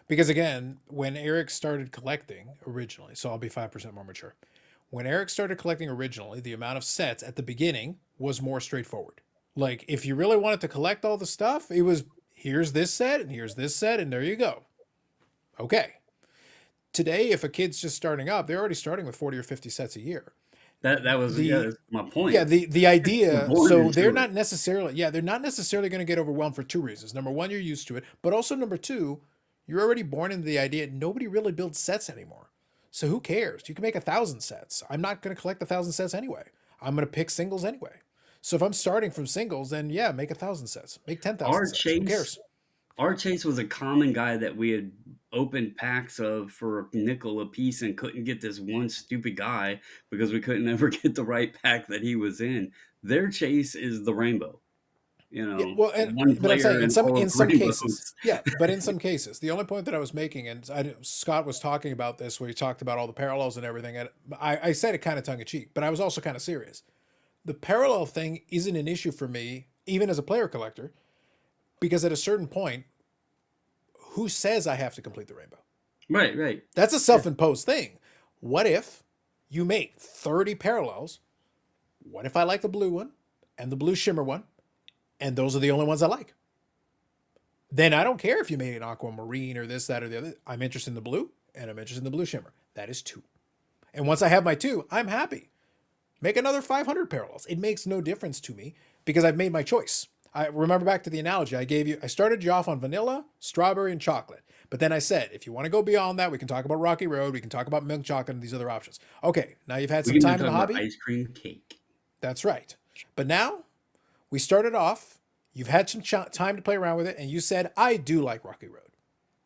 because again, when Eric started collecting originally, so I'll be 5% more mature. When Eric started collecting originally, the amount of sets at the beginning was more straightforward. Like if you really wanted to collect all the stuff, it was here's this set and here's this set and there you go. Okay. Today, if a kid's just starting up, they're already starting with 40 or 50 sets a year. that was The that's my yeah, point. the They're idea, born so they're into it. not necessarily they're not necessarily going to get overwhelmed for two reasons. Number one, you're used to it, but also number two, you're already born into the idea nobody really builds sets anymore. So who cares? You can make 1,000 sets. I'm not going to collect 1,000 sets anyway. I'm going to pick singles anyway. So if I'm starting from singles, then yeah, make 1,000 sets, make 10,000 Our sets. Who Chase cares? our Chase was a common guy that we had opened packs of for a nickel a piece and couldn't get this one stupid guy because we couldn't ever get the right pack that he was in. Their Chase is the rainbow, Yeah, well, one but I'm player saying in all of in the some cases, rainbows. yeah, but in some cases, the only point that I was making, and Scott was talking about this, where he talked about all the parallels and everything, and I said it kind of tongue in cheek, but I was also kind of serious. The parallel thing isn't an issue for me, even as a player collector, because at a certain point, who says I have to complete the rainbow? Right, right. That's a Yeah. self-imposed thing. What if you make 30 parallels? What if I like the blue one and the blue shimmer one, and those are the only ones I like? Then I don't care if you made an aquamarine or this, that, or the other. I'm interested in the blue and I'm interested in the blue shimmer. That is two. And once I have my two, I'm happy. Make another 500 parallels. It makes no difference to me because I've made my choice. I remember back to the analogy I gave you. I started you off on vanilla, strawberry, and chocolate. But then I said, if you want to go beyond that, we can talk about Rocky Road, we can talk about milk chocolate and these other options. Okay, now you've had We some can even time in talk the about hobby. ice cream cake. That's right. But now we started off, you've had some time to play around with it, and you said, I do like Rocky Road.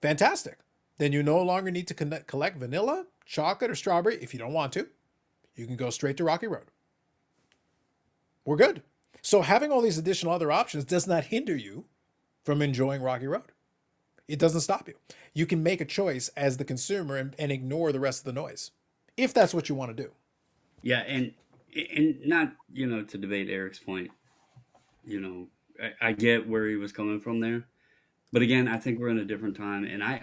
Fantastic. Then you no longer need to collect vanilla, chocolate, or strawberry if you don't want to. You can go straight to Rocky Road. We're good. So having all these additional other options does not hinder you from enjoying Rocky Road. It doesn't stop you. You can make a choice as the consumer and ignore the rest of the noise, if that's what you want to do. Yeah, and not to debate Eric's point. I get where he was coming from there, but again, I think we're in a different time, and I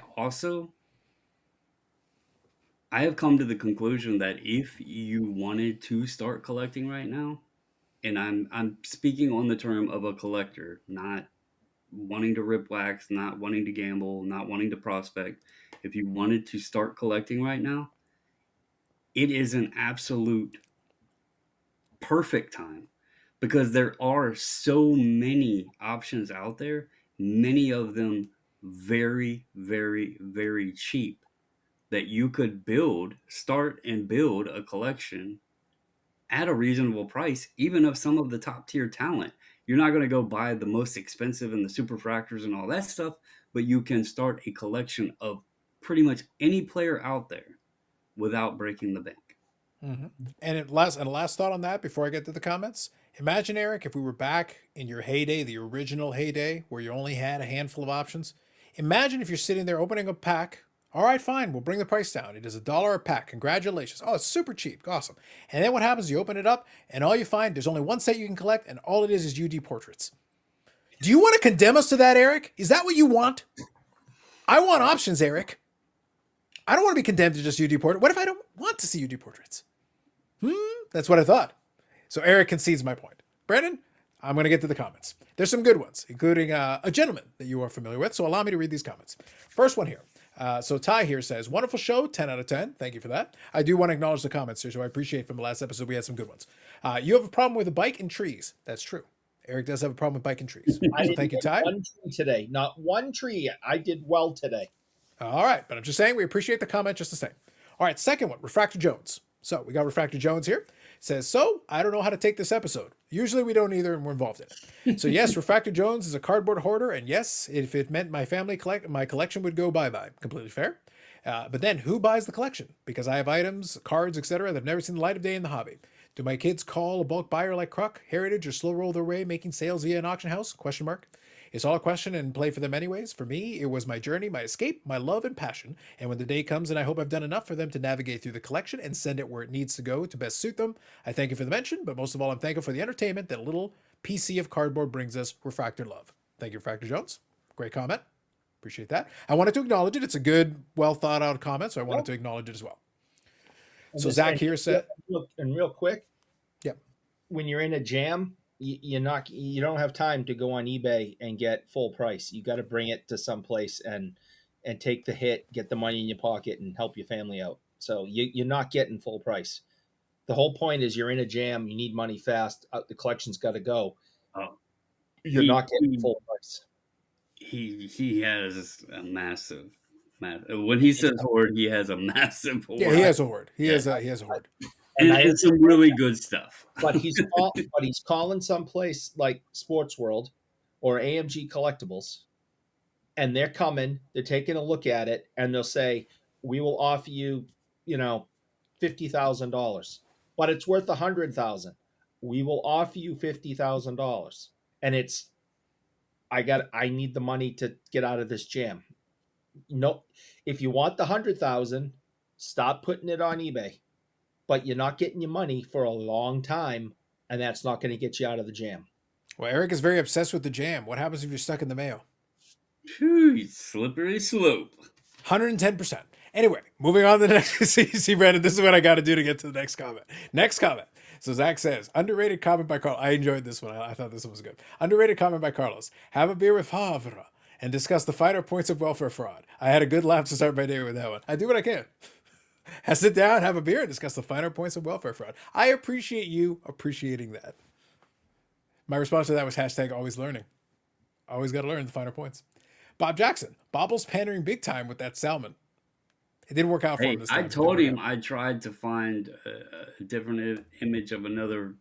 have come to the conclusion that if you wanted to start collecting right now, and I'm speaking on the term of a collector, not wanting to rip wax, not wanting to gamble, not wanting to prospect. If you wanted to start collecting right now, it is an absolute perfect time because there are so many options out there, many of them very, very, very cheap that you could start and build a collection at a reasonable price, even of some of the top tier talent. You're not going to go buy the most expensive and the superfractors and all that stuff, but you can start a collection of pretty much any player out there without breaking the bank. Mm-hmm. And last thought on that before I get to the comments. Imagine, Eric, if we were back in your heyday, the original heyday, where you only had a handful of options. Imagine if you're sitting there opening a pack. All right, fine, we'll bring the price down. It is $1 a pack. Congratulations. Oh, it's super cheap. Awesome. And then what happens? You open it up, and all you find, there's only one set you can collect, and all it is UD portraits. Do you want to condemn us to that, Eric? Is that what you want? I want options, Eric. I don't want to be condemned to just UD portrait. What if I don't want to see UD portraits? That's what I thought. So Eric concedes my point. Brandon, I'm going to get to the comments. There's some good ones, including a gentleman that you are familiar with. So allow me to read these comments. First one here. So Ty here says, wonderful show, 10 out of 10. Thank you for that. I do want to acknowledge the comments here, so I appreciate from the last episode we had some good ones. You have a problem with a bike and trees. That's true. Eric does have a problem with bike and trees. I So thank you, Ty. one tree today, not one tree. I did well today. All right, but I'm just saying we appreciate the comment just the same. All right, second one, Refractor Jones. So we got Refractor Jones here. Says, so I don't know how to take this episode. Usually we don't either, and we're involved in it. So yes, Refractor Jones is a cardboard hoarder, and yes, if it meant my collection would go bye-bye. Completely fair. But then who buys the collection? Because I have items, cards, etc. that have never seen the light of day in the hobby. Do my kids call a bulk buyer like Kruk, Heritage, or slow roll their way making sales via an auction house? Question mark. It's all a question and play for them anyways. For me, it was my journey, my escape, my love and passion. And when the day comes and I hope I've done enough for them to navigate through the collection and send it where it needs to go to best suit them, I thank you for the mention, but most of all, I'm thankful for the entertainment that a little PC of cardboard brings us. Refractor love. Thank you, Refractor Jones. Great comment. Appreciate that. I wanted to acknowledge it. It's a good, well thought out comment, so I wanted to acknowledge it as well. So Zach here said, and real quick, yep. When you're in a jam, you don't have time to go on eBay and get full price. You got to bring it to some place and take the hit, get the money in your pocket, and help your family out. So you're not getting full price. The whole point is you're in a jam. You need money fast. The collection's got to go. You're not getting full price. He has a massive. When he says hoard, he has a massive hoard. Yeah, he has a hoard. He has a hoard. And some really good stuff. But he's calling someplace like Sports World or AMG Collectibles, and they're coming. They're taking a look at it, and they'll say, "We will offer you, $50,000, but it's worth $100,000. We will offer you $50,000." And it's, I need the money to get out of this jam. No, if you want the $100,000, stop putting it on eBay. But you're not getting your money for a long time, and that's not going to get you out of the jam. Well, Eric is very obsessed with the jam. What happens if you're stuck in the mail? Slippery slope. 110%. Anyway, moving on to the next. See, Brandon, this is what I got to do to get to the next comment. Next comment. So Zach says, underrated comment by Carlos. I enjoyed this one. I thought this one was good. Underrated comment by Carlos. Have a beer with Havre and discuss the finer points of welfare fraud. I had a good laugh to start my day with that one. I do what I can. I sit down, have a beer, and discuss the finer points of welfare fraud. I appreciate you appreciating that. My response to that was hashtag always learning. Always got to learn the finer points. Bob Jackson, Bobbles pandering big time with that salmon. It didn't work out for him this time. I told him I tried to find a different image of another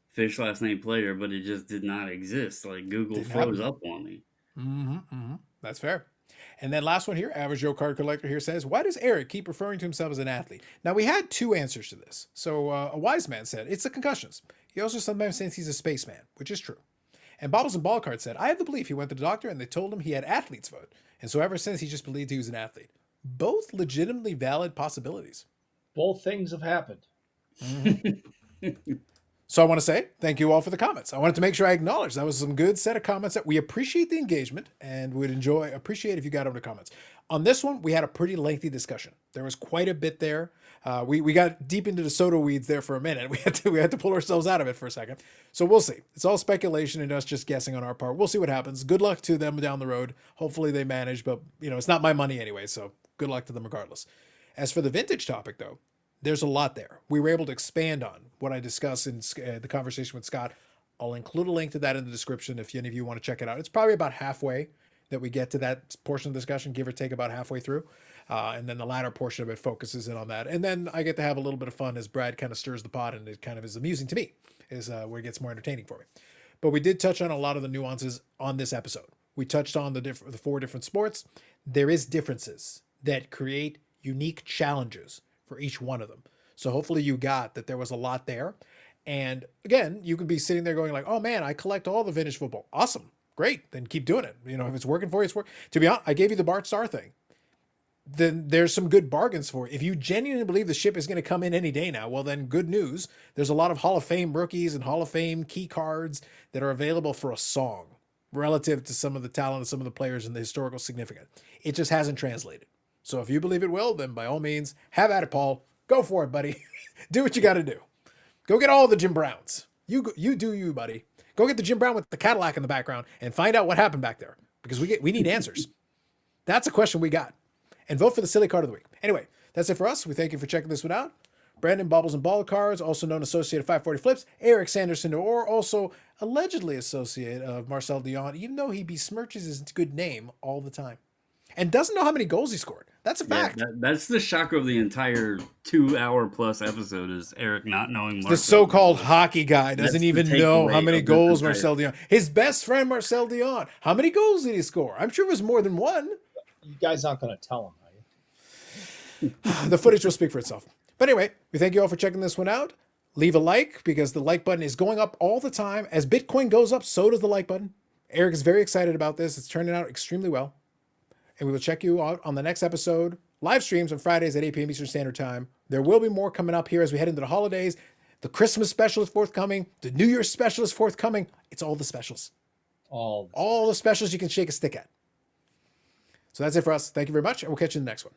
fish last name player, but it just did not exist. Like Google froze up on me. That's fair. And then last one here, Average Joe Card Collector here says, why does Eric keep referring to himself as an athlete? Now, we had two answers to this. So a wise man said, it's the concussions. He also sometimes thinks he's a spaceman, which is true. And Bobbles and Ballcard said, I have the belief he went to the doctor and they told him he had athlete's foot. And so ever since, he just believed he was an athlete. Both legitimately valid possibilities. Both things have happened. So I want to say thank you all for the comments. I wanted to make sure I acknowledge that was some good set of comments that we appreciate the engagement and would appreciate if you got over the comments. On this one, we had a pretty lengthy discussion. There was quite a bit there. We got deep into the soda weeds there for a minute. We had to pull ourselves out of it for a second. So we'll see. It's all speculation and us just guessing on our part. We'll see what happens. Good luck to them down the road. Hopefully they manage, but it's not my money anyway, so good luck to them regardless. As for the vintage topic though, there's a lot there. We were able to expand on what I discussed in the conversation with Scott. I'll include a link to that in the description if any of you want to check it out. It's probably about halfway that we get to that portion of the discussion, give or take about halfway through. And then the latter portion of it focuses in on that. And then I get to have a little bit of fun as Brad kind of stirs the pot, and it kind of is amusing to me, is where it gets more entertaining for me. But we did touch on a lot of the nuances on this episode. We touched on the 4 different sports. There is differences that create unique challenges for each one of them. So hopefully you got that there was a lot there. And again, you could be sitting there going like, oh man, I collect all the vintage football. Awesome. Great. Then keep doing it. If it's working for you, it's working. To be honest, I gave you the Bart Starr thing. Then there's some good bargains for it. If you genuinely believe the ship is going to come in any day now, well then good news. There's a lot of Hall of Fame rookies and Hall of Fame key cards that are available for a song relative to some of the talent of some of the players and the historical significance. It just hasn't translated. So if you believe it will, then by all means, have at it, Paul. Go for it, buddy. Do what you got to do. Go get all the Jim Browns. You do you, buddy. Go get the Jim Brown with the Cadillac in the background and find out what happened back there, because we need answers. That's a question we got. And vote for the silly card of the week. Anyway, that's it for us. We thank you for checking this one out. Brandon Bobbles and Baller Cards, also known as Associate of 540 Flips. Eric Sanderson, or also allegedly associate of Marcel Dion, even though he besmirches his good name all the time. And doesn't know how many goals he scored. That's a fact. That's the shock of the entire 2-hour-plus episode is Eric not knowing Marcel. The so-called hockey guy doesn't even know how many goals entire... Marcel Dion. His best friend Marcel Dion. How many goals did he score? I'm sure it was more than one. You guys aren't going to tell him, are you? The footage will speak for itself. But anyway, we thank you all for checking this one out. Leave a like, because the like button is going up all the time. As Bitcoin goes up, so does the like button. Eric is very excited about this. It's turning out extremely well. And we will check you out on the next episode. Live streams on Fridays at 8 p.m. Eastern Standard Time. There will be more coming up here as we head into the holidays. The Christmas special is forthcoming. The New Year's special is forthcoming. It's all the specials. All the specials you can shake a stick at. So that's it for us. Thank you very much, and we'll catch you in the next one.